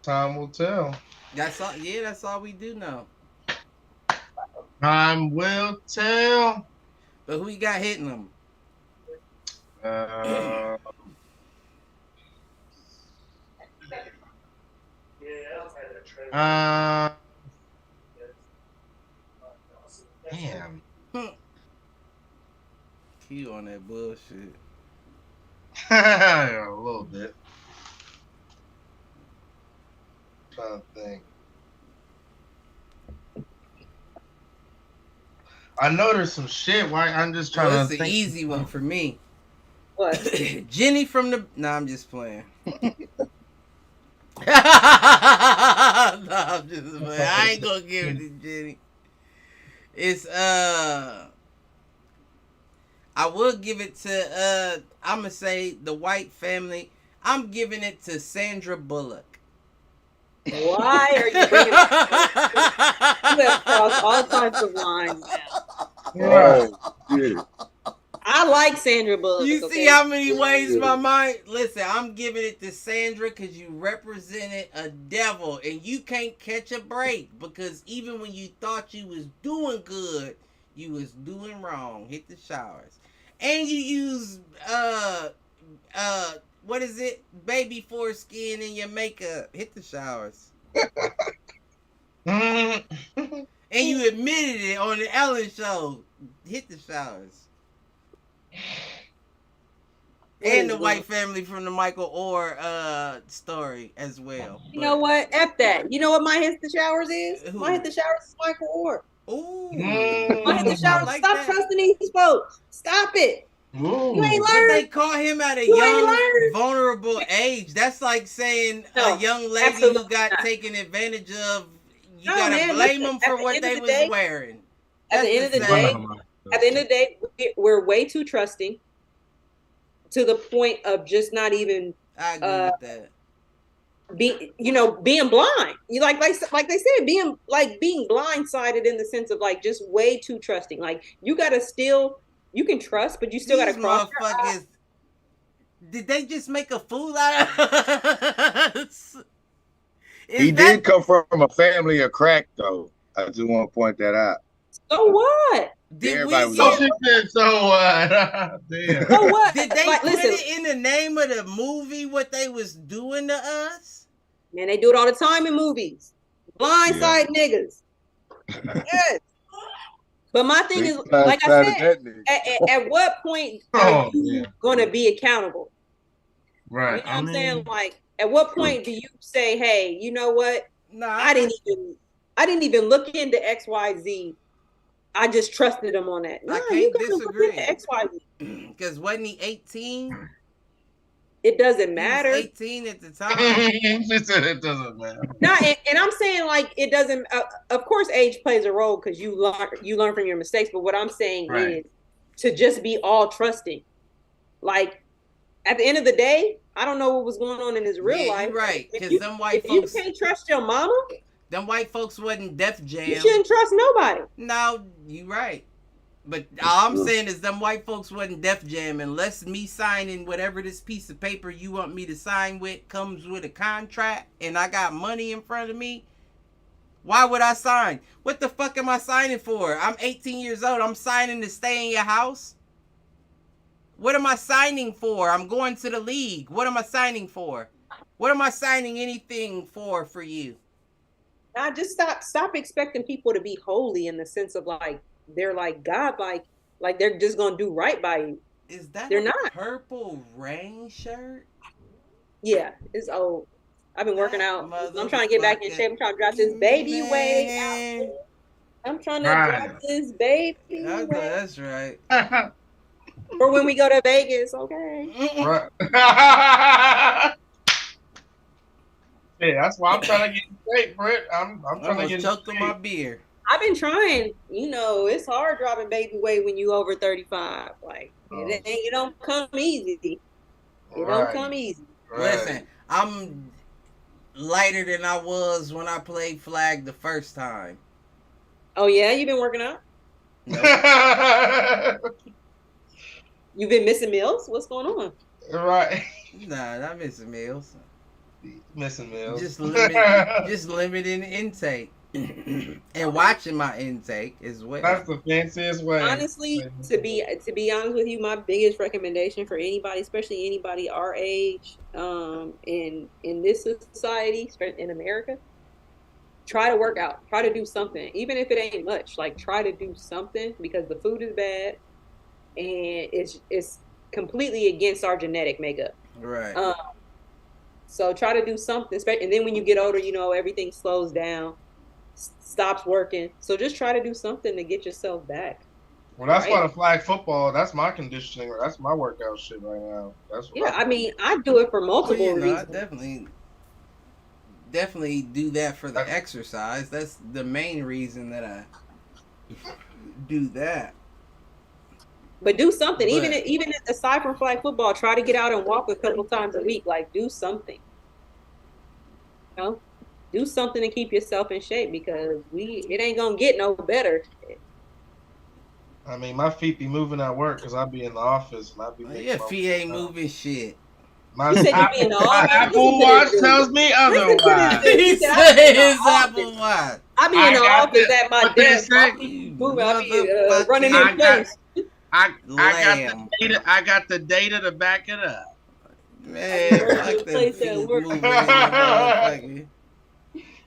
Time will tell. That's all. Yeah, that's all we do know. Time will tell. But who you got hitting them? Damn. Q on that bullshit. A little bit. Trying to think. I know there's some shit. Why I'm just trying to think. That's an easy one for me. What? Jenny from the. Nah, I'm just playing. No, I'm just playing. I ain't gonna give it to Jenny. It's I will give it to I'm gonna say the White family. I'm giving it to Sandra Bullock. Why are you bringing you have crossed all types of lines now? Right. Yeah. I like Sandra Bullock. You see okay? how many ways my mind. Listen, I'm giving it to Sandra because you represented a devil, and you can't catch a break because even when you thought you was doing good, you was doing wrong. Hit the showers, and you use what is it? Baby foreskin in your makeup. Hit the showers. And you admitted it on the Ellen show. Hit the showers. And the White family from the Michael Orr story as well. You know what? F that. You know what my hit the showers is? Who? My hit the showers is Michael Orr. Ooh. My hit the showers. like Stop that. trusting these folks. Stop it. Ooh. You ain't But learned. they caught him at a You ain't young, learned. vulnerable age. That's like saying No, a young lady absolutely who got not. taken advantage of. You No, gotta man, blame listen, them at for the what end of they the was day- wearing. At the end of the day, at the end of the day, we're way too trusting to the point of just not even I agree with that. being blind. You like they said, being blindsided in the sense of like just way too trusting. Like you can trust, but you still These gotta cross your eyes. motherfuckers. Did they just make a fool out of us? He did come from a family of crack, though. I just want to point that out. So what? Did Everybody we was So like, she said, so what? Damn. So what? Did they Like, put listen, it in the name of the movie what they was doing to us? man, they do it all the time in movies. Blindside niggas. Yes. But my thing is, like I said, at what point are you gonna be accountable? Right. You know what I'm saying? Like, at what point do you say, "Hey, you know what? Nah, I didn't even look into XYZ. I just trusted him on that." No, I you can't gotta look disagree. into XYZ. Because wasn't he 18? It doesn't He matter. was 18 at the time. She said it doesn't matter. No, and I'm saying like it doesn't. Of course, age plays a role because you learn from your mistakes. But what I'm saying is to just be all trusting. Like at the end of the day, I don't know what was going on in his real life. You're right, because them white if folks. you can't trust your mama, them white folks wasn't Def Jam. you shouldn't trust nobody. No, you right. But all I'm saying is them white folks wasn't Def Jam unless me signing whatever this piece of paper you want me to sign with comes with a contract and I got money in front of me. Why would I sign? What the fuck am I signing for? I'm 18 years old. I'm signing to stay in your house. What am I signing for? I'm going to the league. What am I signing for? What am I signing anything for you? Now just stop expecting people to be holy in the sense of like they're like God, like they're just gonna do right by you. Is that they're a not Purple Rain shirt? Yeah, it's old. I've been working out. I'm trying to get back in shape. I'm trying to drop this baby weight out. I'm trying to drop this baby weight. That's right. For when we go to Vegas, okay? Right. Yeah, that's why I'm trying to get in shape, Britt. I'm trying to get choked on my beer. I've been trying. It's hard dropping baby weight when you over 35. Like it don't come easy. It don't come easy. Right. Listen, I'm lighter than I was when I played flag the first time. Oh yeah, you've been working out? Nope. You've been missing meals? What's going on? Right. Nah, not missing meals. Missing meals. Just limiting intake. And watching my intake as well. That's the fanciest way. Honestly, to be honest with you, my biggest recommendation for anybody, especially anybody our age, in this society, in America, try to work out. Try to do something, even if it ain't much. Like try to do something because the food is bad, and it's completely against our genetic makeup. Right. So try to do something, and then when you get older, everything slows down. Stops working, so just try to do something to get yourself back. Well, that's why the flag football. That's my conditioning. That's my workout shit right now. That's what I mean, I do it for multiple reasons. I definitely do that for the exercise. That's the main reason that do that. But do something. But- Even aside from flag football, try to get out and walk a couple times a week. Like, do something. You know? Do something to keep yourself in shape because it ain't gonna get no better. I mean, my feet be moving at work because I be in the office and I be making Your my feet ain't moving shit. My, You said you be in the office. Apple Listen to Watch this dude. tells me Listen to otherwise. this dude. He He said, I be in the says office. Apple Watch. I be in I the got office the- at my what they desk. say? My feet moving. I be running I in got- place. I Lamb. got the data to back it up. Man, Running fuck in the place feet at work. moving in the motherfucking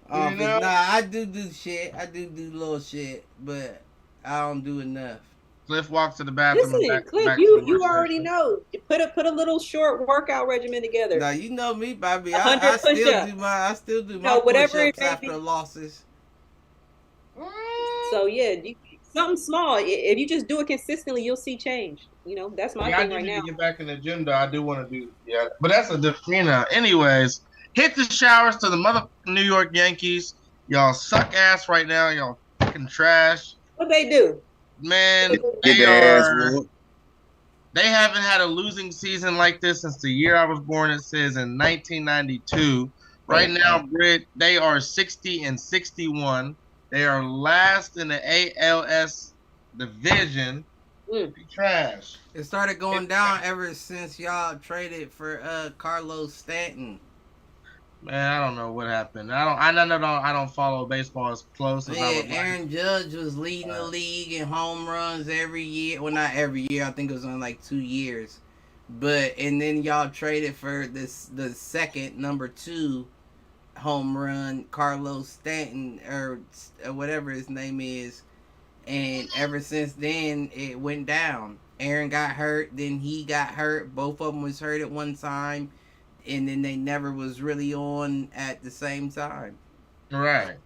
office. know? Nah, I do shit. I do little shit, but I don't do enough. Cliff walks to the bathroom and Listen, back, Cliff, back to you the you workstation. already know. Put a little short workout regimen together. Now you know me, Bobby. 100 I still push-ups. do my No, whatever it push-ups may after be. losses. So yeah, something small. If you just do it consistently, you'll see change. You know, that's my Yeah, thing I right do need now. to get back in the gym though. I do want to do but that's a different. Anyways, hit the showers to the mother New York Yankees. Y'all suck ass right now. Y'all fucking trash. What they do? Man, Get they their ass are. whooped. They haven't had a losing season like this since the year I was born. It says in 1992. Right now, Britt, they are 60-61. They are last in the ALS division. Trash. It started going down ever since y'all traded for Carlos Stanton. Man, I don't know what happened. I don't follow baseball as close as I Yeah, would like. Aaron Judge was leading the league in home runs every year. Well, not every year. I think it was only like 2 years. And then y'all traded for the second number 2 home run, Carlos Stanton or whatever his name is. And ever since then, it went down. Aaron got hurt, then he got hurt. Both of them was hurt at one time, and then they never was really on at the same time. Right.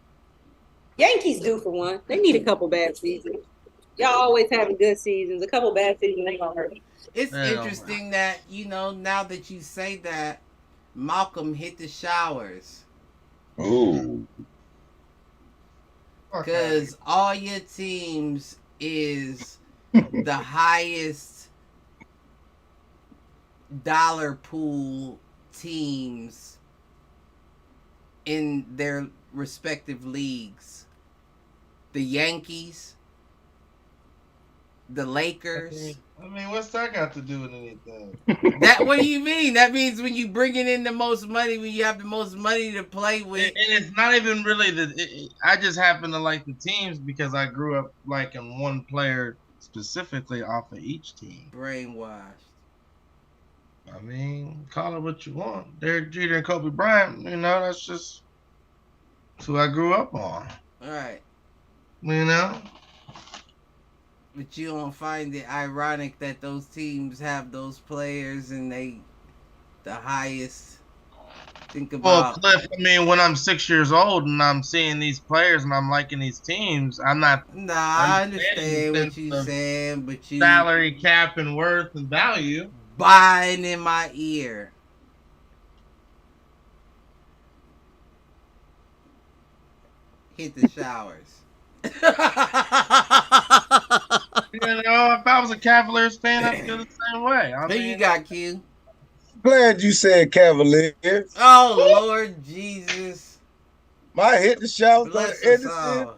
Yankees due for one. They need a couple bad seasons. Y'all always having good seasons. A couple bad seasons ain't gonna hurt. It's interesting that, now that you say that, Malcolm hit the showers. Ooh. Because all your teams is the highest dollar pool teams in their respective leagues. The Yankees, the Lakers. I mean, what's that got to do with anything? What do you mean? That means when you bringing in the most money, when you have the most money to play with. And it's not even really I just happen to like the teams because I grew up liking one player specifically off of each team. Brainwashed. I mean, call it what you want. Derek Jeter and Kobe Bryant, that's who I grew up on. All right. But you don't find it ironic that those teams have those players and they the highest? Think about. Well, Cliff, I mean, when I'm 6 years old and I'm seeing these players and I'm liking these teams, I'm not. Nah, I understand what you're saying, but you salary cap and worth and value buying in my ear. Hit the showers. If I was a Cavaliers fan, I'd feel the same way. Who you got, Q? Glad you said Cavaliers. Oh, Lord Jesus. My hit the shower. Bless us all.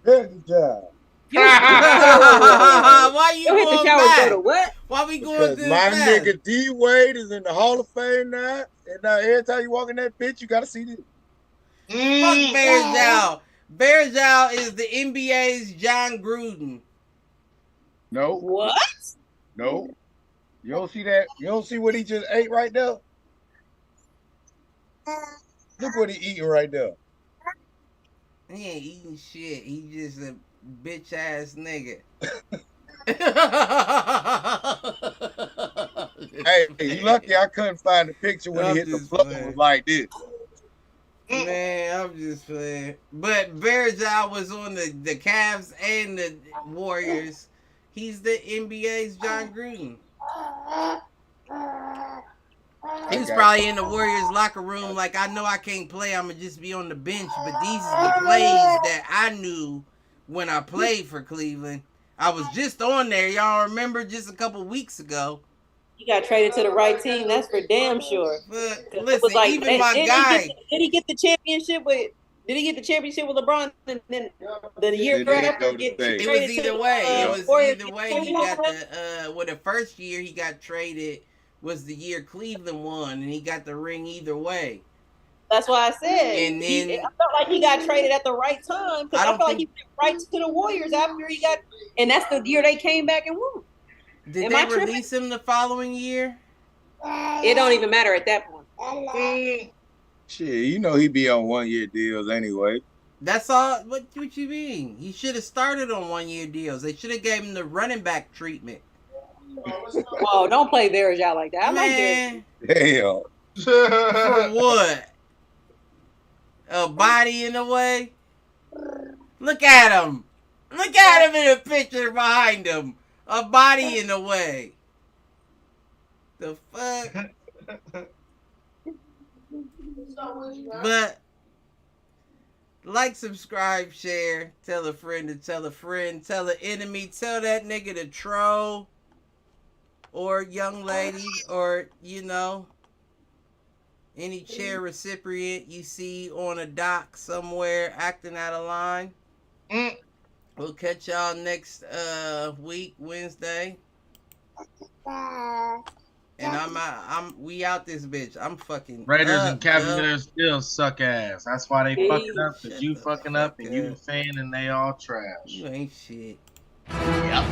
Good job. Why you hit the going shower back? go to what? Why we going Because to my that? nigga D Wade is in the Hall of Fame now. And now every time you walk in that bitch, you gotta see this. Fuck Bears Bears is the NBA's John Gruden. No. What? No. You don't see that? You don't see what he just ate right there? Look what he eating right there. He ain't eating shit. He just a bitch ass nigga. Hey, you lucky I couldn't find the picture when he hit the floor. It was like this. Man, I'm just playing. But Berzal was on the Cavs and the Warriors. He's the NBA's John Gruden. He was probably in the Warriors locker room like, I know I can't play. I'm going to just be on the bench. But these are the plays that I knew when I played for Cleveland. I was just on there. Y'all remember just a couple weeks ago. He got traded to the right team. That's for damn sure. But It listen, was like, even my guy. Did he get the championship with? Did he get the championship with LeBron? And then the year after, get traded it was either way. It was Warriors. either way. He got the well, the first year he got traded was the year Cleveland won, and he got the ring either way. That's why I said. And then I felt like he got traded at the right time because I felt like he went right to the Warriors after he got, and that's the year they came back and won. Did they release him the following year? It don't even matter at that point. Shit, you know he be on 1-year deals anyway. That's all. What you mean? He should have started on 1-year deals. They should have gave him the running back treatment. Oh, don't play Bears out like that. I Man, like Damn. for what? A body in the way? Look at him. Look at him in the picture behind him. A body in the way. The fuck? But like, subscribe, share, tell a friend to tell a friend, tell an enemy, tell that nigga to troll, or young lady, or any chair recipient you see on a dock somewhere acting out of line. We'll catch y'all next week, Wednesday. And we out this bitch. I'm fucking Raiders up, and Cavaliers still suck ass. That's why they fucking up. Cause you fucking up and you the fan and they all trash. You ain't shit. Yep.